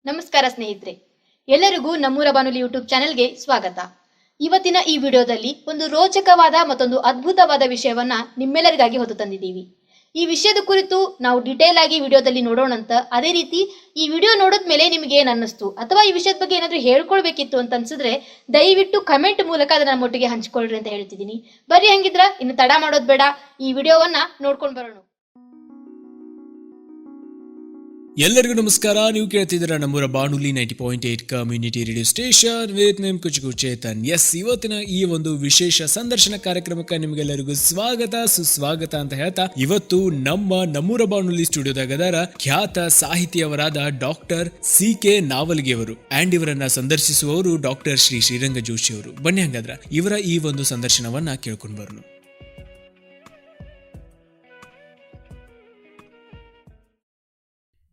ನಮಸ್ಕಾರ ಸ್ನೇಹಿತರೆ, ಎಲ್ಲರಿಗೂ ನಮ್ಮೂರ ಬಾನುಲಿ ಯೂಟ್ಯೂಬ್ ಚಾನೆಲ್ಗೆ ಸ್ವಾಗತ. ಇವತ್ತಿನ ಈ ವಿಡಿಯೋದಲ್ಲಿ ಒಂದು ರೋಚಕವಾದ ಮತ್ತೊಂದು ಅದ್ಭುತವಾದ ವಿಷಯವನ್ನ ನಿಮ್ಮೆಲ್ಲರಿಗಾಗಿ ಹೊತ್ತು ತಂದಿದ್ದೀವಿ. ಈ ವಿಷಯದ ಕುರಿತು ನಾವು ಡಿಟೇಲ್ ಆಗಿ ವಿಡಿಯೋದಲ್ಲಿ ನೋಡೋಣಂತ. ಅದೇ ರೀತಿ ಈ ವಿಡಿಯೋ ನೋಡಿದ್ಮೇಲೆ ನಿಮಗೆ ಏನು ಅನ್ನಿಸ್ತು ಅಥವಾ ಈ ವಿಷಯದ ಬಗ್ಗೆ ಏನಾದರೂ ಹೇಳ್ಕೊಳ್ಬೇಕಿತ್ತು ಅಂತ ಅನ್ಸಿದ್ರೆ ದಯವಿಟ್ಟು ಕಮೆಂಟ್ ಮೂಲಕ ಅದನ್ನ ನಮ್ಮೊಟ್ಟಿಗೆ ಹಂಚಿಕೊಳ್ಳ್ರಿ ಅಂತ ಹೇಳ್ತಿದ್ದೀನಿ. ಬರ್ರಿ, ಹಂಗಿದ್ರ ಇನ್ನು ತಡ ಮಾಡೋದು ಬೇಡ, ಈ ವಿಡಿಯೋವನ್ನ ನೋಡ್ಕೊಂಡು ಬರೋಣ. ಎಲ್ಲರಿಗೂ ನಮಸ್ಕಾರ. ನೀವು ಕೇಳ್ತಿದ್ದೀರಾ ನಮ್ಮೂರ ಬಾನುಲಿ 90.8 community radio station with name ಕುಚುಕು ಚೇತನ್. ಎಸ್, ಇವತ್ತಿನ ಈ ಒಂದು ವಿಶೇಷ ಸಂದರ್ಶನ ಕಾರ್ಯಕ್ರಮಕ್ಕೆ ನಿಮಗೆಲ್ಲರಿಗೂ ಸ್ವಾಗತ ಸುಸ್ವಾಗತ ಅಂತ ಹೇಳ್ತಾ, ಇವತ್ತು ನಮ್ಮೂರ ಬಾನುಲಿ ಸ್ಟುಡಿಯೋದಾಗದಾರ ಖ್ಯಾತ ಸಾಹಿತಿಯವರಾದ ಡಾಕ್ಟರ್ CK ನಾವಲ್ಗಿ ಅವರು ಅಂಡ್ ಇವರನ್ನ ಸಂದರ್ಶಿಸುವವರು ಡಾಕ್ಟರ್ ಶ್ರೀರಂಗ ಜೋಶಿ ಅವರು. ಬನ್ನಿ ಹಂಗಾದ್ರ ಇವರ ಈ ಒಂದು ಸಂದರ್ಶನವನ್ನ ಕೇಳ್ಕೊಂಡು ಬರೋಣ.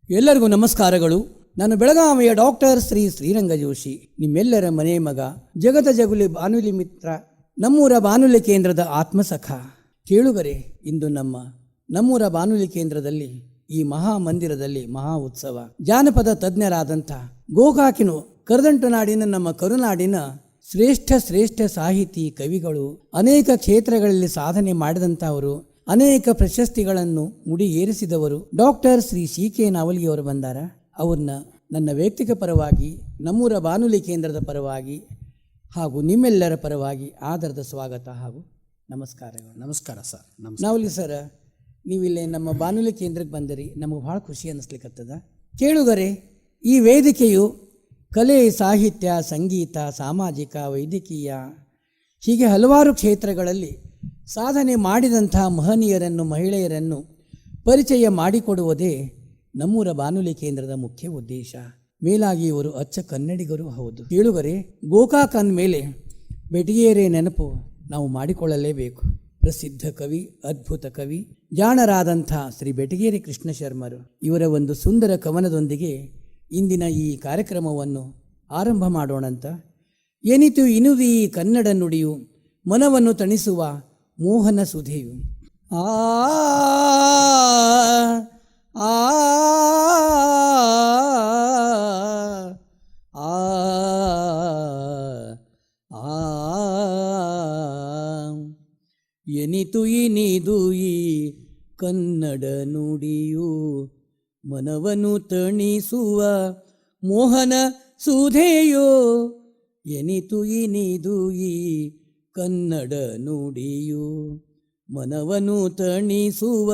ಎಲ್ಲರಿಗೂ ನಮಸ್ಕಾರಗಳು. ನಾನು ಬೆಳಗಾವಿಯ ಡಾಕ್ಟರ್ ಶ್ರೀರಂಗ ಜೋಶಿ, ನಿಮ್ಮೆಲ್ಲರ ಮನೆ ಮಗ, ಜಗತ ಜಗುಲಿ ಬಾನುಲಿ ಮಿತ್ರ, ನಮ್ಮೂರ ಬಾನುಲಿ ಕೇಂದ್ರದ ಆತ್ಮಸಖ. ಕೇಳುಗರೆ, ಇಂದು ನಮ್ಮೂರ ಬಾನುಲಿ ಕೇಂದ್ರದಲ್ಲಿ ಈ ಮಹಾ ಮಂದಿರದಲ್ಲಿ ಮಹಾ ಉತ್ಸವ. ಜಾನಪದ ತಜ್ಞರಾದಂಥ ಗೋಕಾಕಿನು ಕರದಂಟು ನಾಡಿನ ನಮ್ಮ ಕರುನಾಡಿನ ಶ್ರೇಷ್ಠ ಸಾಹಿತಿ ಕವಿಗಳು, ಅನೇಕ ಕ್ಷೇತ್ರಗಳಲ್ಲಿ ಸಾಧನೆ ಮಾಡಿದಂಥವರು, ಅನೇಕ ಪ್ರಶಸ್ತಿಗಳನ್ನು ಮುಡಿಗೇರಿಸಿದವರು ಡಾಕ್ಟರ್ CK ನಾವಲ್ಗಿ ಅವರು ಬಂದಾರ. ಅವ್ರನ್ನ ನನ್ನ ವೈಯಕ್ತಿಕ ಪರವಾಗಿ, ನಮ್ಮೂರ ಬಾನುಲಿ ಕೇಂದ್ರದ ಪರವಾಗಿ ಹಾಗೂ ನಿಮ್ಮೆಲ್ಲರ ಪರವಾಗಿ ಆದರದ ಸ್ವಾಗತ ಹಾಗೂ ನಮಸ್ಕಾರಗಳು. ನಮಸ್ಕಾರ ಸರ್. ನಾವಲ್ಗಿ ಸರ್, ನೀವಿಲ್ಲಿ ನಮ್ಮ ಬಾನುಲಿ ಕೇಂದ್ರಕ್ಕೆ ಬಂದಿರಿ, ನಮಗೆ ಭಾಳ ಖುಷಿ ಅನ್ನಿಸ್ಲಿಕ್ಕತ್ತದ. ಕೇಳುಗರೆ, ಈ ವೇದಿಕೆಯು ಕಲೆ, ಸಾಹಿತ್ಯ, ಸಂಗೀತ, ಸಾಮಾಜಿಕ, ವೈದ್ಯಕೀಯ ಹೀಗೆ ಹಲವಾರು ಕ್ಷೇತ್ರಗಳಲ್ಲಿ ಸಾಧನೆ ಮಾಡಿದಂಥ ಮಹನೀಯರನ್ನು, ಮಹಿಳೆಯರನ್ನು ಪರಿಚಯ ಮಾಡಿಕೊಡುವುದೇ ನಮ್ಮೂರ ಬಾನುಲಿ ಕೇಂದ್ರದ ಮುಖ್ಯ ಉದ್ದೇಶ. ಮೇಲಾಗಿ ಇವರು ಅಚ್ಚ ಕನ್ನಡಿಗರು ಹೌದು. ಕೇಳುಗರೆ, ಗೋಕಾಕ್ ಅಂದಮೇಲೆ ಬೆಟಗೇರಿ ನೆನಪು ನಾವು ಮಾಡಿಕೊಳ್ಳಲೇಬೇಕು. ಪ್ರಸಿದ್ಧ ಕವಿ, ಅದ್ಭುತ ಕವಿ, ಜಾಣರಾದಂಥ ಶ್ರೀ ಬೆಟಗೇರಿ ಕೃಷ್ಣ ಶರ್ಮರು ಇವರ ಒಂದು ಸುಂದರ ಕವನದೊಂದಿಗೆ ಇಂದಿನ ಈ ಕಾರ್ಯಕ್ರಮವನ್ನು ಆರಂಭ ಮಾಡೋಣಂತ. ಏನಿತು ಇನುದಿ ಕನ್ನಡ ನುಡಿಯು, ಮನವನ್ನು ತಣಿಸುವ ಮೋಹನ ಸುಧೆಯು. ಆ ಆ ಎನಿತು ಇನಿದು ಈ ಕನ್ನಡ ನುಡಿಯು, ಮನವನ್ನು ತಣಿಸುವ ಮೋಹನ ಸುಧೆಯೋ. ಎನಿತು ಇನಿದು ಈ ಕನ್ನಡ ನುಡಿಯು, ಮನವನ್ನು ತಣಿಸುವ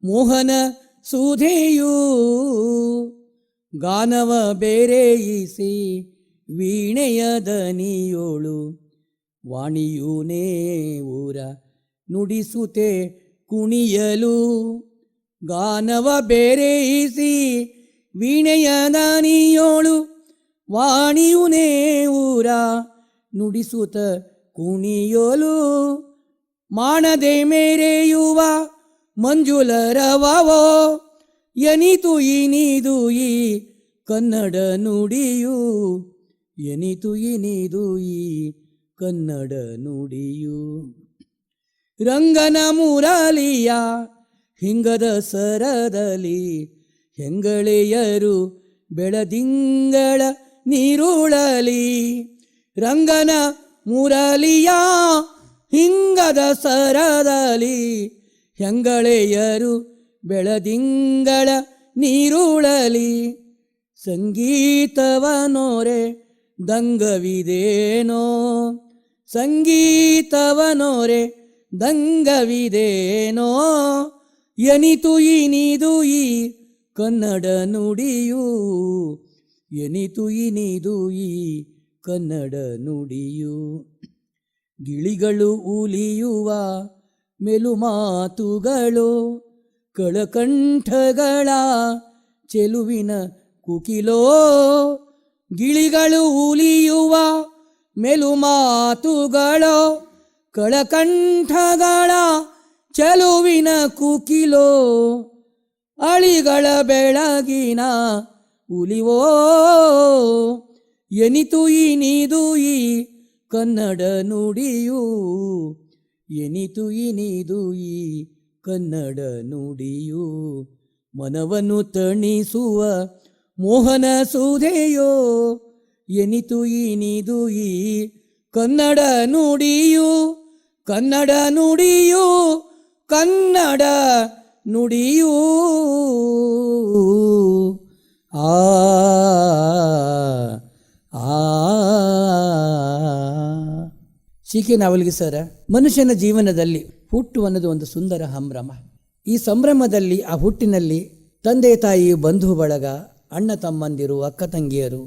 ಮೋಹನ ಸುಧೆಯು. ಗಾನವ ಬೇರೆಯಿಸಿ ವೀಣೆಯ ದನಿಯೋಳು, ವಾಣಿಯೂನೇ ಊರ ನುಡಿಸುತ್ತೆ ಕುಣಿಯಲು. ಗಾನವ ಬೇರೆಯಿಸಿ ವೀಣೆಯ ದನಿಯೋಳು, ವಾಣಿಯೂನೇ ಊರ ನುಡಿಸುತ್ತ ಕುಣಿಯೋಲು. ಮಾಡದೆ ಮೇರೆಯುವ ಮಂಜುಳರವೋ, ಎನಿತು ಇನಿದು ಈ ಕನ್ನಡ ನುಡಿಯು. ಎನಿತು ಇನಿದು ಈ ಕನ್ನಡ ನುಡಿಯು. ರಂಗನ ಮುರಳಿಯ ಹಿಂಗದ ಸರದಲ್ಲಿ, ಹೆಂಗಳೆಯರು ಬೆಳದಿಂಗಳ ನೀರುಳಲಿ. ರಂಗನ ಮುರಳಿಯ ಹಿಂಗದ ಸರದಲ್ಲಿ, ಹೆಂಗಳೆಯರು ಬೆಳದಿಂಗಳ ನೀರುಳಲಿ. ಸಂಗೀತವನೋರೆ ದಂಗವಿದೇನೋ, ಸಂಗೀತವನೋರೆ ದಂಗವಿದೇನೋ. ಎನಿತು ಇನಿದು ಈ ಕನ್ನಡ ನುಡಿಯು, ಎನಿತು ಇನಿದು ಈ ಕನ್ನಡ ನುಡಿಯು. ಗಿಳಿಗಳು ಉಲಿಯುವ ಮೆಲುಮಾತುಗಳು, ಕಳಕಂಠಗಳ ಚೆಲುವಿನ ಕುಕಿಲೋ. ಗಿಳಿಗಳು ಉಲಿಯುವ ಮೆಲುಮಾತುಗಳು, ಕಳಕಂಠಗಳ ಚೆಲುವಿನ ಕುಕಿಲೋ. ಅಳಿಗಳ ಬೆಳಗಿನ ಉಲಿವೋ, ಎನಿತು ಇನಿದು ಈ ಕನ್ನಡ ನುಡಿಯು. ಎನಿತು ಇನಿದು ಈ ಕನ್ನಡ ನುಡಿಯು. ಮನವನ್ನು ತಣಿಸುವ ಮೋಹನ ಸೂದೆಯೋ ಎನಿತು ಇನಿದು ಈ ಕನ್ನಡ ನುಡಿಯು ಕನ್ನಡ ನುಡಿಯು ಕನ್ನಡ ನುಡಿಯೂ ಆ ಆ ಸಿ.ಕೆ. ನಾವಲ್ಗಿ ಸರ್, ಮನುಷ್ಯನ ಜೀವನದಲ್ಲಿ ಹುಟ್ಟು ಅನ್ನೋದು ಒಂದು ಸುಂದರ ಸಂಭ್ರಮ. ಈ ಸಂಭ್ರಮದಲ್ಲಿ, ಆ ಹುಟ್ಟಿನಲ್ಲಿ ತಂದೆ ತಾಯಿ, ಬಂಧು ಬಳಗ, ಅಣ್ಣ ತಮ್ಮಂದಿರು, ಅಕ್ಕ ತಂಗಿಯರು,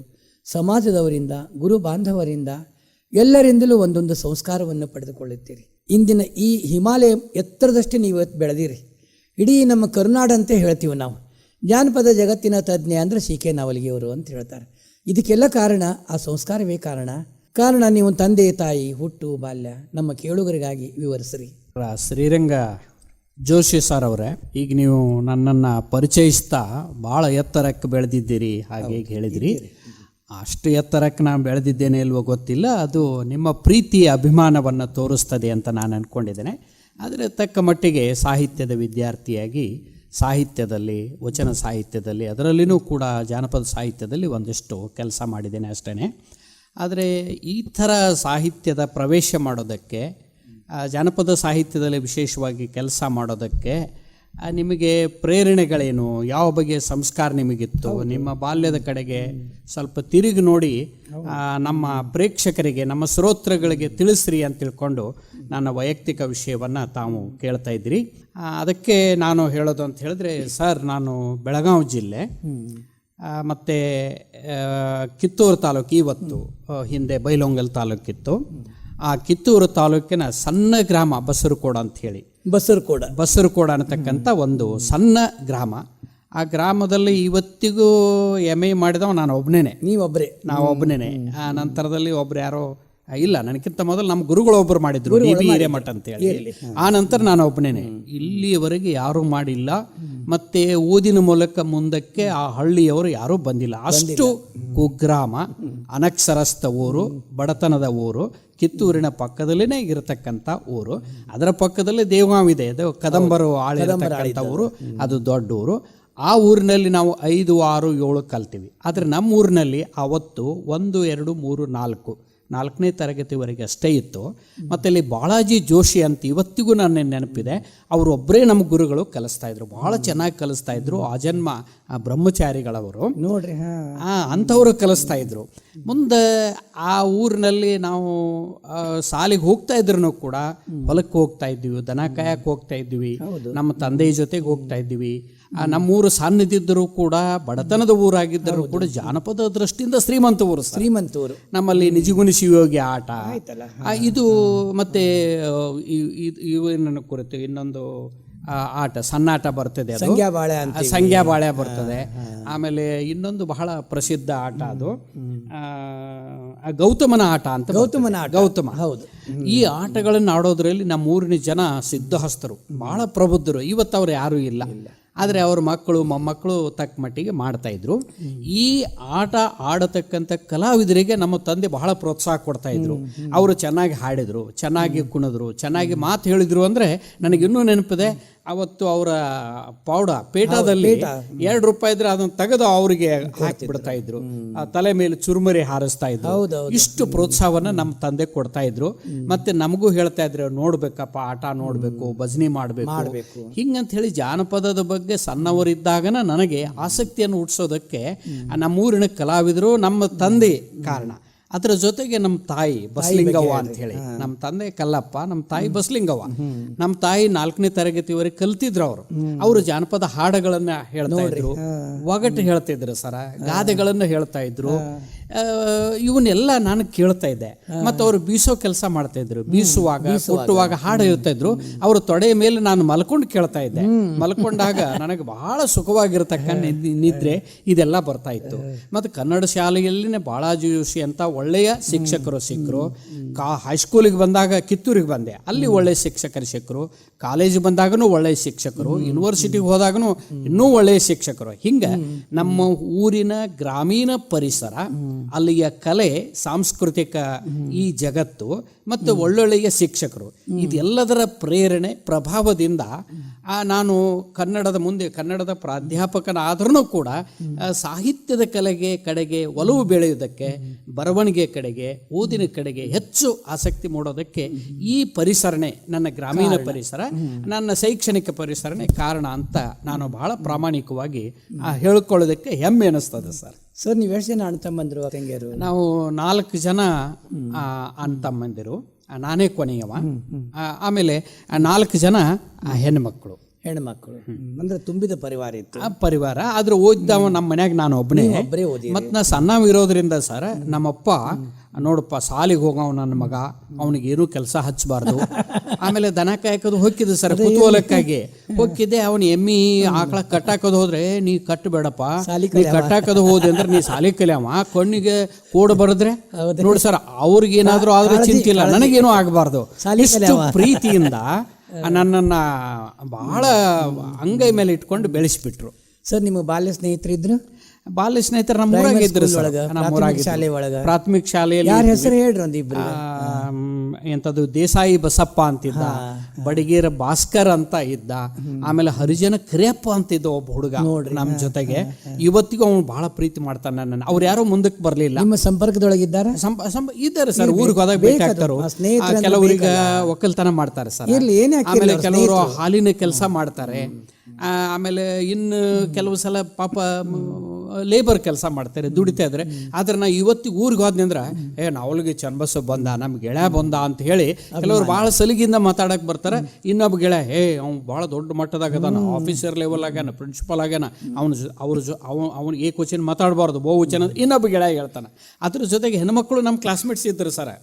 ಸಮಾಜದವರಿಂದ, ಗುರು ಬಾಂಧವರಿಂದ, ಎಲ್ಲರಿಂದಲೂ ಒಂದೊಂದು ಸಂಸ್ಕಾರವನ್ನು ಪಡೆದುಕೊಳ್ಳುತ್ತೀರಿ. ಇಂದಿನ ಈ ಹಿಮಾಲಯ ಎತ್ತರದಷ್ಟೇ ನೀವು ಇವತ್ತು ಬೆಳೆದಿರಿ. ಇಡೀ ನಮ್ಮ ಕರುನಾಡು ಅಂತ ಹೇಳ್ತೀವಿ ನಾವು. ಜಾನಪದ ಜಗತ್ತಿನ ತಜ್ಞ ಅಂದರೆ ಸಿ.ಕೆ. ನಾವಲ್ಗಿಯವರು ಅಂತ ಹೇಳ್ತಾರೆ. ಇದಕ್ಕೆಲ್ಲ ಕಾರಣ ಆ ಸಂಸ್ಕಾರವೇ ಕಾರಣ ನೀವು ತಂದೆ ತಾಯಿ, ಹುಟ್ಟು, ಬಾಲ್ಯ ನಮ್ಮ ಕೇಳುಗರಿಗಾಗಿ ವಿವರಿಸ್ರಿ. ಶ್ರೀರಂಗ ಜೋಶಿ ಸರ್ ಅವರೇ, ಈಗ ನೀವು ನನ್ನನ್ನು ಪರಿಚಯಿಸ್ತಾ ಭಾಳ ಎತ್ತರಕ್ಕೆ ಬೆಳೆದಿದ್ದೀರಿ ಹಾಗೆ ಹೀಗೆ ಹೇಳಿದಿರಿ. ಅಷ್ಟು ಎತ್ತರಕ್ಕೆ ನಾನು ಬೆಳೆದಿದ್ದೇನೆ ಇಲ್ವೋ ಗೊತ್ತಿಲ್ಲ, ಅದು ನಿಮ್ಮ ಪ್ರೀತಿ ಅಭಿಮಾನವನ್ನು ತೋರಿಸ್ತದೆ ಅಂತ ನಾನು ಅಂದ್ಕೊಂಡಿದ್ದೇನೆ. ಆದರೆ ತಕ್ಕ ಮಟ್ಟಿಗೆ ಸಾಹಿತ್ಯದ ವಿದ್ಯಾರ್ಥಿಯಾಗಿ ಸಾಹಿತ್ಯದಲ್ಲಿ, ವಚನ ಸಾಹಿತ್ಯದಲ್ಲಿ, ಅದರಲ್ಲಿಯೂ ಕೂಡ ಜಾನಪದ ಸಾಹಿತ್ಯದಲ್ಲಿ ಒಂದಿಷ್ಟು ಕೆಲಸ ಮಾಡಿದ್ದೇನೆ ಅಷ್ಟೇ. ಆದರೆ ಈ ಥರ ಸಾಹಿತ್ಯದ ಪ್ರವೇಶ ಮಾಡೋದಕ್ಕೆ, ಜಾನಪದ ಸಾಹಿತ್ಯದಲ್ಲಿ ವಿಶೇಷವಾಗಿ ಕೆಲಸ ಮಾಡೋದಕ್ಕೆ ನಿಮಗೆ ಪ್ರೇರಣೆಗಳೇನು, ಯಾವ ಬಗೆಯ ಸಂಸ್ಕಾರ ನಿಮಗಿತ್ತು, ನಿಮ್ಮ ಬಾಲ್ಯದ ಕಡೆಗೆ ಸ್ವಲ್ಪ ತಿರುಗಿ ನೋಡಿ ನಮ್ಮ ಪ್ರೇಕ್ಷಕರಿಗೆ, ನಮ್ಮ ಶ್ರೋತೃಗಳಿಗೆ ತಿಳಿಸ್ರಿ ಅಂತ ತಿಳ್ಕೊಂಡು ನನ್ನ ವೈಯಕ್ತಿಕ ವಿಷಯವನ್ನು ತಾವು ಕೇಳ್ತಾ ಇದ್ದೀರಿ. ಅದಕ್ಕೆ ನಾನು ಹೇಳೋದು ಅಂತ ಹೇಳಿದ್ರೆ, ಸರ್ ನಾನು ಬೆಳಗಾವಿ ಜಿಲ್ಲೆ ಮತ್ತು ಕಿತ್ತೂರು ತಾಲೂಕು, ಇವತ್ತು ಹಿಂದೆ ಬೈಲೊಂಗಲ್ ತಾಲೂಕಿತ್ತು. ಆ ಕಿತ್ತೂರು ತಾಲೂಕಿನ ಸಣ್ಣ ಗ್ರಾಮ ಬಸರಕೋಡ ಅಂಥೇಳಿ, ಬಸರಕೋಡ ಅನ್ನತಕ್ಕಂಥ ಒಂದು ಸಣ್ಣ ಗ್ರಾಮ. ಆ ಗ್ರಾಮದಲ್ಲಿ ಇವತ್ತಿಗೂ MA ಮಾಡಿದವ ನಾನು ಒಬ್ಬನೇ. ನಾವು ಒಬ್ಬನೇ. ಆ ನಂತರದಲ್ಲಿ ಒಬ್ರು ಯಾರೋ ಇಲ್ಲ, ನನಗಿಂತ ಮೊದಲು ನಮ್ಮ ಗುರುಗಳು ಒಬ್ಬರು ಮಾಡಿದ್ರು, DB ಹಿರೇಮಠ ಅಂತೇಳಿ. ಆ ನಂತರ ನಾನು ಒಬ್ಬನೇ. ಇಲ್ಲಿಯವರೆಗೆ ಯಾರೂ ಮಾಡಿಲ್ಲ. ಮತ್ತು ಓದಿನ ಮೂಲಕ ಮುಂದಕ್ಕೆ ಆ ಹಳ್ಳಿಯವರು ಯಾರೂ ಬಂದಿಲ್ಲ. ಅಷ್ಟು ಕುಗ್ರಾಮ, ಅನಕ್ಷರಸ್ಥ ಊರು, ಬಡತನದ ಊರು, ಕಿತ್ತೂರಿನ ಪಕ್ಕದಲ್ಲೇ ಇರತಕ್ಕಂಥ ಊರು. ಅದರ ಪಕ್ಕದಲ್ಲೇ ದೇವಗಾಂವ್ ಇದೆ, ಅದು ಕದಂಬರು ಆಳಿರತಕ್ಕಂಥ ಊರು, ಅದು ದೊಡ್ಡ ಊರು. ಆ ಊರಿನಲ್ಲಿ ನಾವು 5, 6, 7 ಕಲ್ತೀವಿ. ಆದರೆ ನಮ್ಮ ಊರಿನಲ್ಲಿ ಅವತ್ತು 1, 2, 3, 4ನೇ ತರಗತಿವರೆಗೆ ಅಷ್ಟೇ ಇತ್ತು. ಮತ್ತು ಅಲ್ಲಿ ಬಾಳಾಜಿ ಜೋಶಿ ಅಂತ ಇವತ್ತಿಗೂ ನನ್ನ ನೆನಪಿದೆ. ಅವರೊಬ್ಬರೇ ನಮ್ಮ ಗುರುಗಳು ಕಲಿಸ್ತಾಯಿದ್ರು, ಭಾಳ ಚೆನ್ನಾಗಿ ಕಲಿಸ್ತಾಯಿದ್ರು. ಆಜನ್ಮ ಬ್ರಹ್ಮಚಾರಿಗಳವರು ನೋಡ್ರಿ, ಅಂಥವರು ಕಲಿಸ್ತಾಯಿದ್ರು. ಮುಂದೆ ಆ ಊರಿನಲ್ಲಿ ನಾವು ಶಾಲೆಗೆ ಹೋಗ್ತಾ ಇದ್ರು ಕೂಡ ಹೊಲಕ್ಕೆ ಹೋಗ್ತಾ ಇದ್ವಿ, ದನ ಕಾಯಕ್ಕೆ ಹೋಗ್ತಾ ಇದ್ವಿ, ನಮ್ಮ ತಂದೆಯ ಜೊತೆಗೆ ಹೋಗ್ತಾ ಇದ್ವಿ. ನಮ್ಮೂರು ಸಣ್ಣದಿದ್ದರೂ ಕೂಡ, ಬಡತನದ ಊರಾಗಿದ್ದರೂ ಕೂಡ ಜಾನಪದ ದೃಷ್ಟಿಯಿಂದ ಶ್ರೀಮಂತ ಊರು. ನಮ್ಮಲ್ಲಿ ನಿಜಿಗುಣಿಸಿ ಯೋಗಿ ಆಟ ಇದು, ಮತ್ತು ಇವನ್ನ ಕುರಿತು ಇನ್ನೊಂದು ಆಟ, ಸಣ್ಣ ಆಟ ಬರ್ತದೆ, ಅದು ಸಂಗ್ಯಾ ಬಾಳೆ ಬರ್ತದೆ. ಆಮೇಲೆ ಇನ್ನೊಂದು ಬಹಳ ಪ್ರಸಿದ್ಧ ಆಟ, ಅದು ಗೌತಮನ ಆಟ ಅಂತ. ಗೌತಮ, ಹೌದು. ಈ ಆಟಗಳನ್ನು ಆಡೋದ್ರಲ್ಲಿ ನಮ್ಮ ಊರಿನ ಜನ ಸಿದ್ಧಹಸ್ತರು, ಬಹಳ ಪ್ರಬುದ್ಧರು. ಇವತ್ತು ಅವ್ರು ಯಾರೂ ಇಲ್ಲ. ಆದರೆ ಅವ್ರ ಮಕ್ಕಳು ಮೊಮ್ಮಕ್ಕಳು ತಕ್ಕ ಮಟ್ಟಿಗೆ ಮಾಡ್ತಾಯಿದ್ರು. ಈ ಆಟ ಆಡತಕ್ಕಂಥ ಕಲಾವಿದರಿಗೆ ನಮ್ಮ ತಂದೆ ಬಹಳ ಪ್ರೋತ್ಸಾಹ ಕೊಡ್ತಾಯಿದ್ರು. ಅವರು ಚೆನ್ನಾಗಿ ಹಾಡಿದರು, ಚೆನ್ನಾಗಿ ಕುಣಿದ್ರು, ಚೆನ್ನಾಗಿ ಮಾತು ಹೇಳಿದರು. ಅಂದರೆ ನನಗಿನ್ನೂ ನೆನಪಿದೆ, ಅವತ್ತು ಅವರ ಪೇಟದಲ್ಲಿ 2 ರೂಪಾಯಿ ಇದ್ರೆ ಅದನ್ನು ತೆಗೆದು ಅವರಿಗೆ ಹಾಕಿಬಿಡ್ತಾ ಇದ್ರು, ತಲೆ ಮೇಲೆ ಚುರುಮುರಿ ಹಾರಿಸ್ತಾ ಇದ್ರು. ಇಷ್ಟು ಪ್ರೋತ್ಸಾಹವನ್ನು ನಮ್ಮ ತಂದೆ ಕೊಡ್ತಾ ಇದ್ರು. ಮತ್ತೆ ನಮಗೂ ಹೇಳ್ತಾ ಇದ್ರು, ನೋಡ್ಬೇಕಪ್ಪ, ಆಟ ನೋಡ್ಬೇಕು, ಭಜನೆ ಮಾಡಬೇಕು, ಹಿಂಗಂತ ಹೇಳಿ ಜಾನಪದದ ಬಗ್ಗೆ ಸಣ್ಣವರಿದ್ದಾಗನ ನನಗೆ ಆಸಕ್ತಿಯನ್ನು ಹುಟ್ಟಿಸೋದಕ್ಕೆ ನಮ್ಮೂರಿನ ಕಲಾವಿದರು, ನಮ್ಮ ತಂದೆ ಕಾರಣ. ಅದರ ಜೊತೆಗೆ ನಮ್ಮ ತಾಯಿ ಬಸಲಿಂಗವ್ವ ಅಂತ ಹೇಳಿ, ನಮ್ಮ ತಂದೆ ಕಲ್ಲಪ್ಪ, ನಮ್ಮ ತಾಯಿ ಬಸಲಿಂಗವ್ವ. ನಮ್ಮ ತಾಯಿ 4ನೇ ತರಗತಿವರೆಗೆ ಕಲ್ತಿದ್ರು. ಅವರು ಜಾನಪದ ಹಾಡುಗಳನ್ನ ಹೇಳ್ತಾ ಇದ್ರು, ಒಗಟು ಹೇಳ್ತಿದ್ರು ಸರ, ಗಾದೆಗಳನ್ನು ಹೇಳ್ತಾ ಇದ್ರು. ಇವನ್ನೆಲ್ಲ ನಾನು ಕೇಳ್ತಾ ಇದ್ದೆ. ಮತ್ತು ಅವರು ಬೀಸೋ ಕೆಲಸ ಮಾಡ್ತಾ ಇದ್ರು, ಬೀಸುವಾಗ ಕುಟ್ಟುವಾಗ ಹಾಡು ಹೇಳ್ತಾ ಇದ್ರು. ಅವ್ರ ತೊಡೆಯ ಮೇಲೆ ನಾನು ಮಲ್ಕೊಂಡು ಕೇಳ್ತಾ ಇದ್ದೆ. ಮಲ್ಕೊಂಡಾಗ ನನಗೆ ಬಹಳ ಸುಖವಾಗಿರ್ತಕ್ಕ ನಿದ್ರೆ ಇದೆಲ್ಲ ಬರ್ತಾ ಇತ್ತು. ಮತ್ತು ಕನ್ನಡ ಶಾಲೆಯಲ್ಲಿನೇ ಬಾಳಾಜಿ ಜೋಶಿ ಅಂತ ಒಳ್ಳೆಯ ಶಿಕ್ಷಕರು ಸಿಕ್ಕರು. ಹೈಸ್ಕೂಲಿಗೆ ಬಂದಾಗ ಕಿತ್ತೂರಿಗೆ ಬಂದೆ, ಅಲ್ಲಿ ಒಳ್ಳೆಯ ಶಿಕ್ಷಕರು ಸಿಕ್ಕರು. ಕಾಲೇಜಿಗೆ ಬಂದಾಗನೂ ಒಳ್ಳೆಯ ಶಿಕ್ಷಕರು, ಯೂನಿವರ್ಸಿಟಿಗೆ ಹೋದಾಗನೂ ಇನ್ನೂ ಒಳ್ಳೆಯ ಶಿಕ್ಷಕರು. ಹಿಂಗೆ ನಮ್ಮ ಊರಿನ ಗ್ರಾಮೀಣ ಪರಿಸರ ಅಲ್ಲಿಯ ಕಲೆ, ಸಾಂಸ್ಕೃತಿಕ ಈ ಜಗತ್ತು ಮತ್ತು ಒಳ್ಳೊಳ್ಳೆಯ ಶಿಕ್ಷಕರು, ಇದೆಲ್ಲದರ ಪ್ರೇರಣೆ ಪ್ರಭಾವದಿಂದ ನಾನು ಕನ್ನಡದ ಪ್ರಾಧ್ಯಾಪಕನಾದ್ರೂ ಕೂಡ ಸಾಹಿತ್ಯದ ಕಡೆಗೆ ಒಲವು ಬೆಳೆಯುವುದಕ್ಕೆ, ಬರವಣಿಗೆ ಕಡೆಗೆ, ಓದಿನ ಕಡೆಗೆ ಹೆಚ್ಚು ಆಸಕ್ತಿ ಮೂಡೋದಕ್ಕೆ ಈ ಪರಿಸರಣೆ, ನನ್ನ ಗ್ರಾಮೀಣ ಪರಿಸರ, ನನ್ನ ಶೈಕ್ಷಣಿಕ ಪರಿಸರನೇ ಕಾರಣ ಅಂತ ನಾನು ಬಹಳ ಪ್ರಾಮಾಣಿಕವಾಗಿ ಹೇಳ್ಕೊಳ್ಳೋದಕ್ಕೆ ಹೆಮ್ಮೆ ಅನಿಸ್ತದೆ ಸರ್. ಸರ್, ನೀವು ಎಷ್ಟು ಜನ ಅಣ್ಣ ತಮ್ಮಂದಿರು, ತಂಗಿಯರು? ನಾವು 4 ಜನ ಅಣ್ಣ ತಮ್ಮಂದಿರು, ನಾನೇ ಕೊನೆಯವ. ಆಮೇಲೆ 4 ಜನ ಹೆಣ್ಮಕ್ಳು. ಅಂದ್ರೆ ತುಂಬಿದ ಪರಿವಾರ ಇತ್ತು. ಪರಿವಾರ ಆದ್ರೆ ಓದಿದವ ನಮ್ಮ ಮನ್ಯಾಗ ನಾನು ಒಬ್ಬನೇ. ಮತ್ತು ನಾ ಸಣ್ಣವ ಇರೋದ್ರಿಂದ ಸರ್, ನಮ್ಮಪ್ಪ ನೋಡಪ್ಪ ಸಾಲಿಗೆ ಹೋಗವ ನನ್ನ ಮಗ, ಅವನಿಗೇನು ಕೆಲಸ ಹಚ್ಚಬಾರ್ದು. ಆಮೇಲೆ ದನ ಕಾಯಕೋದು ಹೋಗಿದ್ದು ಸರ್, ಕುತೂಹಲಕ್ಕಾಗಿ ಹೋಗಿದ್ದೆ. ಅವನು ಎಮ್ಮಿ ಆಕಳ ಕಟ್ಟಾಕೋದು ಹೋದ್ರೆ, ನೀ ಕಟ್ಟಬೇಡಪ್ಪ, ನೀ ಕಟ್ಟಾಕೋದು ಹೋದೆ ಅಂದ್ರೆ ನೀ ಸಾಲಿ ಕಲಿಯವ, ಕಣ್ಣಿಗೆ ಕೋಡ್ ಬರದ್ರೆ ನೋಡಿ ಸರ್, ಅವ್ರಿಗೇನಾದ್ರೂ ಆದ್ರೆ ಚಿಂತಿಲ್ಲ, ನನಗೇನೂ ಆಗಬಾರ್ದು. ಇಷ್ಟು ಪ್ರೀತಿಯಿಂದ ನನ್ನನ್ನು ಬಹಳ ಅಂಗೈ ಮೇಲೆ ಇಟ್ಕೊಂಡು ಬೆಳೆಸಿಬಿಟ್ರು. ಸರ್, ನಿಮ್ಮ ಬಾಲ್ಯ ಸ್ನೇಹಿತರು ಇದ್ರು? ಬಾಲ್ಯ ಸ್ನೇಹಿತರು ನಮ್ಮ ಊರಾಗ ಇದ್ರು ಸರ್. ಶಾಲೆ ಒಳಗ, ಪ್ರಾಥಮಿಕ ಶಾಲೆಯಲ್ಲಿ ಯಾರ ಹೆಸರು ಹೇಳ್ರಿ ಒಂದಿಬ್ರು? ಎಂಥದ್ದು ದೇಸಾಯಿ ಬಸಪ್ಪ ಅಂತಿದ್ದ, ಬಡಿಗೇರ ಭಾಸ್ಕರ್ ಅಂತ ಇದ್ದ, ಆಮೇಲೆ ಹರಿಜನ ಕರಿಯಪ್ಪ ಅಂತಿದ್ದ ಒಬ್ಬ ಹುಡುಗ ನಮ್ಮ ಜೊತೆಗೆ. ಇವತ್ತಿಗೂ ಅವ್ನು ಬಹಳ ಪ್ರೀತಿ ಮಾಡ್ತಾನೆ ನನ್ನನ್ನು. ಅವ್ರು ಯಾರೋ ಮುಂದಕ್ಕೆ ಬರಲಿಲ್ಲ. ನಿಮ್ಮ ಸಂಪರ್ಕದೊಳಗಿದ್ದಾರೆ? ಇದ್ದಾರೆ ಸರ್, ಊರಿಗೆ ಹೋದಾಗ ಬೇಕಾಗ್ತಾರೋ. ಕೆಲವರಿಗೆ ಒಕ್ಕಲ್ತನ ಮಾಡ್ತಾರೆ ಸರ್, ಆಮೇಲೆ ಕೆಲವರು ಹಾಲಿನ ಕೆಲಸ ಮಾಡ್ತಾರೆ, ಆಮೇಲೆ ಇನ್ನು ಕೆಲವು ಸಲ ಪಾಪ ಲೇಬರ್ ಕೆಲಸ ಮಾಡ್ತಾರೆ, ದುಡಿತಾ ಇದ್ರೆ. ಆದ್ರೆ ನಾ ಇವತ್ತಿಗೆ ಊರಿಗೆ ಹೋದ್ನಿ ಅಂದ್ರೆ, ನಾವಲ್ಗೆ ಚನ್ನಬಸವ ಬಂದ, ನಮ್ಮ ಗೆಳೆಯ ಬಂದ ಅಂತ ಹೇಳಿ ಕೆಲವರು ಭಾಳ ಸಲಿಗಿಂದ ಮಾತಾಡಕ್ಕೆ ಬರ್ತಾರೆ. ಇನ್ನೊಬ್ಬ ಗೆಳೆಯ, ಅವ್ನು ಭಾಳ ದೊಡ್ಡ ಮಟ್ಟದಾಗ ಅದಾನ, ಆಫೀಸರ್ ಲೆವೆಲ್ ಆಗ್ಯಾನ, ಪ್ರಿನ್ಸಿಪಲ್ ಆಗ್ಯಾನ, ಅವ್ನು ಏ ಕ್ವಶನ್ ಮಾತಾಡಬಾರ್ದು, ಬಹುವಚನ ಇನ್ನೊಬ್ಬ ಗೆಳೆಯ ಹೇಳ್ತಾನೆ. ಅದ್ರ ಜೊತೆಗೆ ಹೆಣ್ಮಕ್ಳು ನಮ್ಮ ಕ್ಲಾಸ್ಮೇಟ್ಸ್ ಇದ್ರು ಸರ್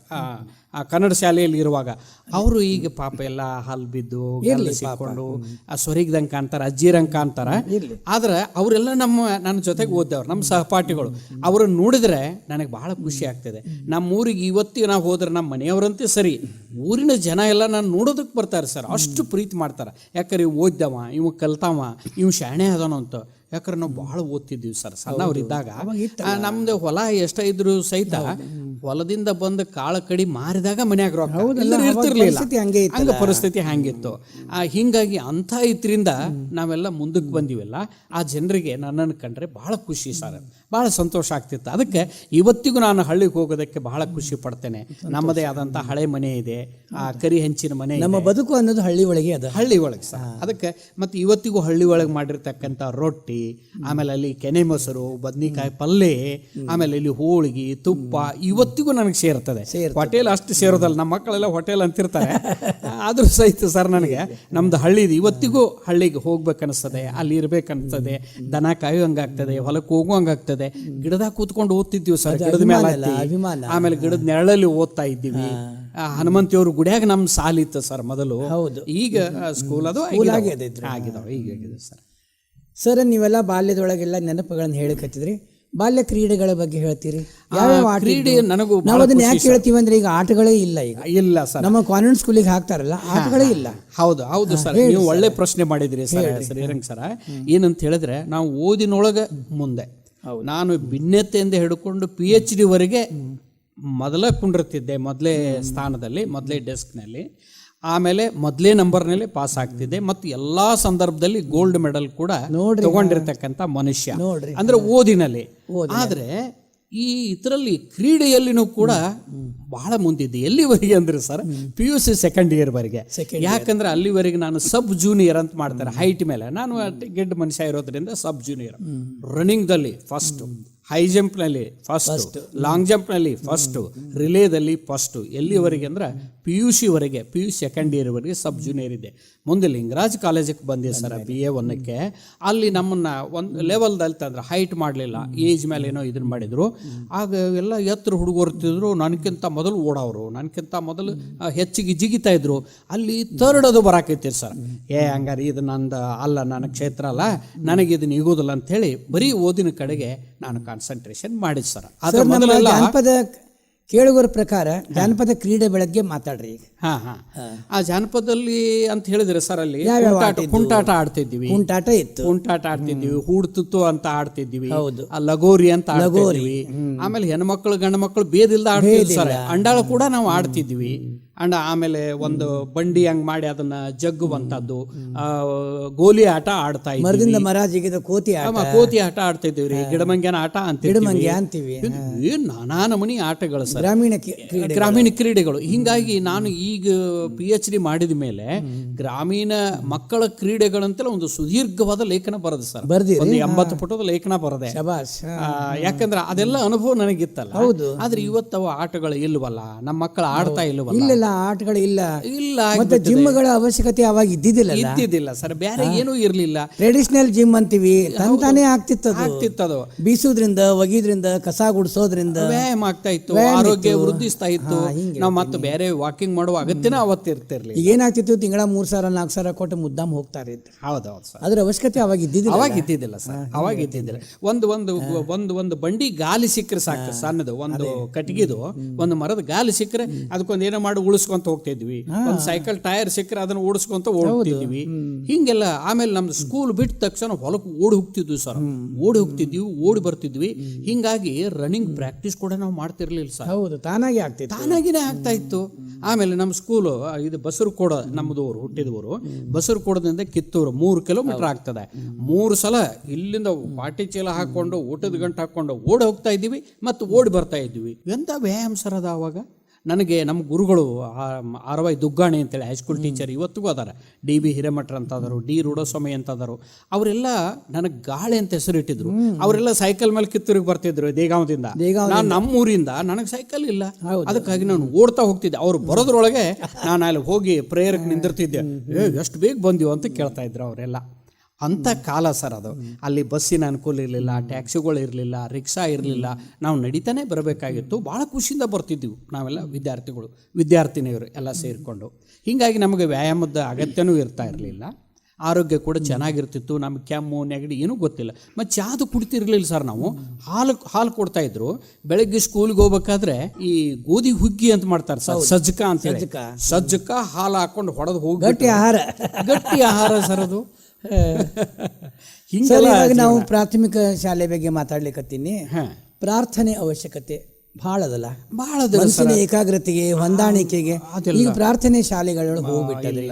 ಆ ಕನ್ನಡ ಶಾಲೆಯಲ್ಲಿ ಇರುವಾಗ. ಅವರು ಈಗ ಪಾಪ ಎಲ್ಲ ಹಾಲು ಬಿದ್ದು ಸಿಕ್ಕೊಂಡು ಸೊರಿಗ್ದಂಗೆ ಕಾಣ್ತಾರೆ, ಅಜ್ಜಿರಂಗೆ ಕಾಣ್ತಾರೆ. ಆದ್ರೆ ಅವರೆಲ್ಲ ನನ್ನ ಜೊತೆಗೆ ಓದ್ದವ್ರು, ನಮ್ಮ ಸಹಪಾಠಿಗಳು. ಅವ್ರನ್ನ ನೋಡಿದ್ರೆ ನನಗೆ ಬಹಳ ಖುಷಿ ಆಗ್ತದೆ. ನಮ್ಮ ಊರಿಗೆ ಇವತ್ತಿಗೆ ನಾವು ಹೋದ್ರೆ ನಮ್ಮ ಮನೆಯವರಂತೆ ಸರಿ, ಊರಿನ ಜನ ಎಲ್ಲ ನಾನು ನೋಡೋದಕ್ಕೆ ಬರ್ತಾರೆ ಸರ್, ಅಷ್ಟು ಪ್ರೀತಿ ಮಾಡ್ತಾರೆ. ಯಾಕಂದ್ರೆ ಇವು ಓದ್ದವ, ಇವು ಕಲ್ತಾವ, ಇವು ಶಾಣೆ ಅದನೋ ಅಂತ. ಯಾಕಂದ್ರೆ ನಾವು ಭಾಳ ಓದ್ತಿದ್ವಿ ಸರ್ ಸಣ್ಣವರಿದ್ದಾಗ. ನಮ್ದು ಹೊಲ ಎಷ್ಟ ಇದ್ರು ಸಹಿತ ಹೊಲದಿಂದ ಬಂದು ಕಾಳು ಕಡಿ ಮಾರಿದಾಗ ಮನ್ಯಾಗ ರೊಕ್ಕ ಇರ್ತಿರ್ಲಿಲ್ಲ, ಹಂಗ ಪರಿಸ್ಥಿತಿ ಹಂಗಿತ್ತು. ಹಿಂಗಾಗಿ ಅಂಥ ಇದರಿಂದ ನಾವೆಲ್ಲ ಮುಂದಕ್ಕೆ ಬಂದಿವಲ್ಲ, ಆ ಜನರಿಗೆ ನನ್ನನ್ನು ಕಂಡ್ರೆ ಬಹಳ ಖುಷಿ ಸರ್, ಭಾಳ ಸಂತೋಷ ಆಗ್ತಿತ್ತು. ಅದಕ್ಕೆ ಇವತ್ತಿಗೂ ನಾನು ಹಳ್ಳಿಗೆ ಹೋಗೋದಕ್ಕೆ ಬಹಳ ಖುಷಿ ಪಡ್ತೇನೆ. ನಮ್ಮದೇ ಆದಂಥ ಹಳೆ ಮನೆ ಇದೆ, ಆ ಕರಿ ಹೆಂಚಿನ ಮನೆ. ನಮ್ಮ ಬದುಕು ಅನ್ನೋದು ಹಳ್ಳಿ ಒಳಗೆ ಅದ, ಹಳ್ಳಿ ಒಳಗೆ ಸರ್. ಅದಕ್ಕೆ ಮತ್ತು ಇವತ್ತಿಗೂ ಹಳ್ಳಿ ಒಳಗೆ ಮಾಡಿರ್ತಕ್ಕಂಥ ರೊಟ್ಟಿ, ಆಮೇಲೆ ಅಲ್ಲಿ ಕೆನೆ ಮೊಸರು, ಬದ್ನಿಕಾಯಿ ಪಲ್ಯ, ಆಮೇಲೆ ಇಲ್ಲಿ ಹೋಳಿಗೆ, ತುಪ್ಪ ಇವತ್ತಿಗೂ ನನಗೆ ಸೇರ್ತದೆ. ಹೋಟೆಲ್ ಅಷ್ಟು ಸೇರೋದಲ್ಲ, ನಮ್ಮ ಮಕ್ಕಳೆಲ್ಲ ಹೋಟೆಲ್ ಅಂತಿರ್ತಾರೆ. ಆದರೂ ಸಹಿತ ಸರ್ ನನಗೆ ನಮ್ದು ಹಳ್ಳಿದು ಇವತ್ತಿಗೂ ಹಳ್ಳಿಗೆ ಹೋಗ್ಬೇಕನ್ನಿಸ್ತದೆ, ಅಲ್ಲಿ ಇರ್ಬೇಕನ್ನಿಸ್ತದೆ. ದನ ಕಾಯುವಂಗಾಗ್ತದೆ, ಹೊಲಕ್ಕೆ ಹೋಗುವಂಗಾಗ್ತದೆ. ಗಿಡದಾಗ ಕೂತ್ಕೊಂಡು ಓದ್ತಿದ್ದೀವಿ ಸರ್, ಗಿಡದ ಮೇಲೆ. ಆಮೇಲೆ ಗಿಡದ ನೆರಳಲ್ಲಿ ಓದ್ತಾ ಇದ್ದೀವಿ. ಹನುಮಂತಿಯವ್ರ ಗುಡಿಯಾಗ ನಮ್ಮ ಸಾಲಿತ್ತು ಸರ್ ಮೊದಲು. ಈಗ ಸ್ಕೂಲ್ ಅದು ಆಗಿದಾವೆ, ಈಗ ಆಗಿದೆ ಸರ್. ಸರ್, ನೀವೆಲ್ಲ ಬಾಲ್ಯದೊಳಗೆಲ್ಲ ನೆನಪುಗಳನ್ನು ಹೇಳಕತ್ತಿದ್ರಿ. ಬಾಲ್ಯ ಕ್ರೀಡೆಗಳ ಬಗ್ಗೆ ಹೇಳ್ತೀರಿ? ಯಾವ ಕ್ರೀಡೆ? ನನಗೂ ನಾವು ಅದನ್ನ ಯಾಕೆ ಹೇಳ್ತೀವಿ ಅಂದ್ರೆ, ಈಗ ಆಟಗಳೇ ಇಲ್ಲ. ಈಗ ಇಲ್ಲ ಸರ್, ನಮ್ಮ ಕಾನ್ವೆಂಟ್ ಸ್ಕೂಲಿಗೆ ಹಾಕ್ತಾರಲ್ಲ, ಆಟಗಳೇ ಇಲ್ಲ. ಹೌದು ಸರ್, ನೀವು ಒಳ್ಳೆ ಪ್ರಶ್ನೆ ಮಾಡಿದ್ರಿ ಸರ್ ಶ್ರೀರಂಗ್ ಸರ. ಏನಂತ ಹೇಳಿದ್ರೆ, ನಾವು ಓದಿನೊಳಗೆ ಮುಂದೆ ನಾನು ಭಿನ್ನತೆಯಿಂದ ಹಿಡ್ಕೊಂಡು PhD ವರೆಗೆ ಮೊದಲೇ ಕುಂಡಿರ್ತಿದ್ದೆ, ಮೊದಲೇ ಸ್ಥಾನದಲ್ಲಿ, ಮೊದಲೇ ಡೆಸ್ಕ್ನಲ್ಲಿ. ಆಮೇಲೆ ಮೊದಲೇ ನಂಬರ್ನಲ್ಲಿ ಪಾಸ್ ಆಗ್ತಿದ್ದೆ, ಮತ್ತು ಎಲ್ಲಾ ಸಂದರ್ಭದಲ್ಲಿ ಗೋಲ್ಡ್ ಮೆಡಲ್ ಕೂಡ ತಗೊಂಡಿರ್ತಕ್ಕಂಥ ಮನುಷ್ಯ ಅಂದ್ರೆ ಓದಿನಲ್ಲಿ. ಆದ್ರೆ ಈ ಇದರಲ್ಲಿ ಕ್ರೀಡೆಯಲ್ಲಿನೂ ಕೂಡ ಬಹಳ ಮುಂದಿದ್ದೆ. ಎಲ್ಲಿವರೆಗೆ ಅಂದ್ರೆ ಸರ್, PUC ಸೆಕೆಂಡ್ ಇಯರ್ ವರೆಗೆ. ಯಾಕಂದ್ರೆ ಅಲ್ಲಿವರೆಗೆ ನಾನು ಸಬ್ ಜೂನಿಯರ್ ಅಂತ ಮಾಡ್ತಾರೆ, ಹೈಟ್ ಮೇಲೆ. ನಾನು ಗೆಡ್ಡ ಮನುಷ್ಯ ಇರೋದ್ರಿಂದ ಸಬ್ ಜೂನಿಯರ್. ರನ್ನಿಂಗ್ದಲ್ಲಿ ಫಸ್ಟ್, ಹೈ ಜಂಪ್ನಲ್ಲಿ ಫಸ್ಟ್, ಲಾಂಗ್ ಜಂಪ್ನಲ್ಲಿ ಫಸ್ಟು, ರಿಲೇದಲ್ಲಿ ಫಸ್ಟು. ಎಲ್ಲಿವರೆಗೆ ಅಂದ್ರೆ PUC ವರೆಗೆ, PUC ಸೆಕೆಂಡ್ ಇಯರ್ ವರೆಗೆ ಸಬ್ ಜೂನಿಯರ್ ಇದೆ. ಮುಂದೆ ಲಿಂಗರಾಜ್ ಕಾಲೇಜಿಗೆ ಬಂದೆ ಸರ್, BA 1ಕ್ಕೆ. ಅಲ್ಲಿ ನಮ್ಮನ್ನು ಒಂದು ಲೆವೆಲ್ದಲ್ಲಿ ತಂದ್ರೆ, ಹೈಟ್ ಮಾಡಲಿಲ್ಲ, ಏಜ್ ಮೇಲೆ ಏನೋ ಇದನ್ನು ಮಾಡಿದರು. ಆಗ ಎಲ್ಲ ಎತ್ತರ ಹುಡುಗರು ಇರ್ತಿದ್ರು, ನನಗಿಂತ ಮೊದಲು ಓಡೋರು, ನನಗಿಂತ ಮೊದಲು ಹೆಚ್ಚಿಗೆ ಜಿಗಿತಾ ಇದ್ರು. ಅಲ್ಲಿ ಥರ್ಡ್ ಅದು ಬರಾಕೈತಿರಿ ಸರ್. ಹಂಗಾರೆ ಇದು ನಂದು ಅಲ್ಲ, ನನ್ನ ಕ್ಷೇತ್ರ ಅಲ್ಲ, ನನಗೆ ಇದನ್ನ ಇಗೋದಿಲ್ಲ ಅಂಥೇಳಿ ಬರೀ ಓದಿನ ಕಡೆಗೆ ನಾನು ಕಾನ್ಸಂಟ್ರೇಷನ್ ಮಾಡಿದ್ ಸರ್. ಅದ್ರ ಮೊದಲೆಲ್ಲ ಕೇಳುಗರ ಪ್ರಕಾರ ಜಾನಪದ ಕ್ರೀಡೆ ಬೆಳಗ್ಗೆ ಮಾತಾಡ್ರಿ ಈಗ. ಹಾ ಹಾ ಆ ಜಾನಪದದಲ್ಲಿ ಅಂತ ಹೇಳಿದ್ರೆ ಸರ್ ಅಲ್ಲಿ ಯಾವ್ಯಾವ ಆಟ ಇದ್ವು? ಕುಂಟಾಟ ಆಡ್ತಿದ್ವಿ, ಕುಂಟಾಟ ಇತ್ತು, ಕುಂಟಾಟ ಆಡ್ತಿದ್ವಿ, ಹೂಡ್ತುತ್ತು ಅಂತ ಆಡ್ತಿದ್ವಿ, ಹೌದು. ಆ ಲಗೋರಿ ಅಂತ ಆಡ್ತಿದ್ವಿ. ಆಮೇಲೆ ಹೆಣ್ಮಕ್ಳು ಗಂಡು ಮಕ್ಕಳು ಭೇದಿಲ್ದ ಆಡ್ತಿದ್ವಿ ಸರ್. ಅಂಡಾಳ ಕೂಡ ನಾವು ಆಡ್ತಿದ್ವಿ. ಆಮೇಲೆ ಒಂದು ಬಂಡಿ ಹಂಗ್ ಮಾಡಿ ಅದನ್ನ ಜಗ್ಗುವಂತದ್ದು, ಗೋಲಿ ಆಟ ಆಡ್ತಾ ಇದ್ವಿ, ಮರದಿಂದ ಮರ ಜಿಗಿದ ಕೋತಿ ಆಟ, ಕೋತಿ ಆಟ ಆಡ್ತಿದ್ವಿ ರೀ, ಗಿಡಮಂಗ್ಯನ ಆಟ ಗಿಡಮಂಗ್ಯ ಅಂತೀವಿ. ಏನ್ ನಾನಾ ನಮೂನಿ ಆಟಗಳು ಸರ್, ಗ್ರಾಮೀಣ ಕ್ರೀಡೆಗಳು. ಹಿಂಗಾಗಿ ನಾನು ಈಗ PhD ಮಾಡಿದ ಮೇಲೆ ಗ್ರಾಮೀಣ ಮಕ್ಕಳ ಕ್ರೀಡೆಗಳಂತೆಲ್ಲ ಒಂದು ಸುದೀರ್ಘವಾದ ಲೇಖನ ಬರದು ಸರ್. ಒಂದು 80 ಪುಟದ ಲೇಖನ ಬರದೆ. ಯಾಕಂದ್ರೆ ಅದೆಲ್ಲ ಅನುಭವ ನನಗಿತ್ತಲ್ಲ. ಹೌದು. ಆದ್ರೆ ಇವತ್ತವ ಆಟಗಳು ಇಲ್ವಲ್ಲ, ನಮ್ಮ ಮಕ್ಕಳು ಆಡ್ತಾ ಇಲ್ವಲ್ಲ, ಆಟಗಳು ಇಲ್ಲ. ಮತ್ತೆ ಜಿಮ್ಗಳ ಅವಶ್ಯಕತೆ ಅವಾಗ ಇದ್ದಿದ್ದಿಲ್ಲ ಸರ್, ಬೇರೆ ಏನೂ ಇರ್ಲಿಲ್ಲ. ಟ್ರೆಡಿಷನಲ್ ಜಿಮ್ ಅಂತೀವಿ, ತಂತಾನೆ ಆಗ್ತಿತ್ತದು. ಬೀಸೋದ್ರಿಂದ, ಒಗಿದ್ರಿಂದ, ಕಸ ಗುಡಿಸೋದ್ರಿಂದ ವ್ಯಾಯಾಮ ಆಗ್ತಾ ಇತ್ತು, ಆರೋಗ್ಯ ವೃದ್ಧಿಸ್ತಾ ಇತ್ತು. ನಾವು ಮತ್ತೆ ಬೇರೆ ವಾಕಿಂಗ್ ಮಾಡುವ ಅಗತ್ಯನೇ ಅವತ್ತು ಇರ್ತಿರ್ಲಿಲ್ಲ. ಏನಾಗ್ತಿತ್ತು, ತಿಂಗಳ 3,000 4,000 ಕೊಟ್ಟು ಮುದ್ದಾಮ್ ಹೋಗ್ತಾರೆ. ಹೌದೌದು ಸರ್, ಅದ್ರ ಅವಶ್ಯಕತೆ ಅವಾಗ ಇದ್ದಿದ್ದಿಲ್ಲ ಸರ್, ಅವಾಗ ಇದ್ದಿದ್ದಿಲ್ಲ. ಒಂದು ಬಂಡಿ ಗಾಲಿ ಸಿಕ್ಕರೆ ಸಾಕು, ಸಣ್ಣದು ಒಂದು ಕಟ್ಟಿಗೆದು ಒಂದು ಮರದ ಗಾಲಿ ಸಿಕ್ಕರೆ ಅದಕ್ಕೊಂದು ಏನೋ ಮಾಡಿ ಉಳಿಸ್ಕೊಂತ ಹೋಗ್ತಿದ್ವಿ. ಒಂದು ಸೈಕಲ್ ಟೈರ್ ಸಿಕ್ಕರೆ ಅದನ್ನ ಓಡಿಸ್ಕೊಂತ ಹೋಗ್ತಿದ್ವಿ. ಹಿಂಗೆಲ್ಲ. ಆಮೇಲೆ ನಮ್ದು ಸ್ಕೂಲ್ ಬಿಟ್ಟ ತಕ್ಷಣ ಹೊಲಕ್ಕೆ ಓಡಿ ಹೋಗ್ತಿದ್ವಿ ಸರ್, ಓಡಿ ಬರ್ತಿದ್ವಿ. ಹಿಂಗಾಗಿ ರನ್ನಿಂಗ್ ಪ್ರಾಕ್ಟೀಸ್ ಕೂಡ ನಾವು ಮಾಡ್ತಿರ್ಲಿಲ್ಲ ಸರ್. ಹೌದು, ತಾನಾಗಿನೇ ಆಗ್ತಾ ಇತ್ತು. ಆಮೇಲೆ ನಮ್ಮ ಸ್ಕೂಲು ಇದು ಬಸರಕೋಡ, ನಮ್ಮದವರು ಹುಟ್ಟಿದವರು ಬಸರಕೋಡದಿಂದ ಕಿತ್ತೂರು 3 ಕಿಲೋಮೀಟರ್ ಆಗ್ತದೆ. 3 ಸಲ ಇಲ್ಲಿಂದ ಪಾಟಿ ಚೀಲ ಹಾಕೊಂಡು ಊಟದ ಗಂಟು ಹಾಕೊಂಡು ಓಡಿ ಹೋಗ್ತಾ ಇದ್ದೀವಿ ಮತ್ತು ಓಡಿ ಬರ್ತಾ ಇದ್ವಿ. ಎಂತ ವ್ಯಾಯಾಮ ಸರ್ ಅದ. ಅವಾಗ ನನಗೆ ನಮ್ಮ ಗುರುಗಳು RY ದುಗ್ಗಾಣಿ ಅಂತೇಳಿ ಹೈಸ್ಕೂಲ್ ಟೀಚರ್ ಇವತ್ತಿಗೂ ಅದಾರ. DB ಹಿರೇಮಠರ್ ಅಂತ ಅದಾರು, D ರೂಢಸ್ವಾಮಿ ಅಂತ ಅದಾರು. ಅವರೆಲ್ಲ ನನಗೆ ಗಾಳಿ ಅಂತ ಹೆಸರಿಟ್ಟಿದ್ರು. ಅವರೆಲ್ಲ ಸೈಕಲ್ ಮೇಲೆ ಕಿತ್ತೂರಿಗೆ ಬರ್ತಿದ್ರು ದೇಗಾಂವದಿಂದ. ನಾನು ನಮ್ಮೂರಿಂದ ನನಗೆ ಸೈಕಲ್ ಇಲ್ಲ, ಅದಕ್ಕಾಗಿ ನಾನು ಓಡ್ತಾ ಹೋಗ್ತಿದ್ದೆ. ಅವ್ರು ಬರೋದ್ರೊಳಗೆ ನಾನು ಅಲ್ಲಿ ಹೋಗಿ ಪ್ರೇಯರ್ಗೆ ನಿಂದಿರ್ತಿದ್ದೆ. ಎಷ್ಟು ಬೇಗ ಬಂದಿವು ಅಂತ ಕೇಳ್ತಾ ಇದ್ರು ಅವರೆಲ್ಲ. ಅಂಥ ಕಾಲ ಸರ್ ಅದು. ಅಲ್ಲಿ ಬಸ್ಸಿನ ಅನುಕೂಲ ಇರಲಿಲ್ಲ, ಟ್ಯಾಕ್ಸಿಗಳು ಇರಲಿಲ್ಲ, ರಿಕ್ಷಾ ಇರಲಿಲ್ಲ. ನಾವು ನಡೀತಾನೆ ಬರಬೇಕಾಗಿತ್ತು. ಭಾಳ ಖುಷಿಯಿಂದ ಬರ್ತಿದ್ವಿ ನಾವೆಲ್ಲ ವಿದ್ಯಾರ್ಥಿನಿಯರು ಎಲ್ಲ ಸೇರಿಕೊಂಡು. ಹೀಗಾಗಿ ನಮಗೆ ವ್ಯಾಯಾಮದ ಅಗತ್ಯನೂ ಇರ್ತಾ ಇರಲಿಲ್ಲ. ಆರೋಗ್ಯ ಕೂಡ ಚೆನ್ನಾಗಿರ್ತಿತ್ತು. ನಮಗೆ ಕೆಮ್ಮು ನೆಗಡಿ ಏನೂ ಗೊತ್ತಿಲ್ಲ. ಮತ್ತು ಚಾದು ಕುಡಿತಿರ್ಲಿಲ್ಲ ಸರ್. ನಾವು ಹಾಲು ಕೊಡ್ತಾ ಇದ್ರು. ಬೆಳಗ್ಗೆ ಸ್ಕೂಲ್ಗೆ ಹೋಗ್ಬೇಕಾದ್ರೆ ಈ ಗೋಧಿ ಹುಗ್ಗಿ ಅಂತ ಮಾಡ್ತಾರೆ ಸರ್, ಸಜ್ಜಕ ಅಂತ ಹೇಳಿ. ಸಜ್ಜಕ ಹಾಲು ಹಾಕೊಂಡು ಹೊಡೆದು ಹೋಗಿ ಗಟ್ಟಿ ಆಹಾರ ಸರ್ ಅದು. ಇವಾಗ ನಾವು ಪ್ರಾಥಮಿಕ ಶಾಲೆ ಬಗ್ಗೆ ಮಾತಾಡ್ಲಿಕ್ಕತ್ತೀನಿ. ಪ್ರಾರ್ಥನೆ ಅವಶ್ಯಕತೆ ಭಾಳ ಅದಲ್ಲ, ಮನಸ್ಸಿನ ಏಕಾಗ್ರತೆಗೆ, ಹೊಂದಾಣಿಕೆಗೆ. ಈಗ ಪ್ರಾರ್ಥನೆ ಶಾಲೆಗಳು ಹೋಗ್ಬಿಟ್ಟದೆ.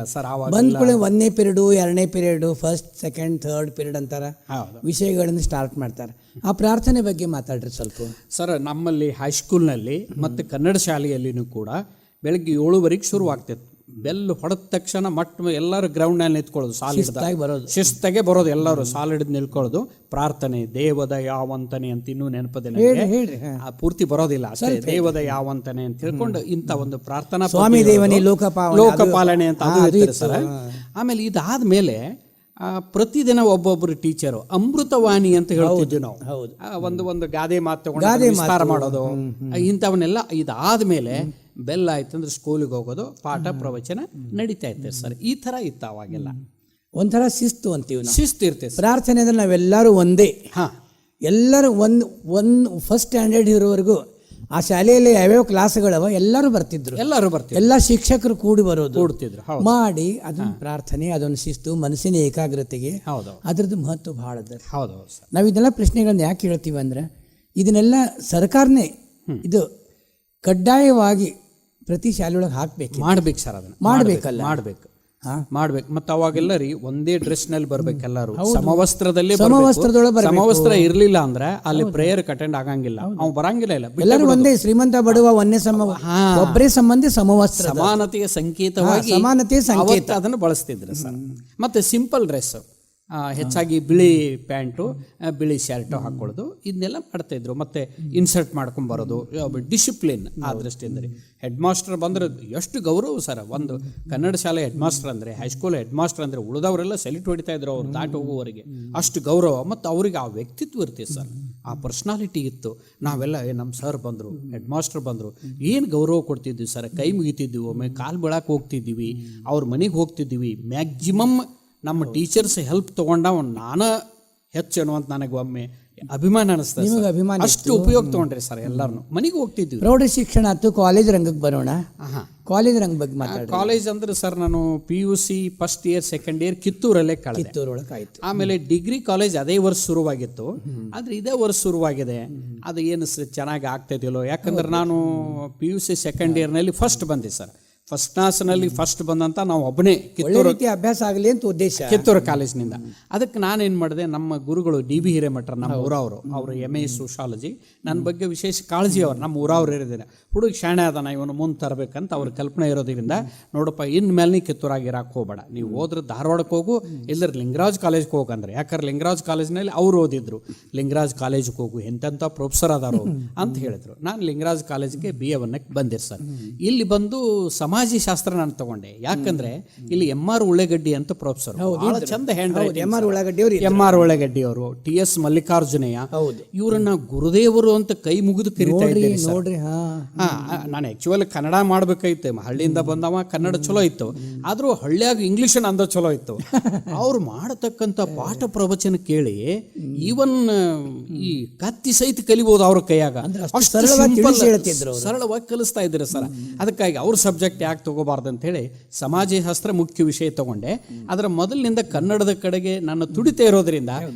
ಬಂದ್ಕೊಳ್ಳಿ 1ನೇ ಪೀರಿಯಡ್ 2ನೇ period, first second third period ಅಂತಾರ ವಿಷಯಗಳನ್ನು ಸ್ಟಾರ್ಟ್ ಮಾಡ್ತಾರೆ. ಆ ಪ್ರಾರ್ಥನೆ ಬಗ್ಗೆ ಮಾತಾಡ್ರಿ ಸ್ವಲ್ಪ ಸರ್. ನಮ್ಮಲ್ಲಿ ಹೈಸ್ಕೂಲ್ನಲ್ಲಿ ಮತ್ತು ಕನ್ನಡ ಶಾಲೆಯಲ್ಲಿನೂ ಕೂಡ ಬೆಳಗ್ಗೆ 7:15 ಶುರು ಆಗ್ತಿತ್ತು. ಬೆಲ್ ಹೊಡೆದ ತಕ್ಷಣ ಎಲ್ಲರೂ ಗ್ರೌಂಡ್ನಲ್ಲಿ ನಿಂತ್ಕೊಳ್ಳೋದು, ಶಿಸ್ತಾಗೆ ಬರೋದು, ಎಲ್ಲರೂ ಸಾಲ್ ಹಿಡಿದು ನಿಲ್ಕೊಳ್ಳೋದು. ಪ್ರಾರ್ಥನೆ, ದೇವದ ಯಾವಂತನೆ ಅಂತ ಇನ್ನೂ ನೆನಪದೆ ನನಗೆ, ಪೂರ್ತಿ ಬರೋದಿಲ್ಲ ಅಷ್ಟೇ. ದೇವದ ಯಾವಂತನೆ ಅಂತ ಹೇಳ್ಕೊಂಡು ಇಂಥ ಒಂದು ಪ್ರಾರ್ಥನಾ ಸ್ವಾಮಿ ದೇವನೇ ಲೋಕಪಾಲನೆ ಅಂತ ಅದು ಇರ್ತದೆ ಸರ್. ಆಮೇಲೆ ಇದಾದ್ಮೇಲೆ ಪ್ರತಿದಿನ ಒಬ್ಬೊಬ್ಬರು ಟೀಚರು ಅಮೃತವಾಣಿ ಅಂತ ಹೇಳ್ತಿದ್ವಿ ನಾವು. ಒಂದು ಗಾದೆ ಮಾತು ತಗೊಂಡು ವಿಸ್ತಾರ ಮಾಡೋದು, ಇಂಥವನ್ನೆಲ್ಲ. ಇದಾದ್ಮೇಲೆ ಬೆಲ್ಲ ಆಯ್ತಂದ್ರೆ ಸ್ಕೂಲಿಗೆ ಹೋಗೋದು, ಪಾಠ ಪ್ರವಚನ ನಡೀತಾ ಇರ್ತದೆ ಸರ್. ಈ ಥರ ಇತ್ತು ಅವಾಗೆಲ್ಲ. ಒಂಥರ ಶಿಸ್ತು ಅಂತೀವಿ, ಶಿಸ್ತು ಇರ್ತದೆ. ಪ್ರಾರ್ಥನೆ ಅಂದ್ರೆ ನಾವೆಲ್ಲರೂ ಒಂದೇ. ಎಲ್ಲರೂ ಒಂದು ಫಸ್ಟ್ ಸ್ಟ್ಯಾಂಡರ್ಡ್ ಇರೋವರೆಗೂ ಆ ಶಾಲೆಯಲ್ಲಿ ಯಾವ್ಯಾವ ಕ್ಲಾಸ್ಗಳವ ಎಲ್ಲರೂ ಬರ್ತಿದ್ರು. ಎಲ್ಲ ಶಿಕ್ಷಕರು ಕೂಡ್ತಿದ್ರು ಮಾಡಿ. ಅದನ್ನ ಪ್ರಾರ್ಥನೆ, ಅದೊಂದು ಶಿಸ್ತು, ಮನಸ್ಸಿನ ಏಕಾಗ್ರತೆಗೆ ಅದ್ರದ್ದು ಮಹತ್ವ ಭಾಳ ಅದ. ನಾವು ಇದೆಲ್ಲ ಪ್ರಶ್ನೆಗಳನ್ನ ಯಾಕೆ ಹೇಳ್ತೀವಿ ಅಂದ್ರೆ, ಇದನ್ನೆಲ್ಲ ಸರ್ಕಾರನೇ ಇದು ಕಡ್ಡಾಯವಾಗಿ ಪ್ರತಿ ಶಾಲೆಯೊಳಗೆ ಮಾಡ್ಬೇಕು ಸರ್. ಅದನ್ನ ಮಾಡ್ಬೇಕು. ಮತ್ತೆ ಅವಾಗೆಲ್ಲ ರೀ ಒಂದೇ ಡ್ರೆಸ್ ನಲ್ಲಿ ಬರ್ಬೇಕೆಲ್ಲರೂ, ಸಮವಸ್ತ್ರದಲ್ಲಿ. ಸಮವಸ್ತ್ರ ಇರ್ಲಿಲ್ಲ ಅಂದ್ರೆ ಅಲ್ಲಿ ಪ್ರೇಯರ್ ಅಟೆಂಡ್ ಆಗಂಗಿಲ್ಲ, ಅವ್ನು ಬರಂಗಿಲ್ಲ. ಎಲ್ಲರೂ ಒಂದೇ, ಶ್ರೀಮಂತ ಬಡವ ಒಂದೇ ಒಬ್ಬರೇ ಸಂಬಂಧಿ ಸಮವಸ್ತ್ರ, ಸಮಾನತೆಯ ಸಂಕೇತವಾಗಿ ಅದನ್ನು ಬಳಸ್ತಿದ್ರು ಸರ್. ಮತ್ತೆ ಸಿಂಪಲ್ ಡ್ರೆಸ್, ಹೆಚ್ಚಾಗಿ ಬಿಳಿ ಪ್ಯಾಂಟು, ಬಿಳಿ ಶರ್ಟು ಹಾಕೊಳ್ಳೋದು, ಇದನ್ನೆಲ್ಲ ಮಾಡ್ತಾಯಿದ್ರು. ಮತ್ತು ಇನ್ಸರ್ಟ್ ಮಾಡ್ಕೊಂಬರೋದು, ಡಿಸಿಪ್ಲಿನ್. ಆ ದೃಷ್ಟಿಯಿಂದ ರೀ ಹೆಡ್ ಮಾಸ್ಟರ್ ಬಂದರೆ ಎಷ್ಟು ಗೌರವ ಸರ್. ಒಂದು ಕನ್ನಡ ಶಾಲೆ ಹೆಡ್ ಮಾಸ್ಟರ್ ಅಂದರೆ, ಹೈಸ್ಕೂಲ್ ಹೆಡ್ ಮಾಸ್ಟರ್ ಅಂದರೆ ಉಳಿದವರೆಲ್ಲ ಸೆಲ್ಯೂಟ್ ಹೊಡಿತಾ ಇದ್ರು ಅವ್ರು ದಾಟಿ ಹೋಗುವವರೆಗೆ. ಅಷ್ಟು ಗೌರವ. ಮತ್ತು ಅವ್ರಿಗೆ ಆ ವ್ಯಕ್ತಿತ್ವ ಇರ್ತೀವಿ ಸರ್, ಆ ಪರ್ಸ್ನಾಲಿಟಿ ಇತ್ತು. ನಾವೆಲ್ಲ ನಮ್ಮ ಸರ್ ಬಂದರು, ಹೆಡ್ ಮಾಸ್ಟರ್ ಬಂದರು, ಏನು ಗೌರವ ಕೊಡ್ತಿದ್ವಿ ಸರ್. ಕೈ ಮುಗಿತಿದ್ವಿ, ಒಮ್ಮೆ ಕಾಲು ಬೆಳಕ್ಕೆ ಹೋಗ್ತಿದ್ದೀವಿ, ಅವ್ರ ಮನೆಗೆ ಹೋಗ್ತಿದ್ದೀವಿ. ಮ್ಯಾಕ್ಸಿಮಮ್ ನಮ್ಮ ಟೀಚರ್ಸ್ ಹೆಲ್ಪ್ ತೊಗೊಂಡ ನಾನು ಹೆಚ್ಚು ಅನ್ನುವಂತ ನನಗೆ ಒಮ್ಮೆ ಅಭಿಮಾನ ಅನಿಸ್ತದೆ ನಿಮಗೆ ಸರ್. ಅಭಿಮಾನ ಅಷ್ಟು ಉಪಯೋಗ ತಗೊಂಡ್ರಿ ಸರ್ ಎಲ್ಲಾರು. ಮನೆಗೆ ಹೋಗ್ತಿದ್ವಿ. ಪ್ರೌಢ ಶಿಕ್ಷಣ ಆಯ್ತು, ಕಾಲೇಜ್ ರಂಗಕ್ಕೆ ಬರೋಣ. ಹಾಂ, ಕಾಲೇಜ್ ರಂಗ ಬಗ್ಗೆ ಮಾತಾಡಿ. ಕಾಲೇಜ್ ಅಂದ್ರೆ ಸರ್ ನಾನು PUC first year second year ಕಿತ್ತೂರಲ್ಲೇ ಕಳೆದೆ. ಕಿತ್ತೂರೊಳಗೆ ಆಯ್ತು. ಆಮೇಲೆ ಡಿಗ್ರಿ ಕಾಲೇಜ್ ಅದೇ ವರ್ಷ ಶುರುವಾಗಿತ್ತು, ಆದ್ರೆ ಇದೇ ವರ್ಷ ಶುರುವಾಗಿದೆ. ಅದು ಏನು ಚೆನ್ನಾಗಿ ಆಗ್ತಾಯಿದಿಲ್ಲೋ, ಯಾಕಂದ್ರೆ ನಾನು PUC ಸೆಕೆಂಡ್ ಇಯರ್ನಲ್ಲಿ ಫಸ್ಟ್ ಬಂದೆ ಸರ್. ಫಸ್ಟ್ ಕ್ಲಾಸ್ನಲ್ಲಿ ಫಸ್ಟ್ ಬಂದಂತ ನಾವು ಒಬ್ಬನೇ ಒಳ್ಳೆ ರೀತಿ ಅಭ್ಯಾಸ ಆಗಲಿ ಅಂತ ಉದ್ದೇಶ ಕಿತ್ತೂರು ಕಾಲೇಜ್ನಿಂದ. ಅದಕ್ಕೆ ನಾನೇನು ಮಾಡಿದೆ, ನಮ್ಮ ಗುರುಗಳು DB ಹಿರೇಮಠರು, ನಮ್ಮ ಊರವರು, ಅವರು MA ಸೋಶಾಲಜಿ, ನನ್ನ ಬಗ್ಗೆ ವಿಶೇಷ ಕಾಳಜಿ ಅವರು, ನಮ್ಮ ಊರವ್ರು ಇರೋದಿಲ್ಲ, ಹುಡುಗ ಶಾಣೆ ಅದಾನ ಇವನು ಮುಂದೆ ತರಬೇಕಂತ ಅವ್ರ ಕಲ್ಪನೆ ಇರೋದ್ರಿಂದ, ನೋಡಪ್ಪ ಇನ್ಮೇಲೆ ನೀ ಕಿತ್ತೂರಾಗಿ ಇರಕ್ಕೆ ಹೋಗಬೇಡ, ನೀವು ಹೋದ್ರೆ ಧಾರವಾಡಕ್ಕೆ ಹೋಗು, ಇಲ್ಲರ ಲಿಂಗರಾಜ್ ಕಾಲೇಜ್ಗೆ ಹೋಗಂದ್ರೆ, ಯಾಕಂದ್ರೆ ಲಿಂಗರಾಜ್ ಕಾಲೇಜ್ನಲ್ಲಿ ಅವ್ರು ಓದಿದ್ರು, ಲಿಂಗರಾಜ್ ಕಾಲೇಜ್ಗೆ ಹೋಗು, ಎಂತೆಂಥ ಪ್ರೊಫೆಸರ್ ಅದಾರು ಅಂತ ಹೇಳಿದ್ರು. ನಾನು ಲಿಂಗರಾಜ್ ಕಾಲೇಜ್ಗೆ BA ಬಂದಿರ್ ಸರ್. ಇಲ್ಲಿ ಬಂದು ಸಮಾಜಿ ಶಾಸ್ತ್ರ ನಾನು ತಗೊಂಡೆ, ಯಾಕಂದ್ರೆ ಇಲ್ಲಿ MR ಉಳ್ಳೇಗಡ್ಡಿ ಅಂತ ಪ್ರೊಫೆಸರ್, ಬಹಳ ಚಂದ ಹ್ಯಾಂಡ್ MR ಉಳ್ಳೇಗಡ್ಡಿ ಅವರು, TS ಮಲ್ಲಿಕಾರ್ಜುನಯ್ಯ, ಇವರನ್ನ ಗುರುದೇವರು ಅಂತ ಕೈ ಮುಗಿದು ಕರಿತಾ ಇದ್ದಾರೆ ನೋಡ್ರಿ. ನಾನು ಆಕ್ಚುಲಿ ಕನ್ನಡ ಮಾಡ್ಬೇಕಾಯ್ತು, ಹಳ್ಳಿಯಿಂದ ಬಂದವ, ಕನ್ನಡ ಚಲೋ ಇತ್ತು, ಆದ್ರೂ ಹಳ್ಳಿಯಾಗ ಇಂಗ್ಲಿಷ್ ಅಂದ ಚಲೋ ಇತ್ತು. ಅವ್ರು ಮಾಡತಕ್ಕಂಥ ಪಾಠ ಪ್ರವಚನ ಕೇಳಿ ಈವನ್ ಈ ಕತ್ತಿ ಸಹಿತ ಕಲಿಬಹುದು ಅವ್ರ ಕೈಯಾಗ, ಸರಳವಾಗಿ ಕಲಿಸ್ತಾ ಇದ್ರು ಸರ್. ಅದಕ್ಕಾಗಿ ಅವ್ರ ಸಬ್ಜೆಕ್ಟ್ ಯಾಕೆ ತಗೋಬಾರ್ದು ಅಂತ ಹೇಳಿ ಸಮಾಜಶಾಸ್ತ್ರ ಮುಖ್ಯ ವಿಷಯ ತಗೊಂಡೆ. ಅದರ ಮೊದಲಿನಿಂದ ಕನ್ನಡದ ಕಡೆಗೆ ನನ್ನ ತುಡಿತ ಇರೋದ್ರಿಂದ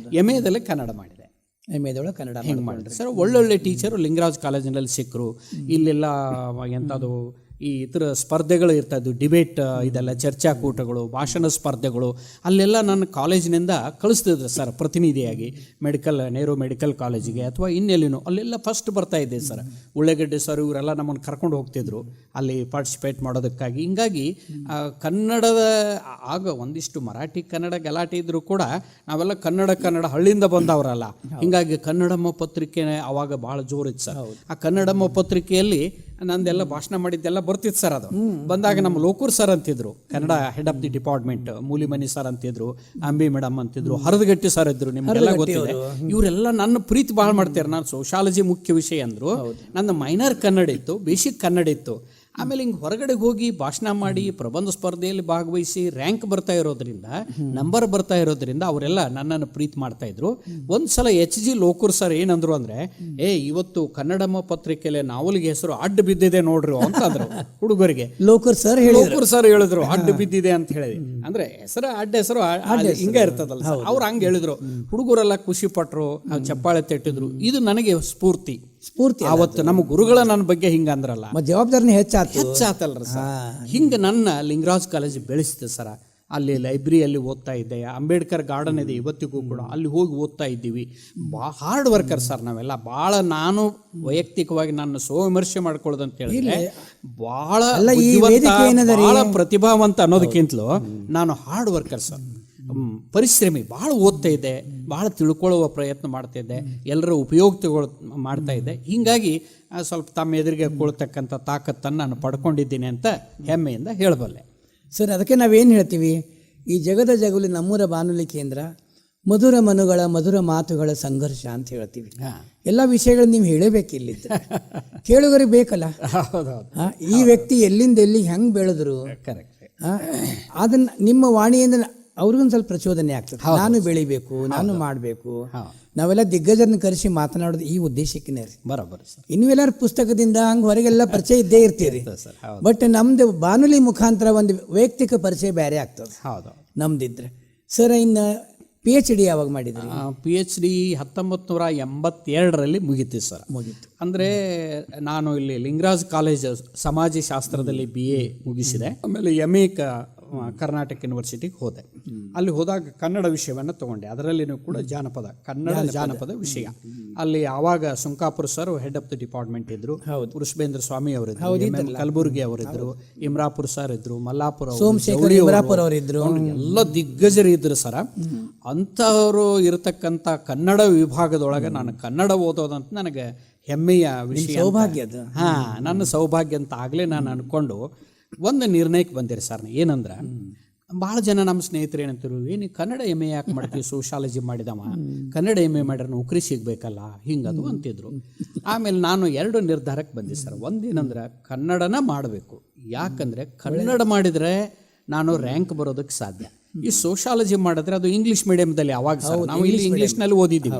MAದಲ್ಲಿ ಕನ್ನಡ ಮಾಡಿದೆ. MAದೊಳಗೆ ಕನ್ನಡ ಹೆಂಗೆ ಮಾಡಿದೆ ಸರ್. ಒಳ್ಳೊಳ್ಳೆ ಟೀಚರು ಲಿಂಗರಾಜ್ ಕಾಲೇಜಿನಲ್ಲಿ ಸಿಕ್ಕರು. ಇಲ್ಲೆಲ್ಲ ಎಂಥದ್ದು ಈ ಇತರ ಸ್ಪರ್ಧೆಗಳು ಇರ್ತಾ ಇದ್ವು, ಡಿಬೇಟ್, ಇದೆಲ್ಲ ಚರ್ಚಾಕೂಟಗಳು, ಭಾಷಣ ಸ್ಪರ್ಧೆಗಳು, ಅಲ್ಲೆಲ್ಲ ನನ್ನ ಕಾಲೇಜಿನಿಂದ ಕಳಿಸ್ತಿದ್ರು ಸರ್ ಪ್ರತಿನಿಧಿಯಾಗಿ ನೆಹರು ಮೆಡಿಕಲ್ ಕಾಲೇಜಿಗೆ ಅಥವಾ ಇನ್ನೆಲ್ಲಿನೂ, ಅಲ್ಲೆಲ್ಲ ಫಸ್ಟ್ ಬರ್ತಾ ಇದ್ದೆ ಸರ್. ಉಳ್ಳೇಗಡ್ಡೆ ಸರ್ ಇವರೆಲ್ಲ ನಮ್ಮನ್ನು ಕರ್ಕೊಂಡು ಹೋಗ್ತಿದ್ರು ಅಲ್ಲಿ ಪಾರ್ಟಿಸಿಪೇಟ್ ಮಾಡೋದಕ್ಕಾಗಿ. ಹಿಂಗಾಗಿ ಕನ್ನಡದ ಆಗ ಒಂದಿಷ್ಟು ಮರಾಠಿ ಕನ್ನಡ ಗಲಾಟೆ ಇದ್ರೂ ಕೂಡ ನಾವೆಲ್ಲ ಕನ್ನಡ ಹಳ್ಳಿಯಿಂದ ಬಂದವರಲ್ಲ, ಹಿಂಗಾಗಿ ಕನ್ನಡಮ್ಮ ಪತ್ರಿಕೆ ಅವಾಗ ಭಾಳ ಜೋರಿತ್ತು ಸರ್. ಆ ಕನ್ನಡಮ್ಮ ಪತ್ರಿಕೆಯಲ್ಲಿ ನಂದೆಲ್ಲ ಭಾಷಣ ಮಾಡಿದ್ದೆಲ್ಲ ಬರ್ತಿತ್ತು ಸರ್. ಅದು ಬಂದಾಗ ನಮ್ಮ ಲೋಕೂರ್ ಸರ್ ಅಂತಿದ್ರು, Kannada head of the department, Mulimani sir ಅಂತಿದ್ರು, ಅಂಬಿ ಮೇಡಮ್ ಅಂತಿದ್ರು, ಹರದಗಟ್ಟಿ ಸರ್ ಇದ್ರು, ನಿಮ್ಗೆಲ್ಲ ಗೊತ್ತಿದೆ. ಇವರೆಲ್ಲ ನನ್ನ ಪ್ರೀತಿ ಭಾಳ ಮಾಡ್ತಾರೆ. ನಾನು ಸೋಶಾಲಜಿ ಮುಖ್ಯ ವಿಷಯ ಅಂದ್ರು, ನನ್ನ ಮೈನರ್ ಕನ್ನಡ ಇತ್ತು, ಬೇಸಿಕ್ ಕನ್ನಡ ಇತ್ತು. ಆಮೇಲೆ ಹಿಂಗೆ ಹೊರಗಡೆಗೆ ಹೋಗಿ ಭಾಷಣ ಮಾಡಿ ಪ್ರಬಂಧ ಸ್ಪರ್ಧೆಯಲ್ಲಿ ಭಾಗವಹಿಸಿ ರ್ಯಾಂಕ್ ಬರ್ತಾ ಇರೋದ್ರಿಂದ, ನಂಬರ್ ಬರ್ತಾ ಇರೋದ್ರಿಂದ ಅವರೆಲ್ಲ ನನ್ನನ್ನು ಪ್ರೀತಿ ಮಾಡ್ತಾ ಇದ್ರು. ಒಂದ್ಸಲ HG ಲೋಕೂರ್ ಸರ್ ಏನಂದ್ರು ಅಂದ್ರೆ, ಇವತ್ತು ಕನ್ನಡಮ್ಮ ಪತ್ರಿಕೆಯಲ್ಲಿ ನಾವಲಿಗೆ ಹೆಸರು ಅಡ್ಡ ಬಿದ್ದಿದೆ ನೋಡ್ರಿ ಅಂತಂದ್ರು ಹುಡುಗರಿಗೆ. ಲೋಕೂರ್ ಸರ್ ಹೇಳಿದ್ರು ಅಡ್ಡ ಬಿದ್ದಿದೆ ಅಂತ ಹೇಳಿ. ಅಂದ್ರೆ ಹೆಸರು ಹಿಂಗೆ ಇರ್ತದಲ್ಲ, ಅವ್ರು ಹಂಗೆ ಹೇಳಿದ್ರು. ಹುಡುಗರೆಲ್ಲ ಖುಷಿ ಪಟ್ರು, ಚಪ್ಪಾಳೆ ತಟ್ಟಿದ್ರು. ಇದು ನನಗೆ ಸ್ಫೂರ್ತಿ. ಅವತ್ತು ನಮ್ಮ ಗುರುಗಳ ನನ್ನ ಬಗ್ಗೆ ಹಿಂಗ ಅಂದ್ರಲ್ಲ, ಜವಾಬ್ದಾರಿ ಹೆಚ್ಚಾತಲ್ರ ಸರ್. ಹಿಂಗ ನನ್ನ ಲಿಂಗರಾಜ್ ಕಾಲೇಜ್ ಬೆಳೆಸಿದೆ ಸರ್. ಅಲ್ಲಿ ಲೈಬ್ರರಿಯಲ್ಲಿ ಓದ್ತಾ ಇದ್ದೆ, ಅಂಬೇಡ್ಕರ್ ಗಾರ್ಡನ್ ಇದೆ ಇವತ್ತಿಗೂ ಕೂಡ, ಅಲ್ಲಿ ಹೋಗಿ ಓದ್ತಾ ಇದ್ದೀವಿ. ಹಾರ್ಡ್ ವರ್ಕರ್ ಸರ್ ನಾವೆಲ್ಲ. ಭಾಳ ನಾನು ವೈಯಕ್ತಿಕವಾಗಿ ನನ್ನ ಸ್ವವಿಮರ್ಶೆ ಮಾಡ್ಕೊಳ್ಳೋದಂತ ಹೇಳಿದ್ರೆ, ಭಾಳ ಪ್ರತಿಭಾವಂತ ಅನ್ನೋದಕ್ಕಿಂತಲೂ ನಾನು ಹಾರ್ಡ್ ವರ್ಕರ್ ಸರ್, ಪರಿಶ್ರಮಿ. ಭಾಳ ಓದ್ತಾ ಇದ್ದೆ, ಭಾಳ ತಿಳ್ಕೊಳ್ಳುವ ಪ್ರಯತ್ನ ಮಾಡ್ತಾ ಇದ್ದೆ, ಎಲ್ಲರ ಉಪಯೋಗ ಮಾಡ್ತಾ ಇದ್ದೆ. ಹೀಗಾಗಿ ಸ್ವಲ್ಪ ತಮ್ಮ ಎದುರಿಗೆ ಕೊಳ್ತಕ್ಕಂಥ ತಾಕತ್ತನ್ನು ನಾನು ಪಡ್ಕೊಂಡಿದ್ದೀನಿ ಅಂತ ಹೆಮ್ಮೆಯಿಂದ ಹೇಳಬಲ್ಲೆ ಸರ್. ಅದಕ್ಕೆ ನಾವೇನು ಹೇಳ್ತೀವಿ, ಈ ಜಗದ ಜಗುಲಿ ನಮ್ಮೂರ ಬಾನುಲಿ ಕೇಂದ್ರ ಮಧುರ ಮನುಗಳ ಮಧುರ ಮಾತುಗಳ ಸಂಘರ್ಷ ಅಂತ ಹೇಳ್ತೀವಿ. ಎಲ್ಲ ವಿಷಯಗಳು ನೀವು ಹೇಳಬೇಕಿಲ್ಲ, ಕೇಳುಗರಿಗೆ ಬೇಕಲ್ಲ. ಈ ವ್ಯಕ್ತಿ ಎಲ್ಲಿಂದ ಎಲ್ಲಿಗೆ ಹೆಂಗೆ ಬೆಳೆದ್ರು, ಅದನ್ನ ನಿಮ್ಮ ವಾಣಿಯಿಂದ ಅವ್ರಿಗೊಂದು ಸ್ವಲ್ಪ ಪ್ರಚೋದನೆ ಆಗ್ತದೆ. ನಾನು ಬೆಳಿಬೇಕು, ನಾನು ಮಾಡಬೇಕು. ನಾವೆಲ್ಲ ದಿಗ್ಗಜರನ್ನ ಕರೆಸಿ ಮಾತನಾಡೋದು ಈ ಉದ್ದೇಶಕ್ಕೆ ಬರೋಬ್ಬರ. ಇನ್ನೆಲ್ಲರ ಪುಸ್ತಕದಿಂದ ಹಂಗೆ ಹೊರಗೆಲ್ಲ ಪರಿಚಯ ಇದ್ದೇ ಇರ್ತೀರಿ, ಬಟ್ ನಮ್ದು ಬಾನುಲಿ ಮುಖಾಂತರ ಒಂದು ವೈಯಕ್ತಿಕ ಪರಿಚಯ ಬೇರೆ ಆಗ್ತದೆ ನಮ್ದಿದ್ರೆ. ಸರ್, ಇನ್ನು PhD ಯಾವಾಗ ಮಾಡಿದ್ರಿ? PhD 1982ರಲ್ಲಿ ಮುಗೀತು ಸರ್. ಅಂದರೆ ನಾನು ಇಲ್ಲಿ ಲಿಂಗರಾಜ್ ಕಾಲೇಜ್ ಸಮಾಜ ಶಾಸ್ತ್ರದಲ್ಲಿ BA ಮುಗಿಸಿದೆ. ಆಮೇಲೆ MA ಕರ್ನಾಟಕ ಯೂನಿವರ್ಸಿಟಿಗೆ ಹೋದೆ. ಅಲ್ಲಿ ಹೋದಾಗ ಕನ್ನಡ ವಿಷಯವನ್ನು ತಗೊಂಡೆ. ಅದರಲ್ಲಿನೂ ಕೂಡ ಕನ್ನಡ ಜಾನಪದ ವಿಷಯ. ಅಲ್ಲಿ ಆವಾಗ Sunkapura sir head of the department ಇದ್ರು, ವೃಷಭೇಂದ್ರ ಸ್ವಾಮಿ ಅವರಿದ್ರು, ಕಲಬುರ್ಗಿ ಅವರಿದ್ರು, ಇಮ್ರಾಪುರ್ ಸರ್ ಇದ್ರು, ಮಲ್ಲಾಪುರ ಅವರಿದ್ರು, ಎಲ್ಲ ದಿಗ್ಗಜರು ಇದ್ರು ಸರ. ಅಂಥವರು ಇರತಕ್ಕಂಥ ಕನ್ನಡ ವಿಭಾಗದೊಳಗೆ ನಾನು ಕನ್ನಡ ಓದೋದಂತ ನನಗೆ ಹೆಮ್ಮೆಯ ವಿಷಯ, ಸೌಭಾಗ್ಯ. ನನ್ನ ಸೌಭಾಗ್ಯ ಅಂತ ಆಗಲೇ ನಾನು ಅನ್ಕೊಂಡು ಒಂದು ನಿರ್ಣಯಕ್ಕೆ ಬಂದಿರಿ ಸರ್. ಏನಂದ್ರೆ, ಭಾಳ ಜನ ನಮ್ಮ ಸ್ನೇಹಿತರು ಏನಂತರು, ಕನ್ನಡ MA ಯಾಕೆ ಮಾಡ್ತೀವಿ, ಸೋಶಾಲಜಿ ಮಾಡಿದವ ಕನ್ನಡ MA ಮಾಡ್ರೆ ನೌಕರಿ ಸಿಗಬೇಕಲ್ಲ ಹಿಂಗದು ಅಂತಿದ್ರು. ಆಮೇಲೆ ನಾನು 2 ನಿರ್ಧಾರಕ್ಕೆ ಬಂದೆ ಸರ್. ಒಂದೇನಂದ್ರೆ, ಕನ್ನಡನ ಮಾಡಬೇಕು. ಯಾಕಂದರೆ ಕನ್ನಡ ಮಾಡಿದರೆ ನಾನು ರ್ಯಾಂಕ್ ಬರೋದಕ್ಕೆ ಸಾಧ್ಯ. ಈ ಸೋಷಾಲಜಿ ಮಾಡಿದ್ರೆ ಅದು ಇಂಗ್ಲಿಷ್ ಮೀಡಿಯಂದಲ್ಲಿ ಅವಾಗ ಸರ್ ನಾವು ಇಲ್ಲಿ ಇಂಗ್ಲೀಷ್ನಲ್ಲಿ ಓದಿದ್ದೀವಿ.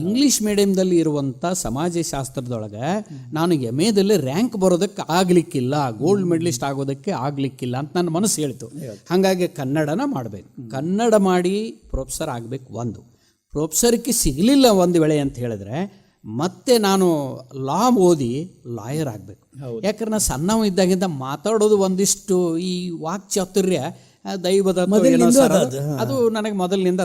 ಇಂಗ್ಲಿಷ್ ಮೀಡಿಯಂದಲ್ಲಿ ಇರುವಂಥ ಸಮಾಜಶಾಸ್ತ್ರದೊಳಗೆ ನಾನು ಎಮ್ಎದಲ್ಲಿ ರ್ಯಾಂಕ್ ಬರೋದಕ್ಕೆ ಆಗಲಿಕ್ಕಿಲ್ಲ, ಗೋಲ್ಡ್ ಮೆಡಲಿಸ್ಟ್ ಆಗೋದಕ್ಕೆ ಆಗಲಿಕ್ಕಿಲ್ಲ ಅಂತ ನನ್ನ ಮನಸ್ಸು ಹೇಳ್ತು. ಹಾಗಾಗಿ ಕನ್ನಡನ ಮಾಡಬೇಕು, ಕನ್ನಡ ಮಾಡಿ ಪ್ರೊಫೆಸರ್ ಆಗಬೇಕು. ಒಂದು ಪ್ರೊಫೆಸರ್ಗೆ ಸಿಗಲಿಲ್ಲ ಒಂದು ವೇಳೆ ಅಂತ ಹೇಳಿದ್ರೆ ಮತ್ತೆ ನಾನು ಲಾ ಓದಿ ಲಾಯರ್ ಆಗಬೇಕು. ಯಾಕಂದ್ರೆ ನಾನು ಸಣ್ಣವ ಇದ್ದಾಗಿಂದ ಮಾತಾಡೋದು ಒಂದಿಷ್ಟು ಈ ವಾಕ್ಚಾತುರ್ಯ ದೈವದ ಅದು ನನಗೆ ಮೊದಲಿನಿಂದ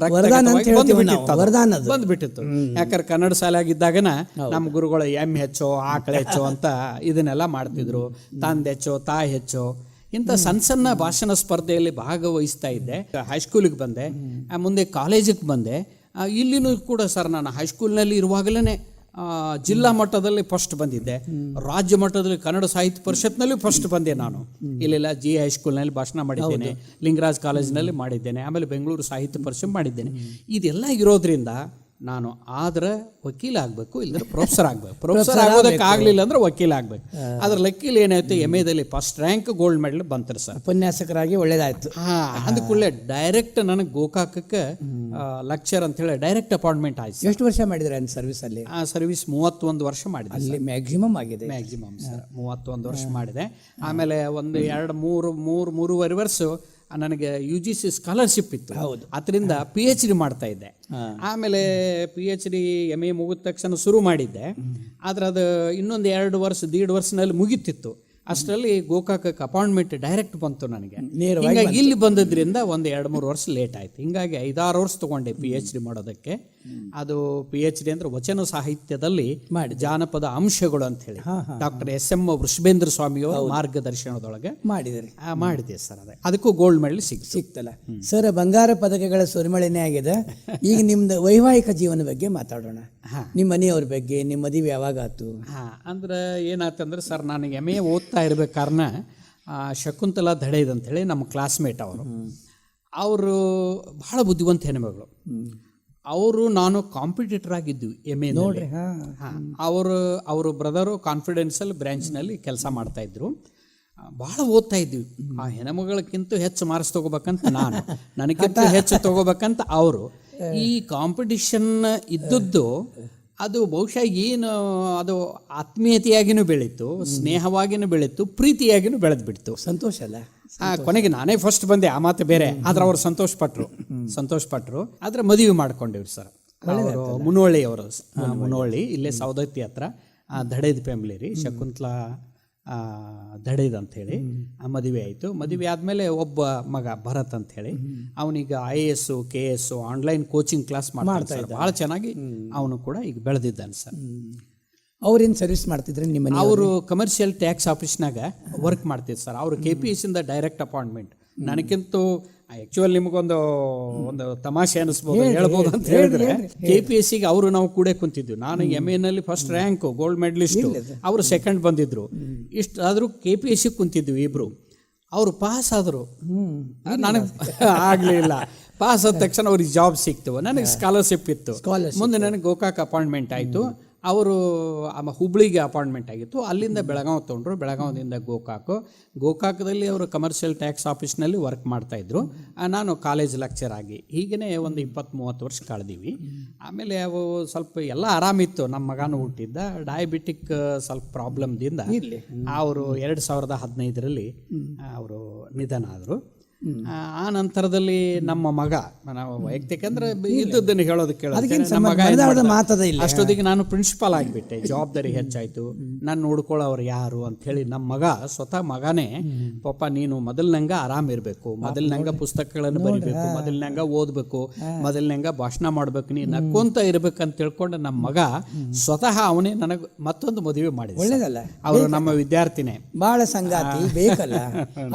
ಬಂದ್ಬಿಟ್ಟಿತ್ತು. ಯಾಕಂದ್ರೆ ಕನ್ನಡ ಶಾಲೆಯಾಗಿದ್ದಾಗನ ನಮ್ಮ ಗುರುಗಳು ಎಮ್ಮೆ ಹೆಚ್ಚೋ ಆಕಳ ಹೆಚ್ಚೋ ಅಂತ ಇದನ್ನೆಲ್ಲ ಮಾಡ್ತಿದ್ರು. ತಂದೆ ಹೆಚ್ಚೋ ತಾಯಿ ಹೆಚ್ಚೋ ಇಂಥ ಸಣ್ಣ ಸಣ್ಣ ಭಾಷಣ ಸ್ಪರ್ಧೆಯಲ್ಲಿ ಭಾಗವಹಿಸ್ತಾ ಇದ್ದೆ. ಹೈಸ್ಕೂಲಿಗೆ ಬಂದೆ, ಮುಂದೆ ಕಾಲೇಜಿಗೆ ಬಂದೆ. ಇಲ್ಲಿನೂ ಕೂಡ ಸರ್ ನಾನು ಹೈಸ್ಕೂಲ್ನಲ್ಲಿ ಇರುವಾಗಲೇ ಜಿಲ್ಲಾ ಮಟ್ಟದಲ್ಲಿ ಫಸ್ಟ್ ಬಂದಿದ್ದೆ, ರಾಜ್ಯ ಮಟ್ಟದಲ್ಲಿ ಕನ್ನಡ ಸಾಹಿತ್ಯ ಪರಿಷತ್ನಲ್ಲಿ ಫಸ್ಟ್ ಬಂದೆ ನಾನು. ಇಲ್ಲೆಲ್ಲ ಜಿ ಹೈಸ್ಕೂಲ್ನಲ್ಲಿ ಭಾಷಣ ಮಾಡಿದ್ದೇನೆ, ಲಿಂಗರಾಜ್ ಕಾಲೇಜಿನಲ್ಲಿ ಮಾಡಿದ್ದೇನೆ, ಆಮೇಲೆ ಬೆಂಗಳೂರು ಸಾಹಿತ್ಯ ಪರಿಷತ್ ಮಾಡಿದ್ದೇನೆ. ಇದೆಲ್ಲ ಇರೋದ್ರಿಂದ ನಾನು ಆದ್ರೆ ವಕೀಲ ಆಗಬೇಕು, ಇಲ್ಲದ್ರೆ ಪ್ರೊಫೆಸರ್ ಆಗಬೇಕು. ಪ್ರೊಫೆಸರ್ ಆಗೋದಕ್ಕೆ ಆಗಲಿಲ್ಲ ಅಂದ್ರೆ ವಕೀಲ ಆಗಬೇಕು. ಅದ್ರ ಲೆಕ್ಕಲ್ಲಿ ಏನಾಯ್ತು, ಎಮ್ಎದಲ್ಲಿ ಫಸ್ಟ್ ರ್ಯಾಂಕ್ ಗೋಲ್ಡ್ ಮೆಡಲ್ ಬಂತಾರೆ ಸರ್. ಉಪನ್ಯಾಸಕರಾಗಿ ಒಳ್ಳೇದಾಯ್ತು. ಅದಕ್ಕೂಳೆ ಡೈರೆಕ್ಟ್ ನನಗೆ ಗೋಕಾಕಕ್ಕೆ ಲೆಕ್ಚರ್ ಅಂತ ಹೇಳಿ ಡೈರೆಕ್ಟ್ ಅಪಾಯಿಂಟ್ಮೆಂಟ್ ಆಯ್ತು. ಎಷ್ಟು ವರ್ಷ ಮಾಡಿದ್ರೆ ಸರ್ವಿಸ್ ಅಲ್ಲಿ? ಆ ಸರ್ವಿಸ್ 31 ವರ್ಷ ಮಾಡಿದೆ. ಅಲ್ಲಿ ಮ್ಯಾಕ್ಸಿಮಮ್ ಆಗಿದೆ. ಮ್ಯಾಕ್ಸಿಮಮ್ ಸರ್ 31 ವರ್ಷ ಮಾಡಿದೆ. ಆಮೇಲೆ ಒಂದು 2-3 ವರ್ಷ ನನಗೆ UGC ಸ್ಕಾಲರ್ಶಿಪ್ ಇತ್ತು. ಅದರಿಂದ PhD ಮಾಡ್ತಾ ಇದ್ದೆ. ಆಮೇಲೆ PhD MA ಮುಗಿದ ತಕ್ಷಣ ಶುರು ಮಾಡಿದ್ದೆ. ಆದ್ರೆ ಅದು ಇನ್ನೊಂದು 2 ವರ್ಷ 1.5 ವರ್ಷನಲ್ಲಿ ಮುಗಿತಿತ್ತು. ಅಷ್ಟರಲ್ಲಿ ಗೋಕಾಕಕ್ಕೆ ಅಪಾಯಿಂಟ್ಮೆಂಟ್ ಡೈರೆಕ್ಟ್ ಬಂತು ನನಗೆ. ಹಿಂಗಾಗಿ ಇಲ್ಲಿ ಬಂದಿದ್ರಿಂದ ಒಂದು 2-3 ವರ್ಷ ಲೇಟ್ ಆಯ್ತು. ಹಿಂಗಾಗಿ 5-6 ವರ್ಷ ತಗೊಂಡೆ PhD ಮಾಡೋದಕ್ಕೆ. ಅದು PhD ಅಂದ್ರೆ ವಚನ ಸಾಹಿತ್ಯದಲ್ಲಿ ಜಾನಪದ ಅಂಶಗಳು ಅಂತ ಹೇಳಿ ಡಾಕ್ಟರ್ SM ವೃಷಭೇಂದ್ರ ಸ್ವಾಮಿಯವರ ಮಾರ್ಗದರ್ಶನದೊಳಗೆ ಮಾಡಿದೆ ಸರ್. ಅದಕ್ಕೂ ಗೋಲ್ಡ್ ಮೆಡಲ್ ಸಿಕ್ತಲ್ಲ ಸರ್. ಬಂಗಾರ ಪದಕಗಳ ಸುರಿಮಳೆನೇ ಆಗಿದೆ. ಈಗ ನಿಮ್ದು ವೈವಾಹಿಕ ಜೀವನ ಬಗ್ಗೆ ಮಾತಾಡೋಣ. ನಿಮ್ಮ ಮನೆಯವ್ರ ಬಗ್ಗೆ, ನಿಮ್ಮ ಮದುವೆ ಯಾವಾಗ ಆಯ್ತು? ಅಂದ್ರೆ ಏನಾಯ್ತಂದ್ರೆ ಸರ್, ನಾನು MA ಓದ್ತಾ ಇರ್ಬೇಕಾರ್ನ ಶಕುಂತಲಾ ಧಡೇದ್ ಅಂತೇಳಿ ನಮ್ಮ ಕ್ಲಾಸ್ಮೇಟ್ ಅವರು ಬಹಳ ಬುದ್ಧಿವಂತ ಹೆಣ್ಮಗಳು. ಅವರು ನಾನು ಕಾಂಪಿಟೇಟರ್ ಆಗಿದ್ವಿ MA ನೋಡ್ರಿ. ಅವರು ಬ್ರದರು ಕಾನ್ಫಿಡೆನ್ಷಿಯಲ್ ಬ್ರ್ಯಾಂಚ್ನಲ್ಲಿ ಕೆಲಸ ಮಾಡ್ತಾ ಇದ್ರು. ಭಾಳ ಓದ್ತಾ ಇದ್ವಿ. ಆ ಹೆಣ್ಮಗಳಕ್ಕಿಂತ ಹೆಚ್ಚು ಮಾರ್ಕ್ಸ್ ತಗೋಬೇಕಂತ ನಾನು, ನನಗಿಂತ ಹೆಚ್ಚು ತಗೋಬೇಕಂತ ಅವರು. ಈ ಕಾಂಪಿಟಿಷನ್ ಇದ್ದದ್ದು ಅದು ಬಹುಶಃ ಏನು ಅದು ಆತ್ಮೀಯತೆಯಾಗಿನೂ ಬೆಳೀತು, ಸ್ನೇಹವಾಗಿನೂ ಬೆಳೀತು, ಪ್ರೀತಿಯಾಗಿನೂ ಬೆಳೆದ್ಬಿಡ್ತು. ಸಂತೋಷ ಅಲ್ಲ. ಕೊನೆಗೆ ನಾನೇ ಫಸ್ಟ್ ಬಂದೆ, ಆ ಮಾತು ಬೇರೆ. ಆದ್ರೆ ಅವ್ರು ಸಂತೋಷ ಪಟ್ರು. ಆದ್ರೆ ಮದುವೆ ಮಾಡ್ಕೊಂಡಿವ್ರಿ ಸರ್. ಅವರು ಮುನೋಳಿ ಇಲ್ಲೇ ಸೌದತ್ತಿ ಹತ್ರ ಧಡೇದ್ ಫ್ಯಾಮಿಲಿ ರೀ, ಶಕುಂತಲಾ ಧಡೇದ್ ಅಂಥೇಳಿ ಮದುವೆ ಆಯಿತು. ಮದುವೆ ಆದಮೇಲೆ ಒಬ್ಬ ಮಗ ಭರತ್ ಅಂಥೇಳಿ, ಅವನೀಗ IAS KS online coaching class ಮಾಡ್ತಾ ಇದ್ದ. ಭಾಳ ಚೆನ್ನಾಗಿ ಅವನು ಕೂಡ ಈಗ ಬೆಳೆದಿದ್ದಾನೆ ಸರ್. ಅವ್ರೇನು ಸರ್ವಿಸ್ ಮಾಡ್ತಿದ್ರೆ ನಿಮ್ಮ? ಅವರು ಕಮರ್ಷಿಯಲ್ ಟ್ಯಾಕ್ಸ್ ಆಫೀಸ್ನಾಗ ವರ್ಕ್ ಮಾಡ್ತಿದ್ರು ಸರ್. ಅವರು KPS ಇಂದ ಡೈರೆಕ್ಟ್ ಅಪಾಯಿಂಟ್ಮೆಂಟ್. ನನಗಿಂತೂ ಆ್ಯಕ್ಚುಲಿ ನಿಮಗೊಂದು ತಮಾಷೆ ಅನಿಸ್ಬೋದು, ಹೇಳ್ಬೋದು ಅಂತ ಹೇಳಿದ್ರೆ, KPSಸಿಗೆ ಅವರು ನಾವು ಕೂಡ ಕುಂತಿದ್ವಿ. ನಾನು MAನಲ್ಲಿ ಫಸ್ಟ್ ರ್ಯಾಂಕ್ ಗೋಲ್ಡ್ ಮೆಡಲಿಸ್ಟು, ಅವರು ಸೆಕೆಂಡ್ ಬಂದಿದ್ರು. ಇಷ್ಟು ಆದರೂ KPSಸಿಗೆ ಕುಂತಿದ್ವಿ ಇಬ್ರು. ಅವರು ಪಾಸ್ ಆದರು, ನನಗೆ ಆಗಲಿಲ್ಲ. ಪಾಸ್ ಆದ ತಕ್ಷಣ ಅವ್ರಿಗೆ ಜಾಬ್ ಸಿಕ್ತು, ನನಗೆ ಸ್ಕಾಲರ್ಶಿಪ್ ಇತ್ತು. ಮುಂದೆ ನನಗೆ ಗೋಕಾಕ್ ಅಪಾಯಿಂಟ್ಮೆಂಟ್ ಆಯಿತು. ಅವರು ಹುಬ್ಳಿಗೆ ಅಪಾಯಿಂಟ್ಮೆಂಟ್ ಆಗಿತ್ತು. ಅಲ್ಲಿಂದ ಬೆಳಗಾವಿ ತೊಗೊಂಡ್ರು, ಬೆಳಗಾವಿಯಿಂದ ಗೋಕಾಕದಲ್ಲಿ ಅವರು ಕಮರ್ಷಿಯಲ್ ಟ್ಯಾಕ್ಸ್ ಆಫೀಸ್ನಲ್ಲಿ ವರ್ಕ್ ಮಾಡ್ತಾಯಿದ್ರು. ನಾನು ಕಾಲೇಜ್ ಲೆಕ್ಚರ್ ಆಗಿ ಹೀಗೇ ಒಂದು 20-30 ವರ್ಷ ಕಳೆದೀವಿ. ಆಮೇಲೆ ಅವು ಸ್ವಲ್ಪ ಎಲ್ಲ ಆರಾಮಿತ್ತು. ನಮ್ಮ ಮಗನೂ ಹುಟ್ಟಿದ್ದ, ಡಯಾಬಿಟಿಕ್ ಸ್ವಲ್ಪ ಪ್ರಾಬ್ಲಮ್ದಿಂದ ಅವರು 2015ರಲ್ಲಿ ಅವರು ನಿಧನ ಆದರು. ಆ ನಂತರದಲ್ಲಿ ನಮ್ಮ ಮಗ, ನಾವು ವೈಯಕ್ತಿಕ ಅಂದ್ರೆ ಇದ್ದದ್ದನ್ನು ಹೇಳೋದಕ್ಕೆ ಅಷ್ಟೊತ್ತಿಗೆ ನಾನು ಪ್ರಿನ್ಸಿಪಾಲ್ ಆಗಿಬಿಟ್ಟೆ, ಜವಾಬ್ದಾರಿ ಹೆಚ್ಚಾಯ್ತು. ನಾನು ನೋಡ್ಕೊಳ್ಳೋರು ಯಾರು ಅಂತ ಹೇಳಿ ನಮ್ಮ ಮಗ ಸ್ವತಃ ಮಗನೇ, ಪಾಪ ನೀನು ಮೊದಲಿನಂಗ ಆರಾಮ್ ಇರಬೇಕು, ಮೊದಲಿನಂಗ ಪುಸ್ತಕಗಳನ್ನು ಬರಿಬೇಕು, ಮೊದಲಿನಂಗ ಓದ್ಬೇಕು, ಮೊದಲಿನಂಗ ಭಾಷಣ ಮಾಡ್ಬೇಕು, ನೀನು ನಕ್ಕೊಂತ ಇರ್ಬೇಕಂತ ತಿಳ್ಕೊಂಡು ನಮ್ಮ ಮಗ ಸ್ವತಃ ಅವನೇ ನನಗೆ ಮತ್ತೊಂದು ಮದುವೆ ಮಾಡಿದ. ಒಳ್ಳೇದಲ್ಲ, ಅವರು ನಮ್ಮ ವಿದ್ಯಾರ್ಥಿನೇ, ಬಹಳ ಸಂಗಾತಿ ಬೇಕಲ್ಲ.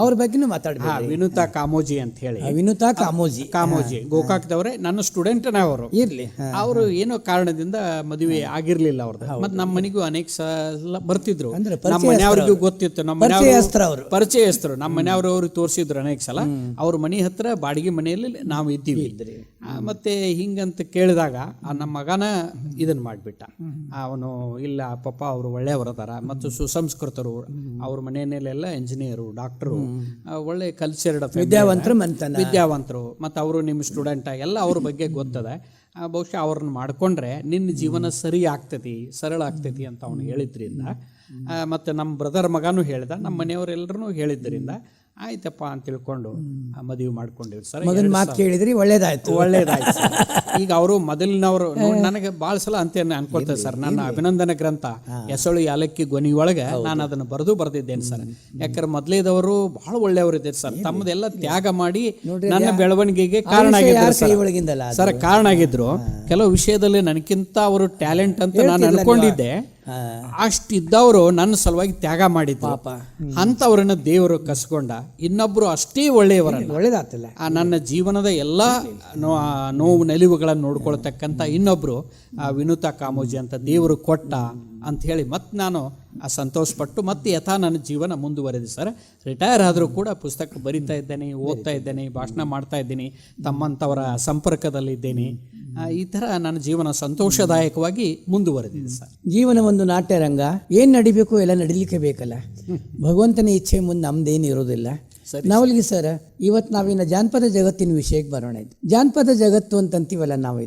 ಅವ್ರ ಬಗ್ಗೆನೂ ಮಾತಾಡ್ಬೇಕು. ವಿನುತಾ ಕಾಮೋಜಿ ಅಂತ ಹೇಳಿ, ವಿನುತಾ ಕಾಮೋಜಿ ಗೋಕಾಕ್ದವ್ರೆ, ನನ್ನ ಸ್ಟೂಡೆಂಟ್ನ ಅವರು. ಇರ್ಲಿ, ಅವರು ಏನೋ ಕಾರಣದಿಂದ ಮದುವೆ ಆಗಿರ್ಲಿಲ್ಲ ಅವ್ರದ್ದು. ಮತ್ತೆ ನಮ್ಮ ಮನೆಗೂ ಅನೇಕ ಸಲ ಬರ್ತಿದ್ರು. ನಮ್ಮ ಮನೆಯವ್ರಿಗೂ ಗೊತ್ತಿತ್ತು, ನಮ್ಮ ಪರಿಚಯಸ್ಥರು, ನಮ್ಮ ಮನೆಯವ್ರು ಅವ್ರಿಗೆ ತೋರಿಸಿದ್ರು ಅನೇಕ ಸಲ. ಅವ್ರ ಮನೆ ಹತ್ರ ಬಾಡಿಗೆ ಮನೆಯಲ್ಲಿ ನಾವು ಇದ್ದೀವಿ. ಮತ್ತು ಹಿಂಗಂತ ಕೇಳಿದಾಗ ನಮ್ಮ ಮಗನ ಇದನ್ನು ಮಾಡಿಬಿಟ್ಟ. ಅವನು ಇಲ್ಲ ಪಾಪ ಅವರು ಒಳ್ಳೆಯವರದಾರ ಮತ್ತು ಸುಸಂಸ್ಕೃತರು, ಅವ್ರ ಮನೆಯಲ್ಲೆಲ್ಲ ಇಂಜಿನಿಯರು, ಡಾಕ್ಟರು, ಒಳ್ಳೆ ಕಲ್ಚರ್ಡ್ ವಿದ್ಯಾವಂತರು, ಮತ್ತು ಅವರು ನಿಮ್ಮ ಸ್ಟೂಡೆಂಟ ಎಲ್ಲ ಅವ್ರ ಬಗ್ಗೆ ಗೊತ್ತದೆ. ಬಹುಶಃ ಅವ್ರನ್ನ ಮಾಡಿಕೊಂಡ್ರೆ ನಿನ್ನ ಜೀವನ ಸರಿ ಆಗ್ತೈತಿ, ಸರಳ ಆಗ್ತೈತಿ ಅಂತ ಅವನು ಹೇಳಿದ್ರಿಂದ, ಮತ್ತು ನಮ್ಮ ಬ್ರದರ್ ಮಗನೂ ಹೇಳ್ದ, ನಮ್ಮ ಮನೆಯವರೆಲ್ಲರೂ ಹೇಳಿದ್ದರಿಂದ ಆಯ್ತಪ್ಪ ಅಂತ ತಿಳ್ಕೊಂಡು ಮದುವೆ ಮಾಡ್ಕೊಂಡಿವ್ರಿ ಸರ್. ಮಗನ ಮಾತು ಕೇಳಿದ್ರಿ, ಒಳ್ಳೇದಾಯ್ತು. ಸರ್. ಈಗ ಅವರು ಮೊದಲಿನವರು ನನಗೆ ಭಾಳ ಸಲ ಅಂತ ಅನ್ಕೊಳ್ತೇವೆ ಸರ್. ನನ್ನ ಅಭಿನಂದನೆ ಗ್ರಂಥ ಎಸಳು ಯಾಲಕ್ಕಿ ಗೊನಿ ಒಳಗೆ ನಾನು ಅದನ್ನು ಬರೆದಿದ್ದೇನೆ ಸರ್. ಯಾಕಂದ್ರೆ ಮೊದಲೇದವರು ಬಹಳ ಒಳ್ಳೆಯವರು ಇದ್ದಾರೆ ಸರ್. ತಮ್ಮದೆಲ್ಲ ತ್ಯಾಗ ಮಾಡಿ ನನ್ನ ಬೆಳವಣಿಗೆಗೆ ಕಾರಣ ಆಗಿದ್ರು ಸರ್. ಕಾರಣ ಆಗಿದ್ರು. ಕೆಲವು ವಿಷಯದಲ್ಲಿ ನನಗಿಂತ ಅವರು ಟ್ಯಾಲೆಂಟ್ ಅಂತ ನಾನು ಅನ್ಕೊಂಡಿದ್ದೆ. ಅಷ್ಟಿದ್ದವರು ನನ್ನ ಸಲುವಾಗಿ ತ್ಯಾಗ ಮಾಡಿದ್ರು. ಅಂತವ್ರನ್ನ ದೇವರು ಕಸ್ಕೊಂಡ. ಇನ್ನೊಬ್ರು ಅಷ್ಟೇ ಒಳ್ಳೆಯವರಲ್ಲ, ನನ್ನ ಜೀವನದ ಎಲ್ಲ ನೋವು ನಲಿವುಗಳನ್ನು ನೋಡ್ಕೊಳ್ತಕ್ಕಂಥ ಇನ್ನೊಬ್ರು ವಿನುತಾ ಕಾಮೋಜಿ ಅಂತ ದೇವರು ಕೊಟ್ಟ ಅಂತ ಹೇಳಿ ಮತ್ತೆ ನಾನು ಸಂತೋಷಪಟ್ಟು ಮತ್ತೆ ಯಥಾ ನನ್ನ ಜೀವನ ಮುಂದುವರೆದೆ ಸರ್. ರಿಟೈರ್ ಆದರೂ ಕೂಡ ಪುಸ್ತಕ ಬರಿತಾ ಇದ್ದೇನೆ, ಓದ್ತಾ ಇದ್ದೇನೆ, ಭಾಷಣ ಮಾಡ್ತಾ ಇದ್ದೀನಿ, ತಮ್ಮಂಥವರ ಸಂಪರ್ಕದಲ್ಲಿದ್ದೇನೆ. ಈ ಥರ ನನ್ನ ಜೀವನ ಸಂತೋಷದಾಯಕವಾಗಿ ಮುಂದುವರೆದಿದೆ ಸರ್. ಜೀವನ ಒಂದು ನಾಟ್ಯ ರಂಗ, ಏನು ನಡಿಬೇಕು ಎಲ್ಲ ನಡಿಲಿಕ್ಕೆ ಬೇಕಲ್ಲ. ಭಗವಂತನ ಇಚ್ಛೆ ಮುಂದೆ ನಮ್ದೇನು ಇರೋದಿಲ್ಲ. ನಾವಲ್ಲಿಗೆ ಸರ್ ಇವತ್ತು ನಾವಿನ್ನ ಜಾನಪದ ಜಗತ್ತಿನ ವಿಷಯಕ್ಕೆ ಬರೋಣ. ಜಾನಪದ ಜಗತ್ತು ಅಂತಂತೀವಲ್ಲ ನಾವು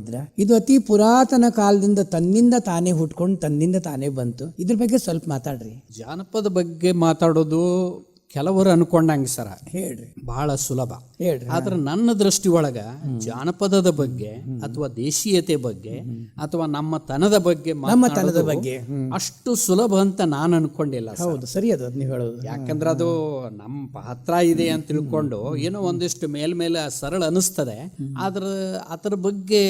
ಇದು ಅತಿ ಪುರಾತನ ಕಾಲದಿಂದ ತನ್ನಿಂದ ತಾನೇ ಹುಟ್ಕೊಂಡು ತನ್ನಿಂದ ತಾನೇ ಬಂತು. ಇದ್ರ ಬಗ್ಗೆ ಸ್ವಲ್ಪ ಮಾತಾಡ್ರಿ. ಜಾನಪದ ಬಗ್ಗೆ ಮಾತಾಡೋದು ಕೆಲವರು ಅನ್ಕೊಂಡಂಗೆ ಸರ ಹೇಳ್ರಿ, ಬಹಳ ಸುಲಭ ಹೇಳ್ರಿ. ಆದ್ರೆ ನನ್ನ ದೃಷ್ಟಿ ಒಳಗ ಜಾನಪದದ ಬಗ್ಗೆ ಅಥವಾ ದೇಶೀಯತೆ ಬಗ್ಗೆ ಅಥವಾ ನಮ್ಮ ತನದ ಬಗ್ಗೆ ಅಷ್ಟು ಸುಲಭ ಅಂತ ನಾನು ಅನ್ಕೊಂಡಿಲ್ಲ. ಹೌದು, ಸರಿ ಅದು ನೀವು ಹೇಳೋದು. ಯಾಕಂದ್ರೆ ಅದು ನಮ್ಮ ಪಾತ್ರ ಇದೆ ಅಂತ ತಿಳ್ಕೊಂಡು ಏನೋ ಒಂದಿಷ್ಟು ಮೇಲ್ಮೇಲೆ ಸರಳ ಅನಿಸ್ತದೆ. ಆದ್ರೆ ಅದರ ಬಗ್ಗೆ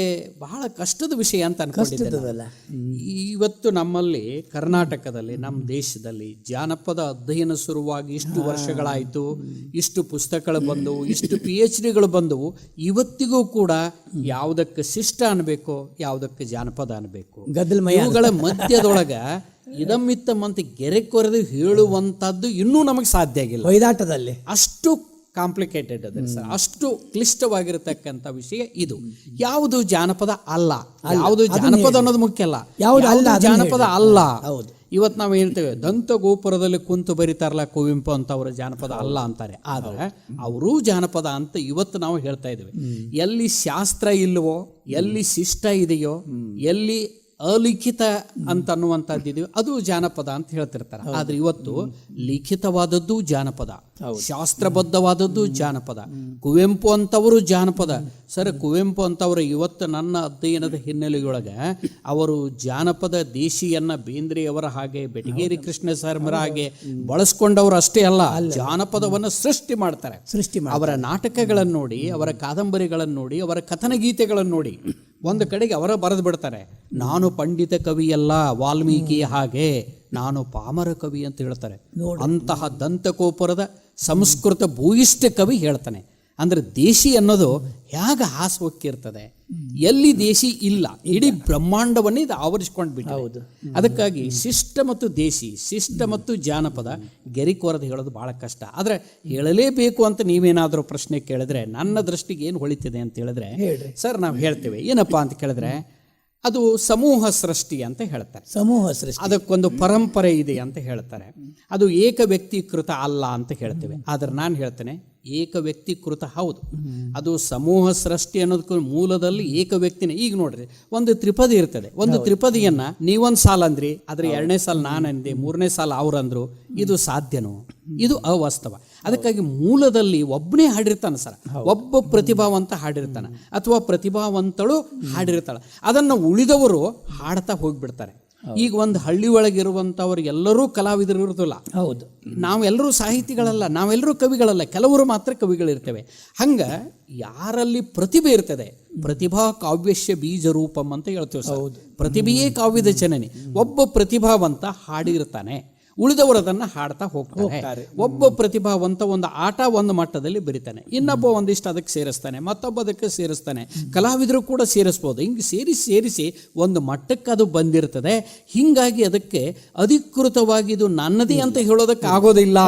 ಬಹಳ ಕಷ್ಟದ ವಿಷಯ ಅಂತ ಅನ್ಕೊಂಡಿದ್ದಲ್ಲ. ಇವತ್ತು ನಮ್ಮಲ್ಲಿ ಕರ್ನಾಟಕದಲ್ಲಿ, ನಮ್ಮ ದೇಶದಲ್ಲಿ ಜಾನಪದ ಅಧ್ಯಯನ ಶುರುವಾಗಿ ಇಷ್ಟು ವರ್ಷಗಳಾಯಿತು, ಇಷ್ಟು ಪುಸ್ತಕಗಳು ಬಂದವು, ಇಷ್ಟು PhDಗಳು ಬಂದವು. ಇವತ್ತಿಗೂ ಕೂಡ ಯಾವುದಕ್ಕೆ ಶಿಷ್ಟ ಅನ್ಬೇಕು, ಯಾವುದಕ್ಕೆ ಜಾನಪದ ಅನ್ಬೇಕು, ಇವುಗಳ ಮಧ್ಯದೊಳಗ ಇದಮ್ಮಿತ್ತಮ್ಮಂತ ಗೆರೆ ಕೊರೆದು ಹೇಳುವಂತದ್ದು ಇನ್ನೂ ನಮಗೆ ಸಾಧ್ಯ ಆಗಿಲ್ಲ. ಹೊಯ್ದಾಟದಲ್ಲಿ ಅಷ್ಟು ಕಾಂಪ್ಲಿಕೇಟೆಡ್ ಅದ ಸರ್, ಅಷ್ಟು ಕ್ಲಿಷ್ಟವಾಗಿರತಕ್ಕಂಥ ವಿಷಯ ಇದು. ಯಾವುದು ಜಾನಪದ ಅಲ್ಲ, ಯಾವುದು ಜಾನಪದ ಅನ್ನೋದು ಮುಖ್ಯ ಅಲ್ಲ, ಯಾವುದು ಜಾನಪದ ಅಲ್ಲ. ಹೌದು, ಇವತ್ತು ನಾವು ಹೇಳ್ತೇವೆ ದಂತ ಗೋಪುರದಲ್ಲಿ ಕುಂತು ಬರೀತಾರಲ್ಲ ಕುವೆಂಪು ಅಂತ ಅವರು ಜಾನಪದ ಅಲ್ಲ ಅಂತಾರೆ. ಆದ್ರೆ ಅವರೂ ಜಾನಪದ ಅಂತ ಇವತ್ತು ನಾವು ಹೇಳ್ತಾ ಇದ್ದೇವೆ. ಎಲ್ಲಿ ಶಾಸ್ತ್ರ ಇಲ್ವೋ, ಎಲ್ಲಿ ಶಿಷ್ಟ ಇದೆಯೋ, ಎಲ್ಲಿ ಅಲಿಖಿತ ಅಂತ ಅನ್ನುವಂಥದ್ದಿದೆಯೋ ಅದು ಜಾನಪದ ಅಂತ ಹೇಳ್ತಿರ್ತಾರೆ. ಆದ್ರೆ ಇವತ್ತು ಲಿಖಿತವಾದದ್ದು ಜಾನಪದ, ಶಾಸ್ತ್ರಬದ್ಧವಾದದ್ದು ಜಾನಪದ. ಕುವೆಂಪು ಅಂತವರು ಜಾನಪದ ಸರ್. ಕುವೆಂಪು ಅಂತವರು ಇವತ್ತು ನನ್ನ ಅಧ್ಯಯನದ ಹಿನ್ನೆಲೆಯೊಳಗೆ ಅವರು ಜಾನಪದ ದೇಶಿಯನ್ನ ಬೇಂದ್ರೆಯವರ ಹಾಗೆ, ಬೆಟಗೇರಿ ಕೃಷ್ಣ ಶರ್ಮರ ಹಾಗೆ ಬಳಸ್ಕೊಂಡವರು ಅಷ್ಟೇ ಅಲ್ಲ, ಜಾನಪದವನ್ನು ಸೃಷ್ಟಿ ಮಾಡ್ತಾರೆ. ಅವರ ನಾಟಕಗಳನ್ನು ನೋಡಿ, ಅವರ ಕಾದಂಬರಿಗಳನ್ನು ನೋಡಿ, ಅವರ ಕಥನ ಗೀತೆಗಳನ್ನು ನೋಡಿ ಒಂದು ಕಡೆಗೆ ಅವರ ಬರೆದು ಬಿಡ್ತಾರೆ, ನಾನು ಪಂಡಿತ ಕವಿಯಲ್ಲ ವಾಲ್ಮೀಕಿ ಹಾಗೆ, ನಾನು ಪಾಮರ ಕವಿ ಅಂತ ಹೇಳ್ತಾರೆ. ಅಂತಹ ದಂತಕೋಪುರದ ಸಂಸ್ಕೃತ ಭೂಯಿಷ್ಠ ಕವಿ ಹೇಳ್ತಾನೆ. ಅಂದ್ರೆ ದೇಶಿ ಅನ್ನೋದು ಹೇಗೆ ಹಾಸೋಕ್ಕಿರ್ತದೆ, ಎಲ್ಲಿ ದೇಶಿ ಇಲ್ಲ, ಇಡೀ ಬ್ರಹ್ಮಾಂಡವನ್ನೇ ಇದು ಆವರಿಸ್ಕೊಂಡು ಬಿಟ್ಟು. ಅದಕ್ಕಾಗಿ ಶಿಷ್ಟ ಮತ್ತು ದೇಶಿ, ಶಿಷ್ಟ ಮತ್ತು ಜಾನಪದ ಗೆರಿಕೋರದು ಹೇಳೋದು ಬಹಳ ಕಷ್ಟ. ಆದ್ರೆ ಹೇಳಲೇಬೇಕು ಅಂತ ನೀವೇನಾದರೂ ಪ್ರಶ್ನೆ ಕೇಳಿದ್ರೆ ನನ್ನ ದೃಷ್ಟಿಗೆ ಏನು ಹೊಳಿತಿದೆ ಅಂತ ಹೇಳಿದ್ರೆ ಸರ್ ನಾವು ಹೇಳ್ತೇವೆ ಏನಪ್ಪಾ ಅಂತ ಕೇಳಿದ್ರೆ ಅದು ಸಮೂಹ ಸೃಷ್ಟಿ ಅಂತ ಹೇಳ್ತಾರೆ. ಸಮೂಹ ಸೃಷ್ಟಿ, ಅದಕ್ಕೊಂದು ಪರಂಪರೆ ಇದೆ ಅಂತ ಹೇಳ್ತಾರೆ. ಅದು ಏಕ ವ್ಯಕ್ತೀಕೃತ ಅಲ್ಲ ಅಂತ ಹೇಳ್ತೇವೆ. ಆದ್ರೆ ನಾನು ಹೇಳ್ತೇನೆ ಏಕ ವ್ಯಕ್ತೀಕೃತ ಹೌದು. ಅದು ಸಮೂಹ ಸೃಷ್ಟಿ ಅನ್ನೋದಕ್ಕೂ ಮೂಲದಲ್ಲಿ ಏಕ ವ್ಯಕ್ತಿನೇ. ಈಗ ನೋಡ್ರಿ, ಒಂದು ತ್ರಿಪದಿ ಇರ್ತದೆ. ಒಂದು ತ್ರಿಪದಿಯನ್ನ ನೀವೊಂದು ಸಾಲ ಅಂದ್ರಿ, ಆದ್ರೆ ಎರಡನೇ ಸಾಲ ನಾನು ಅಂದೆ, ಮೂರನೇ ಸಾಲ ಅವ್ರಂದ್ರು. ಇದು ಸಾಧ್ಯನೋ? ಇದು ಅವಾಸ್ತವ. ಅದಕ್ಕಾಗಿ ಮೂಲದಲ್ಲಿ ಒಬ್ಬನೇ ಹಾಡಿರ್ತಾನೆ ಸರ್, ಒಬ್ಬ ಪ್ರತಿಭಾವಂತ ಹಾಡಿರ್ತಾನೆ ಅಥವಾ ಪ್ರತಿಭಾವಂತಳು ಹಾಡಿರ್ತಾಳೆ. ಅದನ್ನು ಉಳಿದವರು ಹಾಡ್ತಾ ಹೋಗ್ಬಿಡ್ತಾರೆ. ಈಗ ಒಂದು ಹಳ್ಳಿ ಒಳಗಿರುವಂಥವ್ರು ಎಲ್ಲರೂ ಕಲಾವಿದರು ಇರೋದಿಲ್ಲ. ಹೌದು, ನಾವೆಲ್ಲರೂ ಸಾಹಿತಿಗಳಲ್ಲ, ನಾವೆಲ್ಲರೂ ಕವಿಗಳಲ್ಲ, ಕೆಲವರು ಮಾತ್ರ ಕವಿಗಳಿರ್ತೇವೆ. ಹಂಗ ಯಾರಲ್ಲಿ ಪ್ರತಿಭೆ ಇರ್ತದೆ, ಪ್ರತಿಭಾ ಕಾವ್ಯಶ್ಯ ಬೀಜ ರೂಪಂ ಅಂತ ಹೇಳ್ತೇವೆ ಸರ್. ಪ್ರತಿಭೆಯೇ ಕಾವ್ಯದ ಜನನಿ. ಒಬ್ಬ ಪ್ರತಿಭಾವಂತ ಹಾಡಿರ್ತಾನೆ, ಉಳಿದವರು ಅದನ್ನ ಹಾಡ್ತಾ ಹೋಗ್ತಾರೆ. ಒಬ್ಬ ಪ್ರತಿಭಾವಂತ ಒಂದು ಆಟ ಒಂದು ಮಟ್ಟದಲ್ಲಿ ಬರಿತಾನೆ, ಇನ್ನೊಬ್ಬ ಒಂದಿಷ್ಟು ಅದಕ್ಕೆ ಸೇರಿಸ್ತಾನೆ, ಮತ್ತೊಬ್ಬ ಅದಕ್ಕೆ ಸೇರಿಸ್ತಾನೆ, ಕಲಾವಿದರು ಕೂಡ ಸೇರಿಸ್ಬೋದು. ಹಿಂಗೆ ಸೇರಿಸಿ ಒಂದು ಮಟ್ಟಕ್ಕೆ ಅದು ಬಂದಿರ್ತದೆ. ಹಿಂಗಾಗಿ ಅದಕ್ಕೆ ಅಧಿಕೃತವಾಗಿ ಇದು ನನ್ನದೇ ಅಂತ ಹೇಳೋದಕ್ಕೆ ಆಗೋದಿಲ್ಲ.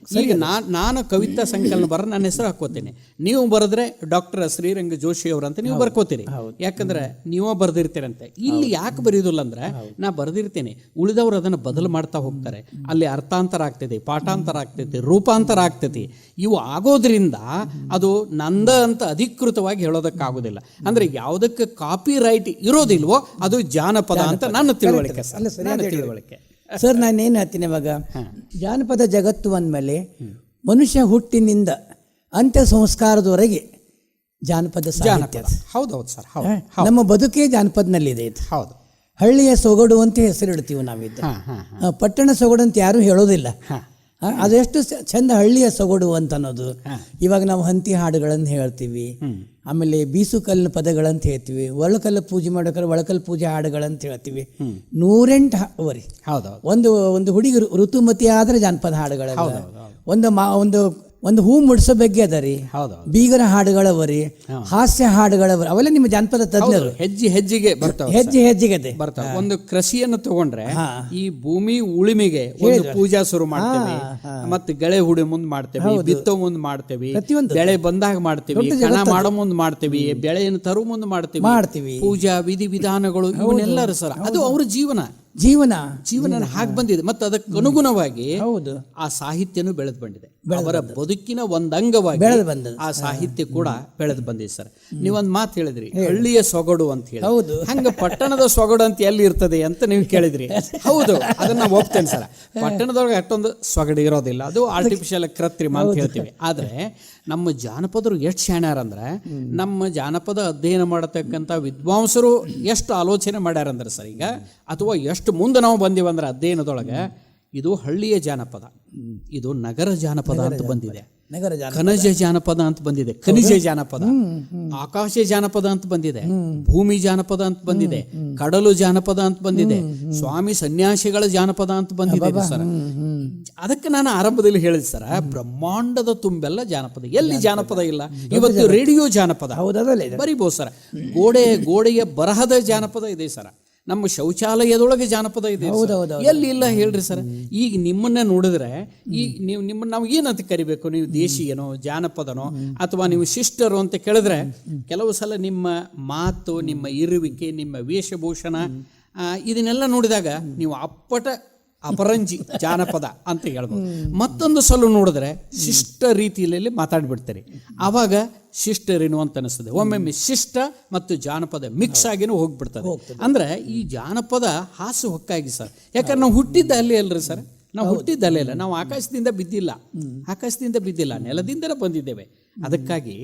ಈಗ ನಾನು ಕವಿತಾ ಸಂಕಲನ ಬರ ನನ್ನ ಹೆಸರು ಹಾಕೋತೀನಿ, ನೀವು ಬರೆದ್ರೆ ಡಾಕ್ಟರ್ ಶ್ರೀರಂಗ ಜೋಶಿ ಅವರಂತ ನೀವು ಬರ್ಕೋತೀರಿ, ಯಾಕಂದ್ರೆ ನೀವೇ ಬರೆದಿರ್ತೀರಂತೆ. ಇಲ್ಲಿ ಯಾಕೆ ಬರೆಯೋದಿಲ್ಲ ಅಂದ್ರೆ ನಾ ಬರೆದಿರ್ತೀನಿ, ಉಳಿದವರು ಅದನ್ನು ಬದಲು ಮಾಡ್ತಾ ಹೋಗ್ತಾರೆ, ಅಲ್ಲಿ ಅರ್ಥಾಂತರ ಆಗ್ತೈತಿ, ಪಾಠಾಂತರ ಆಗ್ತೈತಿ, ರೂಪಾಂತರ ಆಗ್ತೈತಿ. ಇವು ಆಗೋದ್ರಿಂದ ಅದು ನಂದ ಅಂತ ಅಧಿಕೃತವಾಗಿ ಹೇಳೋದಕ್ಕಾಗೋದಿಲ್ಲ. ಅಂದ್ರೆ ಯಾವುದಕ್ಕೆ ಕಾಪಿ ರೈಟ್ ಇರೋದಿಲ್ವೋ ಅದು ಜಾನಪದ ಅಂತ ನನ್ನ ತಿಳುವಳಿಕೆ. ಸರ್ ನಾನೇನು ಹೇಳ್ತೀನಿ ಇವಾಗ, ಜಾನಪದ ಜಗತ್ತು ಅಂದಮೇಲೆ ಮನುಷ್ಯ ಹುಟ್ಟಿನಿಂದ ಅಂತ್ಯ ಸಂಸ್ಕಾರದವರೆಗೆ ಜಾನಪದ ಸಾಹಿತ್ಯ. ಹೌದೌದು ಸರ್, ನಮ್ಮ ಬದುಕೇ ಜಾನಪದನಲ್ಲಿದೆ ಇದು. ಹೌದು. ಹಳ್ಳಿಯ ಸೊಗಡು ಅಂತ ಹೆಸರಿಡ್ತೀವಿ ನಾವಿದ್ದು, ಪಟ್ಟಣ ಸೊಗಡು ಅಂತ ಯಾರೂ ಹೇಳೋದಿಲ್ಲ. ಅದೆಷ್ಟು ಚಂದ ಹಳ್ಳಿಯ ಸೊಗಡು ಅಂತ ಅನ್ನೋದು. ಇವಾಗ ನಾವು ಹಂತಿ ಹಾಡುಗಳನ್ನು ಹೇಳ್ತೀವಿ, ಆಮೇಲೆ ಬೀಸುಕಲ್ಲು ಪದಗಳಂತ ಹೇಳ್ತೀವಿ, ಒಳಕಲ್ಲು ಪೂಜೆ ಮಾಡೋಕೆ ಒಳಕಲ್ಲು ಪೂಜೆ ಹಾಡುಗಳಂತ ಹೇಳ್ತೀವಿ. 108 ಅವರಿ. ಒಂದು ಹುಡುಗಿ ಋತುಮತಿ ಆದ್ರೆ ಜಾನಪದ ಹಾಡುಗಳ, ಒಂದು ಹೂ ಮುಡ್ಸೋ ಬಗ್ಗೆ ಅದ ರೀ, ಬೀಗರ ಹಾಡುಗಳವರಿ, ಹಾಸ್ಯ ಹಾಡುಗಳವರಿ, ಅವೆಲ್ಲ ನಿಮ್ಮ ಜಾನಪದ ತಜ್ಞರು. ಹೆಜ್ಜೆಗೆ ಬರ್ತಾವೆ, ಹೆಜ್ಜೆಗೆ ಬರ್ತಾವೆ. ಒಂದು ಕೃಷಿಯನ್ನು ತಗೊಂಡ್ರೆ ಈ ಭೂಮಿ ಉಳಿಮೆಗೆ ಒಂದು ಪೂಜಾ ಶುರು ಮಾಡ್ತೇವೆ, ಮತ್ತೆ ಗಳೆ ಹುಡಿ ಮುಂದ್ ಮಾಡ್ತೇವೆ, ಬಿತ್ತೋ ಮುಂದ್ ಮಾಡ್ತೇವೆ, ಬೆಳೆ ಬಂದಾಗ ಮಾಡ್ತೇವೆ, ಕಣ ಮಾಡೋ ಮುಂದ್ ಮಾಡ್ತೇವೆ, ಬೆಳೆಯನ್ನು ತರು ಮುಂದ್ ಮಾಡ್ತೇವೆ, ಪೂಜಾ ವಿಧಿ ವಿಧಾನಗಳು ಇವನ್ನೆಲ್ಲರೂ ಸರ್ ಅದು ಅವ್ರ ಜೀವನ ಹಾಗೆ ಬಂದಿದೆ. ಮತ್ತೆ ಅದಕ್ಕೆ ಅನುಗುಣವಾಗಿ ಆ ಸಾಹಿತ್ಯನೂ ಬೆಳೆದು ಬಂದಿದೆ. ಅವರ ಬದುಕಿನ ಒಂದು ಅಂಗವಾಗಿ ಆ ಸಾಹಿತ್ಯ ಕೂಡ ಬೆಳೆದು ಬಂದಿದೆ ಸರ್. ನೀವೊಂದು ಮಾತು ಹೇಳಿದ್ರಿ, ಹಳ್ಳಿಯ ಸೊಗಡು ಅಂತ ಹೇಳಿ. ಹಂಗ ಪಟ್ಟಣದ ಸೊಗಡು ಅಂತ ಎಲ್ಲಿ ಇರ್ತದೆ ಅಂತ ನೀವು ಕೇಳಿದ್ರಿ. ಹೌದು, ಅದನ್ನ ನಾವು ಒಪ್ತೇನೆ ಸರ್. ಪಟ್ಟಣದೊಳಗೆ ಅಷ್ಟೊಂದು ಸೊಗಡು ಇರೋದಿಲ್ಲ, ಅದು ಆರ್ಟಿಫಿಷಿಯಲ್ ಕೃತ್ರಿಮ ಅಂತ ಹೇಳ್ತೀವಿ. ಆದ್ರೆ ನಮ್ಮ ಜಾನಪದರು ಎಷ್ಟು ಶಾಣ್ಯಾರಂದ್ರೆ, ನಮ್ಮ ಜಾನಪದ ಅಧ್ಯಯನ ಮಾಡತಕ್ಕಂಥ ವಿದ್ವಾಂಸರು ಎಷ್ಟು ಆಲೋಚನೆ ಮಾಡ್ಯಾರಂದ್ರೆ ಸರ್ ಈಗ, ಅಥವಾ ಎಷ್ಟು ಮುಂದೆ ನಾವು ಬಂದೀವಂದ್ರೆ ಅಧ್ಯಯನದೊಳಗೆ, ಇದು ಹಳ್ಳಿಯ ಜಾನಪದ, ಇದು ನಗರ ಜಾನಪದ ಅಂತ ಬಂದಿದೆ, ಖನಿಜ ಜಾನಪದ ಅಂತ ಬಂದಿದೆ, ಖನಿಜ ಜಾನಪದ, ಆಕಾಶ ಜಾನಪದ ಅಂತ ಬಂದಿದೆ, ಭೂಮಿ ಜಾನಪದ ಅಂತ ಬಂದಿದೆ, ಕಡಲು ಜಾನಪದ ಅಂತ ಬಂದಿದೆ, ಸ್ವಾಮಿ ಸನ್ಯಾಸಿಗಳ ಜಾನಪದ ಅಂತ ಬಂದಿದೆ ಸರ್. ಅದಕ್ಕೆ ನಾನು ಆರಂಭದಲ್ಲಿ ಹೇಳಿದೆ ಸರ್, ಬ್ರಹ್ಮಾಂಡದ ತುಂಬೆಲ್ಲ ಜಾನಪದ, ಎಲ್ಲಿ ಜಾನಪದ ಇಲ್ಲ? ಇವತ್ತು ರೇಡಿಯೋ ಜಾನಪದ ಬರಿಬಹುದು ಸರ್, ಗೋಡೆಯ ಬರಹದ ಜಾನಪದ ಇದೆ ಸರ್, ನಮ್ಮ ಶೌಚಾಲಯದೊಳಗೆ ಜಾನಪದ ಇದೆ, ಎಲ್ಲಿ ಇಲ್ಲ ಹೇಳ್ರಿ ಸರ್. ಈಗ ನಿಮ್ಮನ್ನ ನೋಡಿದ್ರೆ ಈಗ ನಿಮ್ಮನ್ನ ನಾವು ಏನಂತ ಕರಿಬೇಕು? ನೀವು ದೇಶಿಯನೋ ಜಾನಪದನೋ ಅಥವಾ ನೀವು ಶಿಷ್ಟರು ಅಂತ ಕೇಳಿದ್ರೆ, ಕೆಲವು ಸಲ ನಿಮ್ಮ ಮಾತು, ನಿಮ್ಮ ಇರುವಿಕೆ, ನಿಮ್ಮ ವೇಷಭೂಷಣ ಇದನ್ನೆಲ್ಲ ನೋಡಿದಾಗ ನೀವು ಅಪರಂಜಿ ಜಾನಪದ ಅಂತ ಹೇಳ್ಬೋದು. ಮತ್ತೊಂದು ಸಲ ನೋಡಿದ್ರೆ ಶಿಷ್ಟ ರೀತಿಯಲ್ಲಿ ಮಾತಾಡ್ಬಿಡ್ತಾರೆ, ಆವಾಗ ಶಿಷ್ಟರೇನು ಅಂತ ಅನಿಸ್ತದೆ. ಒಮ್ಮೊಮ್ಮೆ ಶಿಷ್ಟ ಮತ್ತು ಜಾನಪದ ಮಿಕ್ಸ್ ಆಗಿನೂ ಹೋಗ್ಬಿಡ್ತದೆ. ಅಂದ್ರೆ ಈ ಜಾನಪದ ಹಾಸು ಹೊಕ್ಕಾಗಿ ಸರ್, ಯಾಕಂದ್ರೆ ನಾವು ಹುಟ್ಟಿದ್ದ ಅಲ್ಲಿ ಅಲ್ರಿ ಸರ್, ನಾವು ಹುಟ್ಟಿದ್ದಲ್ಲೇ ಇಲ್ಲ, ನಾವು ಆಕಾಶದಿಂದ ಬಿದ್ದಿಲ್ಲ, ನೆಲದಿಂದಲೇ ಬಂದಿದ್ದೇವೆ. ಅದಕ್ಕಾಗಿ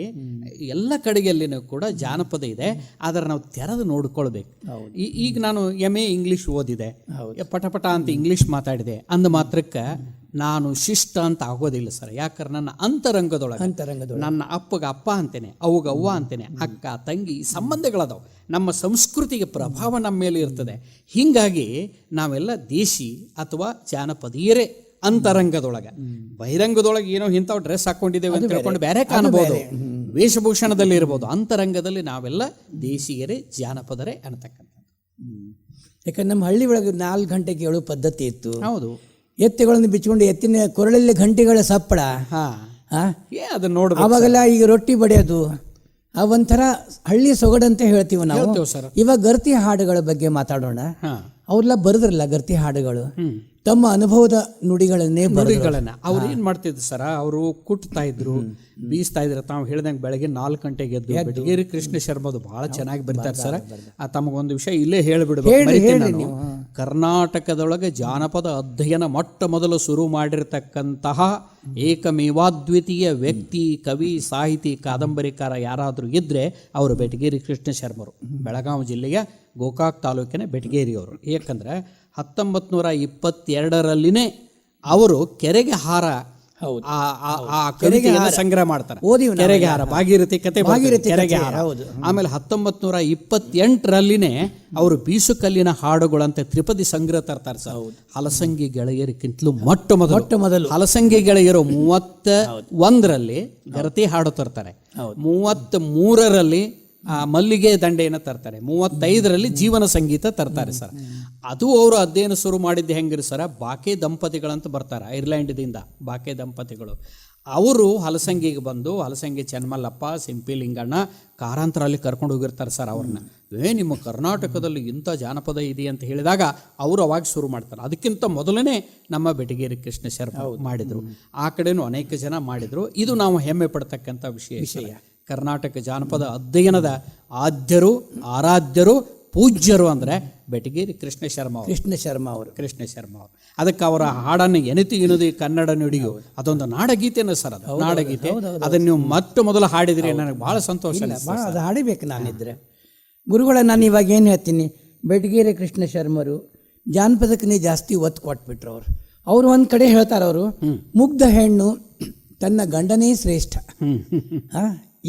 ಎಲ್ಲ ಕಡೆಯಲ್ಲಿನೂ ಕೂಡ ಜಾನಪದ ಇದೆ, ಆದರೆ ನಾವು ತೆರೆದು ನೋಡ್ಕೊಳ್ಬೇಕು. ಈಗ ನಾನು MA ಇಂಗ್ಲೀಷ್ ಓದಿದೆ, ಪಟಪಟ ಅಂತ ಇಂಗ್ಲೀಷ್ ಮಾತಾಡಿದೆ ಅಂದ ಮಾತ್ರಕ್ಕೆ ನಾನು ಶಿಷ್ಟ ಅಂತ ಆಗೋದಿಲ್ಲ ಸರ್. ಯಾಕಂದ್ರೆ ನನ್ನ ಅಂತರಂಗದೊಳಗೆ ನನ್ನ ಅಪ್ಪಗೆ ಅಪ್ಪ ಅಂತೇನೆ, ಅವ್ಗೆ ಅವ್ವ ಅಂತೇನೆ, ಅಕ್ಕ ತಂಗಿ ಸಂಬಂಧಗಳದಾವು. ನಮ್ಮ ಸಂಸ್ಕೃತಿಗೆ ಪ್ರಭಾವ ನಮ್ಮ ಮೇಲೆ ಇರ್ತದೆ. ಹೀಗಾಗಿ ನಾವೆಲ್ಲ ದೇಶಿ ಅಥವಾ ಜಾನಪದೀಯರೇ ಅಂತರಂಗದೊಳಗೆ. ಬಹಿರಂಗದೊಳಗೆ ಏನೋ ಇಂಥವು ಡ್ರೆಸ್ ಹಾಕೊಂಡಿದ್ದೇವೆ ಅಂತ ಹೇಳ್ಕೊಂಡು ಬೇರೆ ಕಾಣಬಹುದು, ವೇಷಭೂಷಣದಲ್ಲಿ ಇರ್ಬೋದು. ಅಂತರಂಗದಲ್ಲಿ ನಾವೆಲ್ಲ ದೇಶೀಯರೇ ಜಾನಪದರೇ ಅನ್ನತಕ್ಕಂಥ. ಯಾಕಂದ್ರೆ ನಮ್ಮ ಹಳ್ಳಿ ಒಳಗೆ 4 ಗಂಟೆಗೆ ಏಳು ಪದ್ಧತಿ ಇತ್ತು. ಹೌದು, ಎತ್ತುಗಳನ್ನು ಬಿಚ್ಚಿಕೊಂಡು ಎತ್ತಿನ ಕೊರಳಲ್ಲಿ ಗಂಟೆಗಳ ಸಪ್ಪಳ, ಅದನ್ನ ನೋಡಿ ಅವಾಗೆಲ್ಲ ಈಗ ರೊಟ್ಟಿ ಬಡಿಯೋದು, ಒಂಥರ ಹಳ್ಳಿ ಸೊಗಡಂತ ಹೇಳ್ತೀವಿ ನಾವು. ಇವಾಗ ಗರ್ತಿ ಹಾಡುಗಳ ಬಗ್ಗೆ ಮಾತಾಡೋಣ. ಅವ್ರೆಲ್ಲ ಬರೆದ್ರಲ್ಲ ಗರ್ತಿ ಹಾಡುಗಳು, ತಮ್ಮ ಅನುಭವದ ನುಡಿಗಳನ್ನೇ ಅವ್ರು ಏನ್ ಮಾಡ್ತಿದ್ರು ಸರ, ಅವರು ಕುಟ್ತಾ ಇದ್ರು, ಬೀಸ್ತಾ ಇದ್ರು. ತಾವು ಹೇಳ್ದಂಗೆ ಬೆಳಗ್ಗೆ 4 ಗಂಟೆಗೆ ಎದ್ದು ಬೆಟಗೇರಿ ಕೃಷ್ಣ ಶರ್ಮದು ಬಹಳ ಚೆನ್ನಾಗಿ ಬರೀತಾರೆ ಸರ್. ತಮಗೊಂದು ವಿಷಯ ಇಲ್ಲೇ ಹೇಳ್ಬಿಡ್ಬೇಕು. ಕರ್ನಾಟಕದೊಳಗೆ ಜಾನಪದ ಅಧ್ಯಯನ ಮೊಟ್ಟ ಮೊದಲು ಶುರು ಮಾಡಿರ್ತಕ್ಕಂತಹ ಏಕಮೇವಾದ್ವಿತೀಯ ವ್ಯಕ್ತಿ, ಕವಿ, ಸಾಹಿತಿ, ಕಾದಂಬರಿಕಾರ ಯಾರಾದರೂ ಇದ್ರೆ ಅವರು ಬೆಟಗೇರಿ ಕೃಷ್ಣ ಶರ್ಮರು. ಬೆಳಗಾವಿ ಜಿಲ್ಲೆಯ ಗೋಕಾಕ್ ತಾಲೂಕಿನ ಬೆಟಗೇರಿಯವರು. ಏಕೆಂದ್ರೆ 1922 ಅವರು ಕೆರೆಗೆ ಹಾರ ಸಂಗ್ರಹ ಮಾಡ್ತಾರೆ. ಕೆರೆಗೆ ಹಾರ, ಭಾಗೀರಥಿ ಕತೆ, ಕೆರೆಗೆ ಹಾರ. ಆಮೇಲೆ 1928 ಅವರು ಬೀಸುಕಲ್ಲಿನ ಹಾಡುಗಳಂತೆ ತ್ರಿಪದಿ ಸಂಗ್ರಹ ತರ್ತಾರೆ ಸರ್. ಹಲಸಂಗಿ ಗೆಳೆಯರಿಗಿಂತಲೂ ಮೊಟ್ಟ ಮೊದಲು ಹಲಸಂಗಿ ಗೆಳೆಯರು 31 ಗರತಿ ಹಾಡು ತರ್ತಾರೆ. 33 ಮಲ್ಲಿಗೆ ದಂಡೆಯನ್ನು ತರ್ತಾರೆ. 35ರಲ್ಲಿ ಜೀವನ ಸಂಗೀತ ತರ್ತಾರೆ ಸರ್. ಅದು ಅವರು ಅಧ್ಯಯನ ಶುರು ಮಾಡಿದ್ದು ಹೆಂಗಿರಿ ಸರ, ಬಾಕೆ ದಂಪತಿಗಳಂತ ಬರ್ತಾರೆ ಐರ್ಲ್ಯಾಂಡ್ದಿಂದ. ಬಾಕೆ ದಂಪತಿಗಳು ಅವರು ಹಲಸಂಗಿಗೆ ಬಂದು ಹಲಸಂಗಿ ಚೆನ್ಮಲ್ಲಪ್ಪ, ಸಿಂಪಿ ಲಿಂಗಣ್ಣ ಕಾರಾಂತರಲ್ಲಿ ಕರ್ಕೊಂಡು ಹೋಗಿರ್ತಾರೆ ಸರ್ ಅವ್ರನ್ನ. ನಿಮ್ಮ ಕರ್ನಾಟಕದಲ್ಲಿ ಇಂಥ ಜಾನಪದ ಇದೆ ಅಂತ ಹೇಳಿದಾಗ ಅವರು ಅವಾಗ ಶುರು ಮಾಡ್ತಾರೆ. ಅದಕ್ಕಿಂತ ಮೊದಲನೇ ನಮ್ಮ ಬೆಟಗೇರಿ ಕೃಷ್ಣ ಶರ್ಮ ಮಾಡಿದರು. ಆ ಕಡೆನೂ ಅನೇಕ ಜನ ಮಾಡಿದರು. ಇದು ನಾವು ಹೆಮ್ಮೆ ಪಡ್ತಕ್ಕಂಥ ವಿಷಯ. ಕರ್ನಾಟಕ ಜಾನಪದ ಅಧ್ಯಯನದ ಆದ್ಯರು, ಆರಾಧ್ಯರು, ಪೂಜ್ಯರು ಅಂದರೆ ಬೆಟಗೇರಿ ಕೃಷ್ಣ ಶರ್ಮ ಅವರು. ಅದಕ್ಕೆ ಅವರ ಹಾಡನ್ನು ಎನಿತಿ ಇನುದಿ ಕನ್ನಡ ನುಡಿಯು, ಅದೊಂದು ನಾಡಗೀತೆನ ಸರ್. ಅದು ನಾಡಗೀತೆ. ಅದನ್ನು ನೀವು ಮೊದಲು ಹಾಡಿದ್ರಿ, ನನಗೆ ಭಾಳ ಸಂತೋಷ. ಅದು ಹಾಡಿಬೇಕು ನಾನಿದ್ರೆ. ಗುರುಗಳ, ನಾನು ಇವಾಗ ಏನು ಹೇಳ್ತೀನಿ, ಬೆಟಗೇರಿ ಕೃಷ್ಣ ಶರ್ಮರು ಜಾನಪದಕ್ಕೆ ಜಾಸ್ತಿ ಒತ್ತು ಕೊಟ್ಬಿಟ್ರು. ಅವರು ಒಂದು ಕಡೆ ಹೇಳ್ತಾರೆ, ಅವರು ಮುಗ್ಧ ಹೆಣ್ಣು ತನ್ನ ಗಂಡನೇ ಶ್ರೇಷ್ಠ.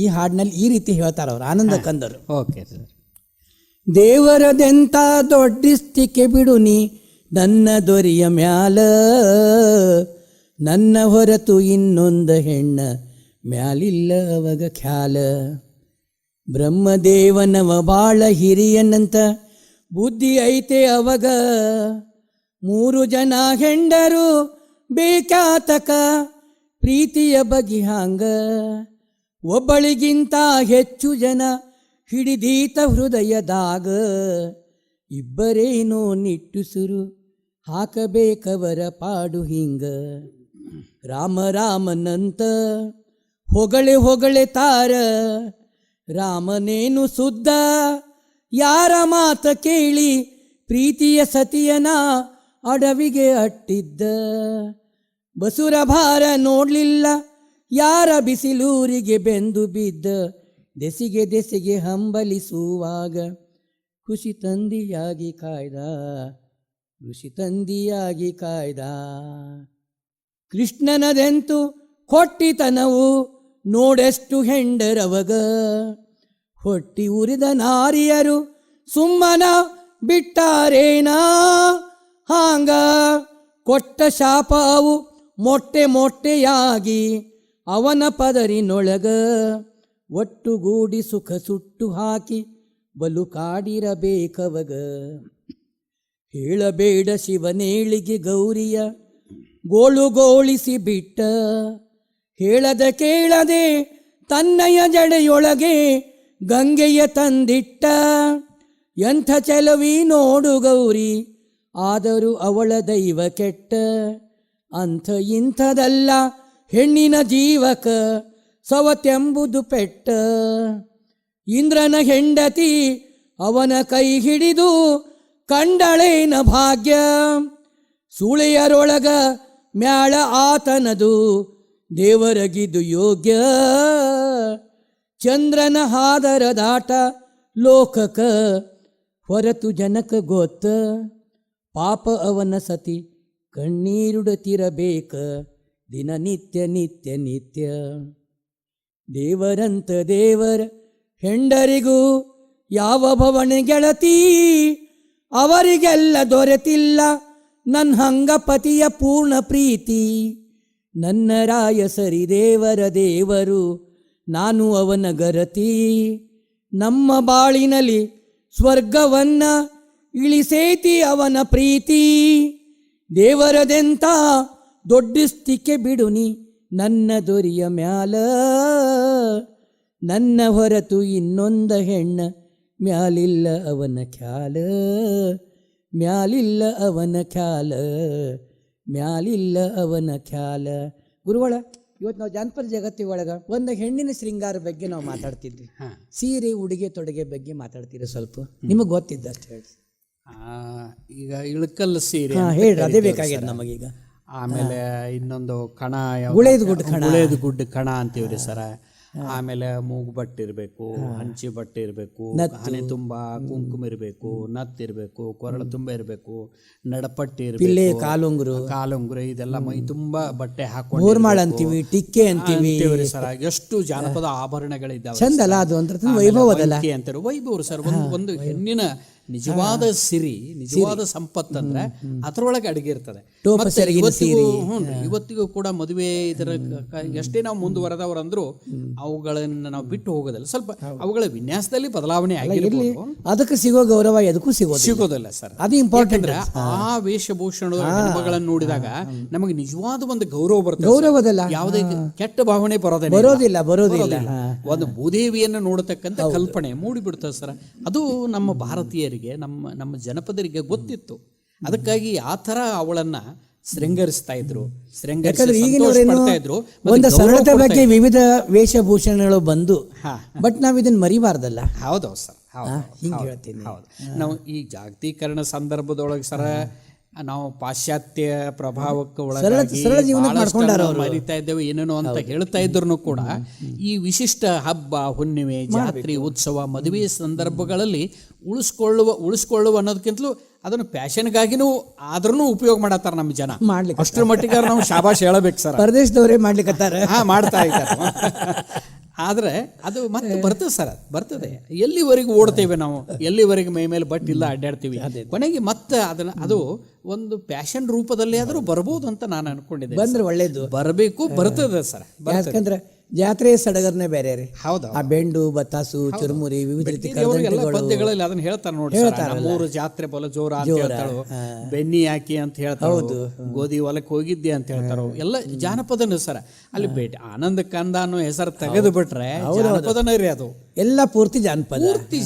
ಈ ಹಾಡಿನಲ್ಲಿ ಈ ರೀತಿ ಹೇಳ್ತಾರೆ ಅವರು, ಆನಂದ ಕಂದರು. Okay sir. ದೇವರದೆಂತ ದೊಡ್ಡಿಸ್ತಿಕೆ ಬಿಡು ನೀ ನನ್ನ ದೊರೆಯ ಮ್ಯಾಲ, ನನ್ನ ಹೊರತು ಇನ್ನೊಂದು ಹೆಣ್ಣ ಮ್ಯಾಲಿಲ್ಲ ಅವಾಗ ಖ್ಯಾಲ. ಬ್ರಹ್ಮದೇವನವ ಬಾಳ ಹಿರಿಯನಂತ ಬುದ್ಧಿ ಐತೆ ಅವಾಗ, 3 ಜನ ಹೆಂಡರು ಬೇಕಾತಕ ಪ್ರೀತಿಯ ಬಗೆ ಹಾಂಗ. ಒಬ್ಬಳಿಗಿಂತ ಹೆಚ್ಚು ಜನ ಹಿಡಿದೀತ ಹೃದಯದಾಗ, ಇಬ್ಬರೇನೋ ನಿಟ್ಟುಸುರು ಹಾಕಬೇಕವರ ಪಾಡು ಹಿಂಗ. ರಾಮ ರಾಮನಂತ ಹೊಗಳೆ ತಾರ, ರಾಮನೇನು ಸುದ್ದ ಯಾರ ಮಾತ ಕೇಳಿ ಪ್ರೀತಿಯ ಸತಿಯನ ಅಡವಿಗೆ ಅಟ್ಟಿದ್ದ. ಬಸುರ ಭಾರ ನೋಡ್ಲಿಲ್ಲ ಯಾರ ಬಿಸಿಲೂರಿಗೆ ಬೆಂದು ಬಿದ್ದ, ದೆಸೆಗೆ ಹಂಬಲಿಸುವಾಗ ಖುಷಿ ತಂದಿಯಾಗಿ ಕಾಯ್ದ. ಕೃಷ್ಣನದೆಂತು ಹೊಟ್ಟಿತನವು ನೋಡೆಷ್ಟು ಹೆಂಡರವಗ, ಹೊಟ್ಟಿ ಉರಿದ ನಾರಿಯರು ಸುಮ್ಮನ ಬಿಟ್ಟಾರೇನಾ ಹಾಂಗ. ಕೊಟ್ಟ ಶಾಪವು ಮೊಟ್ಟೆಯಾಗಿ ಅವನ ಪದರಿನೊಳಗ, ಒಟ್ಟುಗೂಡಿ ಸುಖ ಸುಟ್ಟು ಹಾಕಿ ಬಲು ಕಾಡಿರಬೇಕವಗ. ಹೇಳಬೇಡ ಶಿವನೇಳಿಗೆ ಗೌರಿಯ ಗೋಳಿಸಿ ಬಿಟ್ಟ, ಹೇಳದ ಕೇಳದೆ ತನ್ನಯ ಜಡೆಯೊಳಗೆ ಗಂಗೆಯ ತಂದಿಟ್ಟ. ಎಂಥ ಚೆಲುವಿ ನೋಡು ಗೌರಿ, ಆದರೂ ಅವಳ ದೈವ ಕೆಟ್ಟ. ಅಂಥ ಇಂಥದಲ್ಲ ಹೆಣ್ಣಿನ ಜೀವಕ ಸವತೆಂಬುದು ಪೆಟ್ಟ. ಇಂದ್ರನ ಹೆಂಡತಿ ಅವನ ಕೈ ಹಿಡಿದು ಕಂಡಳೇನ ಭಾಗ್ಯ, ಸುಳೆಯರೊಳಗ ಮ್ಯಾಳ ಆತನದು ದೇವರಗಿದು ಯೋಗ್ಯ. ಚಂದ್ರನ ಹಾದರ ದಾಟ ಲೋಕಕ ಹೊರತು ಜನಕ ಗೊತ್ತ, ಪಾಪ ಅವನ ಸತಿ ಕಣ್ಣೀರುಡತಿರಬೇಕ ನಿತ್ಯ. ದೇವರಂತ ದೇವರ ಹೆಂಡರಿಗೂ ಯಾವ ಭವನ ಗೆಳತಿ, ಅವರಿಗೆಲ್ಲ ದೊರೆತಿಲ್ಲ ನನ್ನ ಹಂಗ ಪತಿಯ ಪೂರ್ಣ ಪ್ರೀತಿ. ನನ್ನ ರಾಯ ಸರಿ ದೇವರ ದೇವರು, ನಾನು ಅವನ ಗರತಿ. ನಮ್ಮ ಬಾಳಿನಲ್ಲಿ ಸ್ವರ್ಗವನ್ನ ಇಳಿಸೇತಿ ಅವನ ಪ್ರೀತಿ. ದೇವರದೆಂತ ದೊಡ್ಡಿಸ್ತಿಕೆ ಬಿಡುನಿ ನನ್ನ ದೊರೆಯ ಮ್ಯಾಲ, ನನ್ನ ಹೊರತು ಇನ್ನೊಂದ ಹೆಣ್ಣ ಮ್ಯಾಲಿಲ್ಲ ಅವನ ಖ್ಯಾಲ. ಗುರುಗಳ, ಇವತ್ತು ನಾವು ಜಾನಪದ ಜಗತ್ತಿ ಒಳಗೆ ಒಂದು ಹೆಣ್ಣಿನ ಶೃಂಗಾರ ಬಗ್ಗೆ ನಾವು ಮಾತಾಡ್ತಿದ್ವಿ. ಸೀರೆ, ಉಡುಗೆ ತೊಡುಗೆ ಬಗ್ಗೆ ಮಾತಾಡ್ತೀರಿ, ಸ್ವಲ್ಪ ನಿಮಗೆ ಗೊತ್ತಿದ್ದಷ್ಟು ಹೇಳಿ. ಈಗ ಇಳಕಲ್ ಸೀರೆ ಹೇಳ್ರಿ, ಅದೇ ಬೇಕಾಗ್ಯದ ನಮಗೀಗ. ಆಮೇಲೆ ಇನ್ನೊಂದು ಕಣ, ಗುಳೇದು ಗುಡ್ಡ ಕಣ ಅಂತೀವ್ರಿ ಸರ. ಆಮೇಲೆ ಮೂಗು ಬಟ್ಟೆ ಇರಬೇಕು, ಹಂಚಿ ಬಟ್ಟೆ ಇರಬೇಕು, ಹಣೆ ತುಂಬ ಕುಂಕುಮ ಇರಬೇಕು, ನತ್ತಿರಬೇಕು, ಕೊರಳು ತುಂಬ ಇರಬೇಕು, ನಡಪಟ್ಟಿ ಇರಬೇಕು, ಕಾಲುಂಗುರು ಇದೆಲ್ಲ ಮೈ ತುಂಬ ಬಟ್ಟೆ ಹಾಕೊಂಡು ಅಂತೀವಿ, ಟಿಕ್ಕೆ ಅಂತೀವಿ ಸರ್. ಎಷ್ಟು ಜಾನಪದ ಆಭರಣಗಳಿದ್ದಾವೆ, ಚಂದಲ್ಲ ಅದು ಅಂತ ವೈಭವ ಅಂತಾರೆ. ವೈಭವ ಸರ್. ಒಂದು ಹೆಣ್ಣಿನ ನಿಜವಾದ ಸಿರಿ, ನಿಜವಾದ ಸಂಪತ್ತಂದ್ರೆ ಅದರೊಳಗೆ ಅಡಗಿ ಇರ್ತದೆ. ಟೋಪ ಮತ್ತೆ ಸೆರಗಿನ ಇವತ್ತಿಗೂ ಕೂಡ ಮದುವೆ ಇದರ ಎಷ್ಟೇ ನಾವು ಮುಂದುವರೆದವರಂದ್ರೂ ಅವುಗಳನ್ನ ನಾವು ಬಿಟ್ಟು ಹೋಗೋದಿಲ್ಲ. ಸ್ವಲ್ಪ ಅವುಗಳ ವಿನ್ಯಾಸದಲ್ಲಿ ಬದಲಾವಣೆ ಆಗಿರ್ಬೋದು, ಅದಕ್ಕೆ ಸಿಗೋ ಗೌರವ ಎದಕ್ಕೂ ಸಿಗೋದಿಲ್ಲ ಸರ್. ಅದು ಇಂಪಾರ್ಟೆಂಟ್. ಆ ವೇಷಭೂಷಣ ಹೆಣ್ಮಗಳನ್ನು ನೋಡಿದಾಗ ನಮಗೆ ನಿಜವಾದ ಒಂದು ಗೌರವ ಬರ್ತದೆ. ಗೌರವದಲ್ಲ, ಯಾವುದೇ ಕೆಟ್ಟ ಭಾವನೆ ಬರೋದಿಲ್ಲ. ಒಂದು ಭೂದೇವಿಯನ್ನು ನೋಡತಕ್ಕಂಥ ಕಲ್ಪನೆ ಮೂಡಿಬಿಡ್ತದೆ ಸರ್. ಅದು ನಮ್ಮ ಭಾರತೀಯರಿಗೆ, ನಮ್ಮ ಜನಪದರಿಗೆ ಗೊತ್ತಿತ್ತು. ಅದಕ್ಕಾಗಿ ಆ ಥರ ಅವಳನ್ನ ಶೃಂಗರಿಸ್ತಾ ಇದ್ರು, ಒಂದು ಸರಳತೆ ಬಗ್ಗೆ ವಿವಿಧ ವೇಷಭೂಷಣಗಳು ಬಂದು, ಬಟ್ ನಾವ್ ಇದನ್ನ ಮರಿಬಾರ್ದಲ್ಲ. ಹೌದೌದು ಸರ್, ಹಿಂಗೆ ಹೇಳ್ತೀನಿ. ಹೌದು. ನಾವು ಈ ಜಾಗತೀಕರಣ ಸಂದರ್ಭದೊಳಗೆ ಸರ ನಾವು ಪಾಶ್ಚಾತ್ಯ ಪ್ರಭಾವಕ್ಕೆ ಒಳಗಾಗಿ ಮರಿತಾ ಇದ್ದೇವೆ ಏನೇನೋ ಅಂತ ಹೇಳ್ತಾ ಇದ್ರು ಕೂಡ ಈ ವಿಶಿಷ್ಟ ಹಬ್ಬ, ಹುಣ್ಣಿಮೆ, ಜಾತ್ರೆ, ಉತ್ಸವ, ಮದುವೆ ಸಂದರ್ಭಗಳಲ್ಲಿ ಉಳಿಸ್ಕೊಳ್ಳುವ ಅನ್ನೋದಕ್ಕಿಂತಲೂ ಅದನ್ನು ಪ್ಯಾಷನ್ಗಾಗಿನೂ ಆದ್ರೂ ಉಪಯೋಗ ಮಾಡತ್ತಾರ ನಮ್ಮ ಜನ. ಅಷ್ಟರ ಮಟ್ಟಿಗೆ ನಾವು ಶಾಬಾಷ್ ಹೇಳಬೇಕು ಸರ್. ಪರದೇಶದವರೇ ಮಾಡ್ಲಿಕ್ಕತ್ತಾರ, ಮಾಡ್ತಾ ಇದ್ದಾರೆ. ಆದರೆ ಅದು ಮತ್ತೆ ಬರ್ತದೆ ಸರ್, ಬರ್ತದೆ. ಎಲ್ಲಿವರೆಗೂ ಓಡ್ತೇವೆ ನಾವು, ಎಲ್ಲಿವರೆಗೆ ಮೈ ಮೇಲೆ ಬಟ್ ಇಲ್ಲ ಅಡ್ಡಾಡ್ತೀವಿ, ಕೊನೆಗೆ ಮತ್ತೆ ಅದು ಒಂದು ಪ್ಯಾಷನ್ ರೂಪದಲ್ಲಿ ಆದರೂ ಬರ್ಬೋದು ಅಂತ ನಾನು ಅನ್ಕೊಂಡಿದ್ದೆ. ಬಂದ್ರೆ ಒಳ್ಳೇದು, ಬರಬೇಕು, ಬರ್ತದೆ ಸರ್. ಯಾಕಂದ್ರೆ ಜಾತ್ರೆ ಸಡಗರನೇ ಬೇರೆ ರೀ. ಹೌದು, ಆ ಬೆಂಡು, ಬತ್ತಾಸು, ಚುರುಮುರಿ, ವಿವಿಧ ರೀತಿ ಪದ್ಯಗಳಲ್ಲಿ ಅದನ್ನ ಹೇಳ್ತಾರೆ ನೋಡಿ. ಮೂರು ಜಾತ್ರೆ ಬಲ ಜೋರ ಅಂತ ಹೇಳ್ತಾಳು, ಬೆನ್ನಿ ಹಾಕಿ ಅಂತ ಹೇಳ್ತಾಳು, ಗೋಧಿ ಹೊಲಕ್ಕೆ ಹೋಗಿದ್ದೆ ಅಂತ ಹೇಳ್ತಾರೋ, ಎಲ್ಲ ಜಾನಪದನೇ ಸರ. ಅಲ್ಲಿ ಭೇಟಿ ಆನಂದ ಕಂದ ಅನ್ನೋ ಹೆಸರು ತೆಗೆದು ಬಿಟ್ರೆ ಜಾನಪದನೇ ರೀ, ಅದು ಎಲ್ಲ ಪೂರ್ತಿ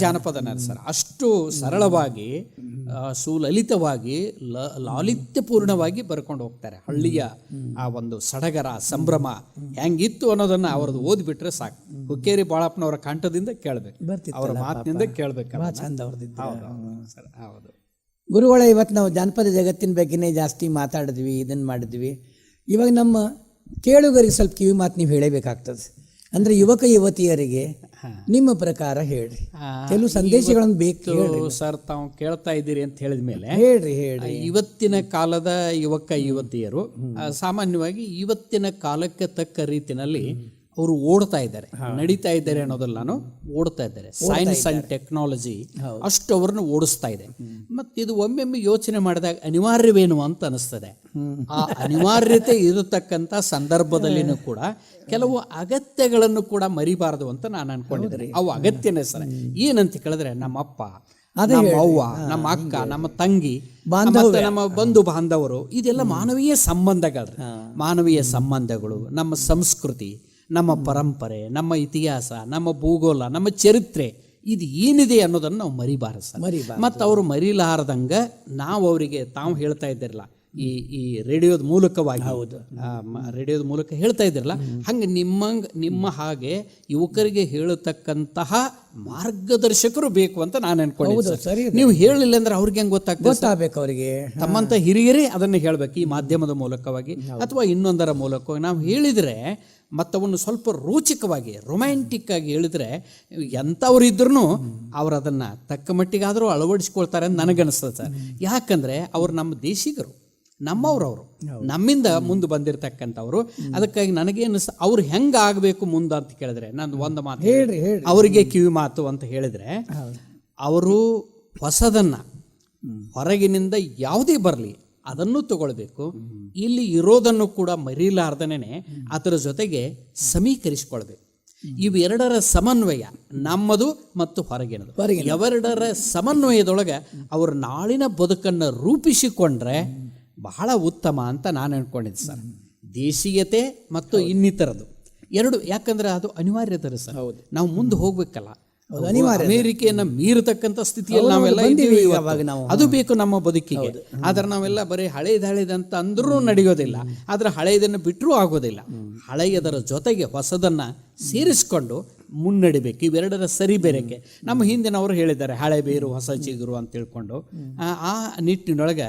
ಜಾನಪದನೇ ಸರ್. ಅಷ್ಟು ಸರಳವಾಗಿ, ಸುಲಲಿತವಾಗಿ, ಲಾಲಿತ್ಯಪೂರ್ಣವಾಗಿ ಬರ್ಕೊಂಡು ಹೋಗ್ತಾರೆ. ಹಳ್ಳಿಯ ಆ ಒಂದು ಸಡಗರ, ಸಂಭ್ರಮ ಹೆಂಗಿತ್ತು ಅನ್ನೋದನ್ನ ಅವ್ರದ್ದು ಓದ್ಬಿಟ್ರೆ ಸಾಕು. ಹುಕ್ಕೇರಿ ಬಾಳಪ್ಪನವರ ಕಂಠದಿಂದ ಕೇಳ್ಬೇಕು, ಅವರ ಮಾತಿನಿಂದ ಕೇಳ್ಬೇಕು. ಹೌದು ಗುರುಗಳ, ಇವತ್ತು ನಾವು ಜಾನಪದ ಜಗತ್ತಿನ ಬಗ್ಗೆನೇ ಜಾಸ್ತಿ ಮಾತಾಡಿದ್ವಿ, ಇದನ್ನ ಮಾಡಿದ್ವಿ. ಇವಾಗ ನಮ್ಮ ಕೇಳುಗರಿಗೆ ಸ್ವಲ್ಪ ಕಿವಿ ಮಾತು ನೀವು ಹೇಳಬೇಕಾಗ್ತದೆ. ಅಂದ್ರೆ ಯುವಕ ಯುವತಿಯರಿಗೆ ನಿಮ್ಮ ಪ್ರಕಾರ ಹೇಳ್ರಿ, ಕೆಲವು ಸಂದೇಶಗಳನ್ನು ಬೇಕು ಸರ್. ತಾವು ಕೇಳ್ತಾ ಇದ್ದೀರಿ ಅಂತ ಹೇಳಿದ ಮೇಲೆ ಹೇಳ್ರಿ. ಇವತ್ತಿನ ಕಾಲದ ಯುವಕ ಯುವತಿಯರು ಸಾಮಾನ್ಯವಾಗಿ ಇವತ್ತಿನ ಕಾಲಕ್ಕೆ ತಕ್ಕ ರೀತಿನಲ್ಲಿ ಅವರು ಓಡ್ತಾ ಇದ್ದಾರೆ, ನಡೀತಾ ಇದ್ದಾರೆ ಅನ್ನೋದೆಲ್ಲಾನು ಓಡ್ತಾ ಇದ್ದಾರೆ. ಸೈನ್ಸ್ ಅಂಡ್ ಟೆಕ್ನಾಲಜಿ ಅಷ್ಟು ಅವ್ರನ್ನ ಓಡಿಸ್ತಾ ಇದೆ. ಮತ್ತೆ ಇದು ಒಮ್ಮೊಮ್ಮೆ ಯೋಚನೆ ಮಾಡಿದಾಗ ಅನಿವಾರ್ಯವೇನು ಅಂತ ಅನಿಸ್ತದೆ. ಆ ಅನಿವಾರ್ಯತೆ ಇರತಕ್ಕಂಥ ಸಂದರ್ಭದಲ್ಲಿನೂ ಕೂಡ ಕೆಲವು ಅಗತ್ಯಗಳನ್ನು ಕೂಡ ಮರಿಬಾರದು ಅಂತ ನಾನು ಅನ್ಕೊಂಡಿದ್ದೆ. ಅವು ಅಗತ್ಯನೇ ಸರ್. ಏನಂತ ಕೇಳಿದ್ರೆ, ನಮ್ಮ ಅಪ್ಪ, ನಮ್ಮ ಅವ್ವ, ನಮ್ಮ ಅಕ್ಕ, ನಮ್ಮ ತಂಗಿ, ನಮ್ಮ ಬಂಧು ಬಾಂಧವರು, ಇದೆಲ್ಲ ಮಾನವೀಯ ಸಂಬಂಧಗಳು, ನಮ್ಮ ಸಂಸ್ಕೃತಿ, ನಮ್ಮ ಪರಂಪರೆ, ನಮ್ಮ ಇತಿಹಾಸ, ನಮ್ಮ ಭೂಗೋಳ, ನಮ್ಮ ಚರಿತ್ರೆ, ಇದು ಏನಿದೆ ಅನ್ನೋದನ್ನು ನಾವು ಮರಿಬಾರದು ಸರ್. ಮತ್ತು ಅವರು ಮರಿಲಾರದಂಗ ನಾವು ಅವರಿಗೆ ತಾವು ಹೇಳ್ತಾ ಇದ್ದಿರಲ್ಲ, ಈ ರೇಡಿಯೋದ ಮೂಲಕವಾಗಿ, ರೇಡಿಯೋದ ಮೂಲಕ ಹೇಳ್ತಾ ಇದ್ದಿರಲ್ಲ, ಹಂಗೆ ನಿಮ್ಮ ಹಾಗೆ ಯುವಕರಿಗೆ ಹೇಳತಕ್ಕಂತಹ ಮಾರ್ಗದರ್ಶಕರು ಬೇಕು ಅಂತ ನಾನು ಅನ್ಕೊಂಡಿದ್ದೆ. ನೀವು ಹೇಳಿಲ್ಲ ಅಂದ್ರೆ ಅವ್ರಿಗೆ ಹೆಂಗೆ ಗೊತ್ತಾಗಬೇಕು? ಅವರಿಗೆ ತಮ್ಮಂತ ಹಿರಿಯರೇ ಅದನ್ನು ಹೇಳ್ಬೇಕು, ಈ ಮಾಧ್ಯಮದ ಮೂಲಕವಾಗಿ ಅಥವಾ ಇನ್ನೊಂದರ ಮೂಲಕವಾಗಿ ನಾವು ಹೇಳಿದರೆ, ಮತ್ತವನ್ನು ಸ್ವಲ್ಪ ರೋಚಕವಾಗಿ, ರೊಮ್ಯಾಂಟಿಕ್ ಆಗಿ ಹೇಳಿದ್ರೆ ಎಂಥವ್ರು ಇದ್ರೂ ಅವ್ರು ಅದನ್ನು ತಕ್ಕ ಮಟ್ಟಿಗಾದರೂ ಅಳವಡಿಸ್ಕೊಳ್ತಾರೆ ಅಂತ ನನಗನ್ನಿಸ್ತದೆ ಸರ್. ಯಾಕಂದರೆ ಅವರು ನಮ್ಮ ದೇಶಿಗರು, ನಮ್ಮವ್ರವರು, ನಮ್ಮಿಂದ ಮುಂದೆ ಬಂದಿರತಕ್ಕಂಥವ್ರು. ಅದಕ್ಕಾಗಿ ನನಗೇನು ಅವ್ರು ಹೆಂಗೆ ಆಗಬೇಕು ಮುಂದೆ ಅಂತ ಕೇಳಿದ್ರೆ, ನಾನು ಒಂದು ಮಾತು ಅವರಿಗೆ ಕಿವಿ ಮಾತು ಅಂತ ಹೇಳಿದರೆ, ಅವರು ಹೊಸದನ್ನು ಹೊರಗಿನಿಂದ ಯಾವುದೇ ಬರಲಿ ಅದನ್ನು ತಗೊಳ್ಬೇಕು, ಇಲ್ಲಿ ಇರೋದನ್ನು ಕೂಡ ಮರೀಲಾರ್ದನೇ ಅದರ ಜೊತೆಗೆ ಸಮೀಕರಿಸಿಕೊಳ್ಬೇಕು. ಇವೆರಡರ ಸಮನ್ವಯ, ನಮ್ಮದು ಮತ್ತು ಹೊರಗಿನದು, ಇವೆರಡರ ಸಮನ್ವಯದೊಳಗೆ ಅವರು ನಾಳಿನ ಬದುಕನ್ನು ರೂಪಿಸಿಕೊಂಡ್ರೆ ಬಹಳ ಉತ್ತಮ ಅಂತ ನಾನು ಅನ್ಕೊಂಡಿದ್ದೆ ಸರ್. ದೇಶೀಯತೆ ಮತ್ತು ಇನ್ನಿತರದು ಎರಡು, ಯಾಕಂದ್ರೆ ಅದು ಅನಿವಾರ್ಯತೆ ಸರ್. ನಾವು ಮುಂದೆ ಹೋಗ್ಬೇಕಲ್ಲ, ಅಮೇರಿಕೆಯನ್ನ ಮೀರತಕ್ಕಂಥ ಸ್ಥಿತಿಯಲ್ಲಿ ನಾವೆಲ್ಲ ಇದ್ದೀವಿ. ಅದು ಬೇಕು ನಮ್ಮ ಬದುಕಿಗೆ. ಆದ್ರೆ ನಾವೆಲ್ಲ ಬರೀ ಹಳೇದಂತ ಅಂದ್ರೂ ನಡೆಯೋದಿಲ್ಲ, ಆದ್ರೆ ಹಳೆಯದನ್ನು ಬಿಟ್ಟರೂ ಆಗೋದಿಲ್ಲ. ಹಳೆಯದರ ಜೊತೆಗೆ ಹೊಸದನ್ನ ಸೇರಿಸ್ಕೊಂಡು ಮುನ್ನಡಿಬೇಕು. ಇವೆರಡರ ಸರಿ ಬೇರೆಗೆ ನಮ್ಮ ಹಿಂದಿನವರು ಹೇಳಿದ್ದಾರೆ, ಹಳೆ ಬೇರು ಹೊಸ ಚಿಗುರು ಅಂತ ತಿಳ್ಕೊಂಡು. ಆ ನಿಟ್ಟಿನೊಳಗೆ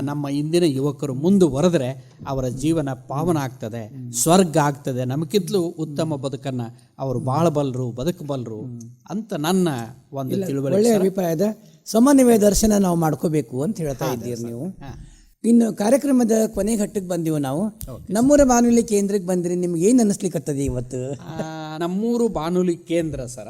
ನಮ್ಮ ಇಂದಿನ ಯುವಕರು ಮುಂದುವರೆದ್ರೆ ಅವರ ಜೀವನ ಪಾವನ ಆಗ್ತದೆ, ಸ್ವರ್ಗ ಆಗ್ತದೆ, ನಮಗಿಂತಲೂ ಉತ್ತಮ ಬದುಕನ್ನು ಅವರು ಬಾಳಬಲ್ಲರು, ಬದುಕಬಲ್ಲರು ಅಂತ ನನ್ನ ಒಂದು ತಿಳುವಳಿಕೆ. ಒಳ್ಳೆಯ ಅಭಿಪ್ರಾಯದ ಸಮನ್ವಯ ದರ್ಶನ ನಾವು ಮಾಡ್ಕೋಬೇಕು ಅಂತ ಹೇಳ್ತಾ ಇದ್ದೀರಿ ನೀವು. ಇನ್ನು ಕಾರ್ಯಕ್ರಮದ ಕೊನೆ ಘಟ್ಟಕ್ಕೆ ಬಂದೀವಿ ನಾವು. ನಮ್ಮೂರ ಬಾನುಲಿ ಕೇಂದ್ರಕ್ಕೆ ಬಂದ್ರಿ, ನಿಮ್ಗೆ ಏನು ಅನ್ನಿಸ್ಲಿಕ್ಕತ್ತದೆ ಇವತ್ತು? ನಮ್ಮೂರು ಬಾನುಲಿ ಕೇಂದ್ರ ಸರ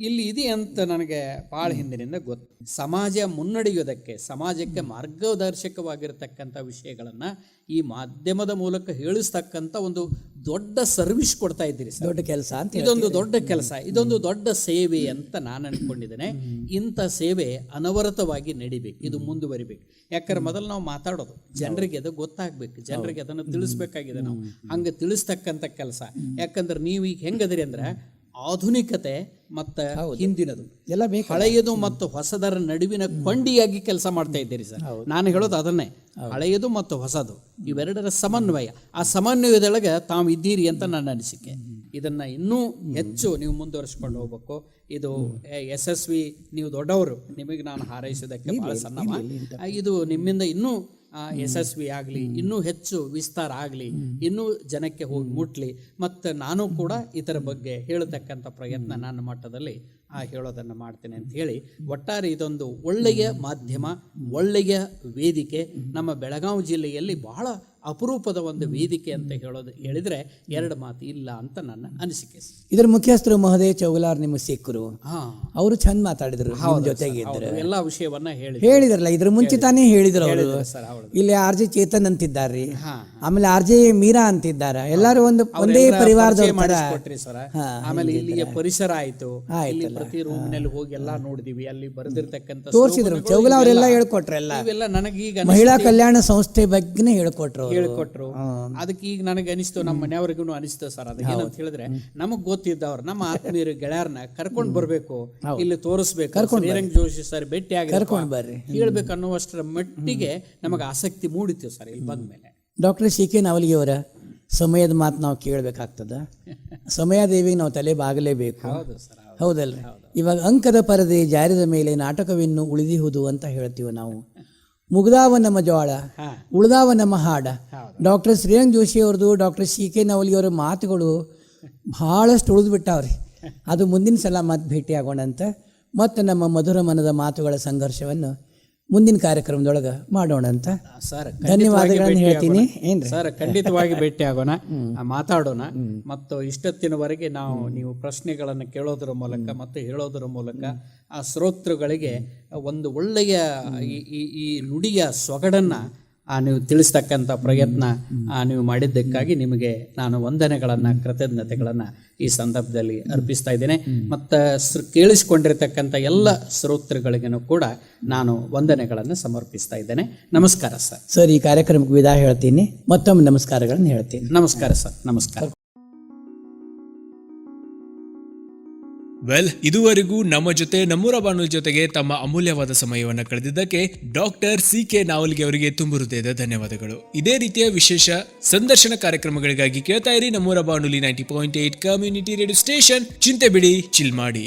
ಇಲ್ಲಿ ಇದೆ ಅಂತ ನನಗೆ ಭಾಳ ಹಿಂದಿನಿಂದ ಗೊತ್ತು. ಸಮಾಜ ಮುನ್ನಡೆಯೋದಕ್ಕೆ, ಸಮಾಜಕ್ಕೆ ಮಾರ್ಗದರ್ಶಕವಾಗಿರ್ತಕ್ಕಂಥ ವಿಷಯಗಳನ್ನು ಈ ಮಾಧ್ಯಮದ ಮೂಲಕ ಹೇಳಿಸ್ತಕ್ಕಂಥ ಒಂದು ದೊಡ್ಡ ಸರ್ವಿಸ್ ಕೊಡ್ತಾ ಇದ್ದೀರಿ ಸರ್. ದೊಡ್ಡ ಕೆಲಸ ಅಂತ ಇದೊಂದು ದೊಡ್ಡ ಕೆಲಸ, ಇದೊಂದು ದೊಡ್ಡ ಸೇವೆ ಅಂತ ನಾನು ಅನ್ಕೊಂಡಿದ್ದೇನೆ. ಇಂಥ ಸೇವೆ ಅನವರತವಾಗಿ ನಡಿಬೇಕು, ಇದು ಮುಂದುವರಿಬೇಕು. ಯಾಕಂದ್ರೆ ಮೊದಲು ನಾವು ಮಾತಾಡೋದು ಜನರಿಗೆ ಅದು ಗೊತ್ತಾಗ್ಬೇಕು, ಜನರಿಗೆ ಅದನ್ನು ತಿಳಿಸ್ಬೇಕಾಗಿದೆ. ನಾವು ಹಂಗೆ ತಿಳಿಸ್ತಕ್ಕಂಥ ಕೆಲಸ. ಯಾಕಂದ್ರೆ ನೀವು ಈಗ ಹೆಂಗದಿರಿ ಅಂದ್ರೆ ಆಧುನಿಕತೆ ಮತ್ತು ಹಿಂದಿನದು ಎಲ್ಲ ಬೇಕು, ಹಳೆಯದು ಮತ್ತು ಹೊಸದರ ನಡುವಿನ ಕೊಂಡಿಯಾಗಿ ಕೆಲಸ ಮಾಡ್ತಾ ಇದ್ದೀರಿ ಸರ್. ನಾನು ಹೇಳೋದು ಅದನ್ನೇ, ಹಳೆಯದು ಮತ್ತು ಹೊಸದು ಇವೆರಡರ ಸಮನ್ವಯ. ಆ ಸಮನ್ವಯದೊಳಗೆ ತಾವು ಇದ್ದೀರಿ ಅಂತ ನನ್ನ ಅನಿಸಿಕೆ. ಇದನ್ನ ಇನ್ನೂ ಹೆಚ್ಚು ನೀವು ಮುಂದುವರಿಸ್ಕೊಂಡು ಹೋಗ್ಬೇಕು. ಇದು ಯಶಸ್ವಿ, ನೀವು ದೊಡ್ಡವರು, ನಿಮಗೆ ನಾನು ಹಾರೈಸೋದಕ್ಕೆ ಬಹಳ ಸಣ್ಣವ. ಇದು ನಿಮ್ಮಿಂದ ಇನ್ನೂ ಯಶಸ್ವಿ ಆಗಲಿ, ಇನ್ನೂ ಹೆಚ್ಚು ವಿಸ್ತಾರ ಆಗಲಿ, ಇನ್ನೂ ಜನಕ್ಕೆ ಹೋಗಿ ಮುಟ್ಲಿ. ಮತ್ತು ನಾನು ಕೂಡ ಇದರ ಬಗ್ಗೆ ಹೇಳತಕ್ಕಂಥ ಪ್ರಯತ್ನ ನನ್ನ ಮಟ್ಟದಲ್ಲಿ ಹೇಳೋದನ್ನು ಮಾಡ್ತೇನೆ ಅಂತ ಹೇಳಿ, ಒಟ್ಟಾರೆ ಇದೊಂದು ಒಳ್ಳೆಯ ಮಾಧ್ಯಮ, ಒಳ್ಳೆಯ ವೇದಿಕೆ. ನಮ್ಮ ಬೆಳಗಾವಿ ಜಿಲ್ಲೆಯಲ್ಲಿ ಬಹಳ ಅಪರೂಪದ ಒಂದು ವೇದಿಕೆ ಅಂತ ಹೇಳಿದ್ರೆ ಎರಡು ಮಾತು ಇಲ್ಲ ಅಂತ ನನ್ನ ಅನಿಸಿಕೆ. ಇದರ ಮುಖ್ಯಸ್ಥರು ಮಹೋದಯ ಚೌಗಲಾರ್ ನಿಮಗೆ ಸಿಕ್ಕರು, ಅವರು ಚಂದ ಮಾತಾಡಿದ್ರು, ಜೊತೆಗೆ ಇದ್ರು, ಎಲ್ಲ ವಿಷಯವನ್ನ ಹೇಳಿದ್ರಲ್ಲ. ಇದ್ರ ಮುಂಚೆ ತಾನೇ ಹೇಳಿದ್ರು ಅವರು. ಇಲ್ಲಿ ಆರ್ ಜೆ ಚೇತನ್ ಅಂತಿದ್ದಾರೆ, ಆಮೇಲೆ ಆರ್ ಜೆ ಮೀರಾ ಅಂತಿದ್ದಾರೆ. ಎಲ್ಲರೂ ಒಂದೇ ಪರಿವಾರದವ್ರ ಸರ್. ಆಮೇಲೆ ಇಲ್ಲಿಯ ಪರಿಸರ ಆಯ್ತು, ಪ್ರತಿ ರೂಮಿನಲ್ಲಿ ಹೋಗಿ ಎಲ್ಲಾ ನೋಡಿದೀವಿ, ಅಲ್ಲಿ ಬರೆದಿರ್ತಕ್ಕಂಥ ತೋರಿಸಿದ್ರು. ಚೌಗಲ ಅವರೆಲ್ಲ ಹೇಳ್ಕೊಟ್ರೆಲ್ಲ, ಇವೆಲ್ಲ ನನಗೀಗ ಮಹಿಳಾ ಕಲ್ಯಾಣ ಸಂಸ್ಥೆ ಬಗ್ಗೆನೇ ಹೇಳ್ಕೊಟ್ರು. ಅದಕ್ಕೆ ಈಗ ನನಗೆ ಅನಿಸ್ತು, ನಮ್ಮ ಮನೆಯವ್ರಿಗೂ ಅನಿಸ್ತು ಸರ್. ಅದಕ್ಕೇನಂತ ಹೇಳಿದ್ರೆ, ನಮಗ್ ಗೊತ್ತಿದ್ದವ್ರು, ನಮ್ಮ ಆತ್ಮೀಯರು, ಗೆಳೆಯರನ್ನ ಕರ್ಕೊಂಡ್ ಬರ್ಬೇಕು, ಇಲ್ಲಿ ತೋರಿಸ್ಬೇಕು, ಶ್ರೀರಂಗ್ ಜೋಶಿ ಸರ್ ಭೇಟಿ ಆಗಿ ಹೇಳ್ಬೇಕು ಅನ್ನುವಷ್ಟರ ಮಟ್ಟಿಗೆ ನಮಗೆ ಆಸಕ್ತಿ ಮೂಡಿತು ಸರ್ ಇಲ್ಲಿ ಬಂದ್ಮೇಲೆ. ಡಾಕ್ಟರ್ ಸಿ ಕೆ ನಾವಲ್ಗಿ ಅವರ ಸಮಯದ ಮಾತು ನಾವು ಕೇಳಬೇಕಾಗ್ತದ. ಸಮಯ ದೇವಿಗೆ ನಾವು ತಲೆ ಬಾಗಲೇಬೇಕು, ಹೌದಲ್ರಿ? ಇವಾಗ ಅಂಕದ ಪರದೆ ಜಾರಿದ ಮೇಲೆ ನಾಟಕವಿನ್ನು ಉಳಿದಿಹುದು ಅಂತ ಹೇಳ್ತೀವಿ ನಾವು. ಮುಗ್ದಾವ ನಮ್ಮ ಜೋಳ, ಉಳ್ದಾವ ನಮ್ಮ ಹಾಡ. ಡಾಕ್ಟರ್ ಶ್ರೇಯಾಂಕ್ ಜೋಶಿ ಅವ್ರದ್ದು, ಡಾಕ್ಟರ್ ಸಿ ಕೆ ನಾವಲ್ಗಿ ಅವರ ಮಾತುಗಳು ಭಾಳಷ್ಟು ಉಳಿದು ಬಿಟ್ಟಾವ್ರಿ. ಅದು ಮುಂದಿನ ಸಲ ಮತ್ತೆ ಭೇಟಿ ಆಗೋಣಂತ. ಮತ್ತು ನಮ್ಮ ಮಧುರ ಮನದ ಮಾತುಗಳ ಸಂಘರ್ಷವನ್ನು ಮುಂದಿನ ಕಾರ್ಯಕ್ರಮದೊಳಗೆ ಮಾಡೋಣ ಅಂತ ಸರ್. ಧನ್ಯವಾದಗಳನ್ನು ಹೇಳ್ತೀನಿ. ಏನ್ರಿ ಸರ್, ಖಂಡಿತವಾಗಿ ಭೇಟಿ ಆಗೋಣ, ಮಾತಾಡೋಣ. ಮತ್ತು ಇಷ್ಟೊತ್ತಿನವರೆಗೆ ನೀವು ಪ್ರಶ್ನೆಗಳನ್ನು ಕೇಳೋದ್ರ ಮೂಲಕ ಮತ್ತು ಹೇಳೋದ್ರ ಮೂಲಕ ಆ ಶ್ರೋತೃಗಳಿಗೆ ಒಂದು ಒಳ್ಳೆಯ ಈ ನುಡಿಯ ಸೊಗಡನ್ನು ನೀವು ತಿಳಿಸ್ತಕ್ಕಂಥ ಪ್ರಯತ್ನ ನೀವು ಮಾಡಿದ್ದಕ್ಕಾಗಿ ನಿಮಗೆ ನಾನು ವಂದನೆಗಳನ್ನು, ಕೃತಜ್ಞತೆಗಳನ್ನು ಈ ಸಂದರ್ಭದಲ್ಲಿ ಅರ್ಪಿಸ್ತಾ ಇದ್ದೇನೆ. ಮತ್ತು ಕೇಳಿಸಿಕೊಂಡಿರ್ತಕ್ಕಂಥ ಎಲ್ಲ ಶ್ರೋತೃಗಳಿಗೂ ಕೂಡ ನಾನು ವಂದನೆಗಳನ್ನು ಸಮರ್ಪಿಸ್ತಾ ಇದ್ದೇನೆ. ನಮಸ್ಕಾರ ಸರ್. ಸರ್, ಈ ಕಾರ್ಯಕ್ರಮಕ್ಕೆ ವಿದಾಯ ಹೇಳ್ತೀನಿ. ಮತ್ತೊಮ್ಮೆ ನಮಸ್ಕಾರಗಳನ್ನು ಹೇಳ್ತೀನಿ. ನಮಸ್ಕಾರ ಸರ್. ನಮಸ್ಕಾರ. ವೆಲ್, ಇದುವರೆಗೂ ನಮ್ಮ ಜೊತೆ ನಮ್ಮೂರ ಬಾನುಲಿ ಜೊತೆಗೆ ತಮ್ಮ ಅಮೂಲ್ಯವಾದ ಸಮಯವನ್ನು ಕಳೆದಿದ್ದಕ್ಕೆ ಡಾಕ್ಟರ್ ಸಿ ಕೆ ನಾವಲ್ಗಿ ಅವರಿಗೆ ತುಂಬು ಹೃದಯದ ಧನ್ಯವಾದಗಳು. ಇದೇ ರೀತಿಯ ವಿಶೇಷ ಸಂದರ್ಶನ ಕಾರ್ಯಕ್ರಮಗಳಿಗಾಗಿ ಕೇಳ್ತಾ ಇರಿ ನಮ್ಮೂರ ಬಾನುಲಿ 90.8 ಕಮ್ಯುನಿಟಿ ರೇಡಿಯೋ ಸ್ಟೇಷನ್. ಚಿಂತೆ ಬಿಡಿ, ಚಿಲ್ ಮಾಡಿ.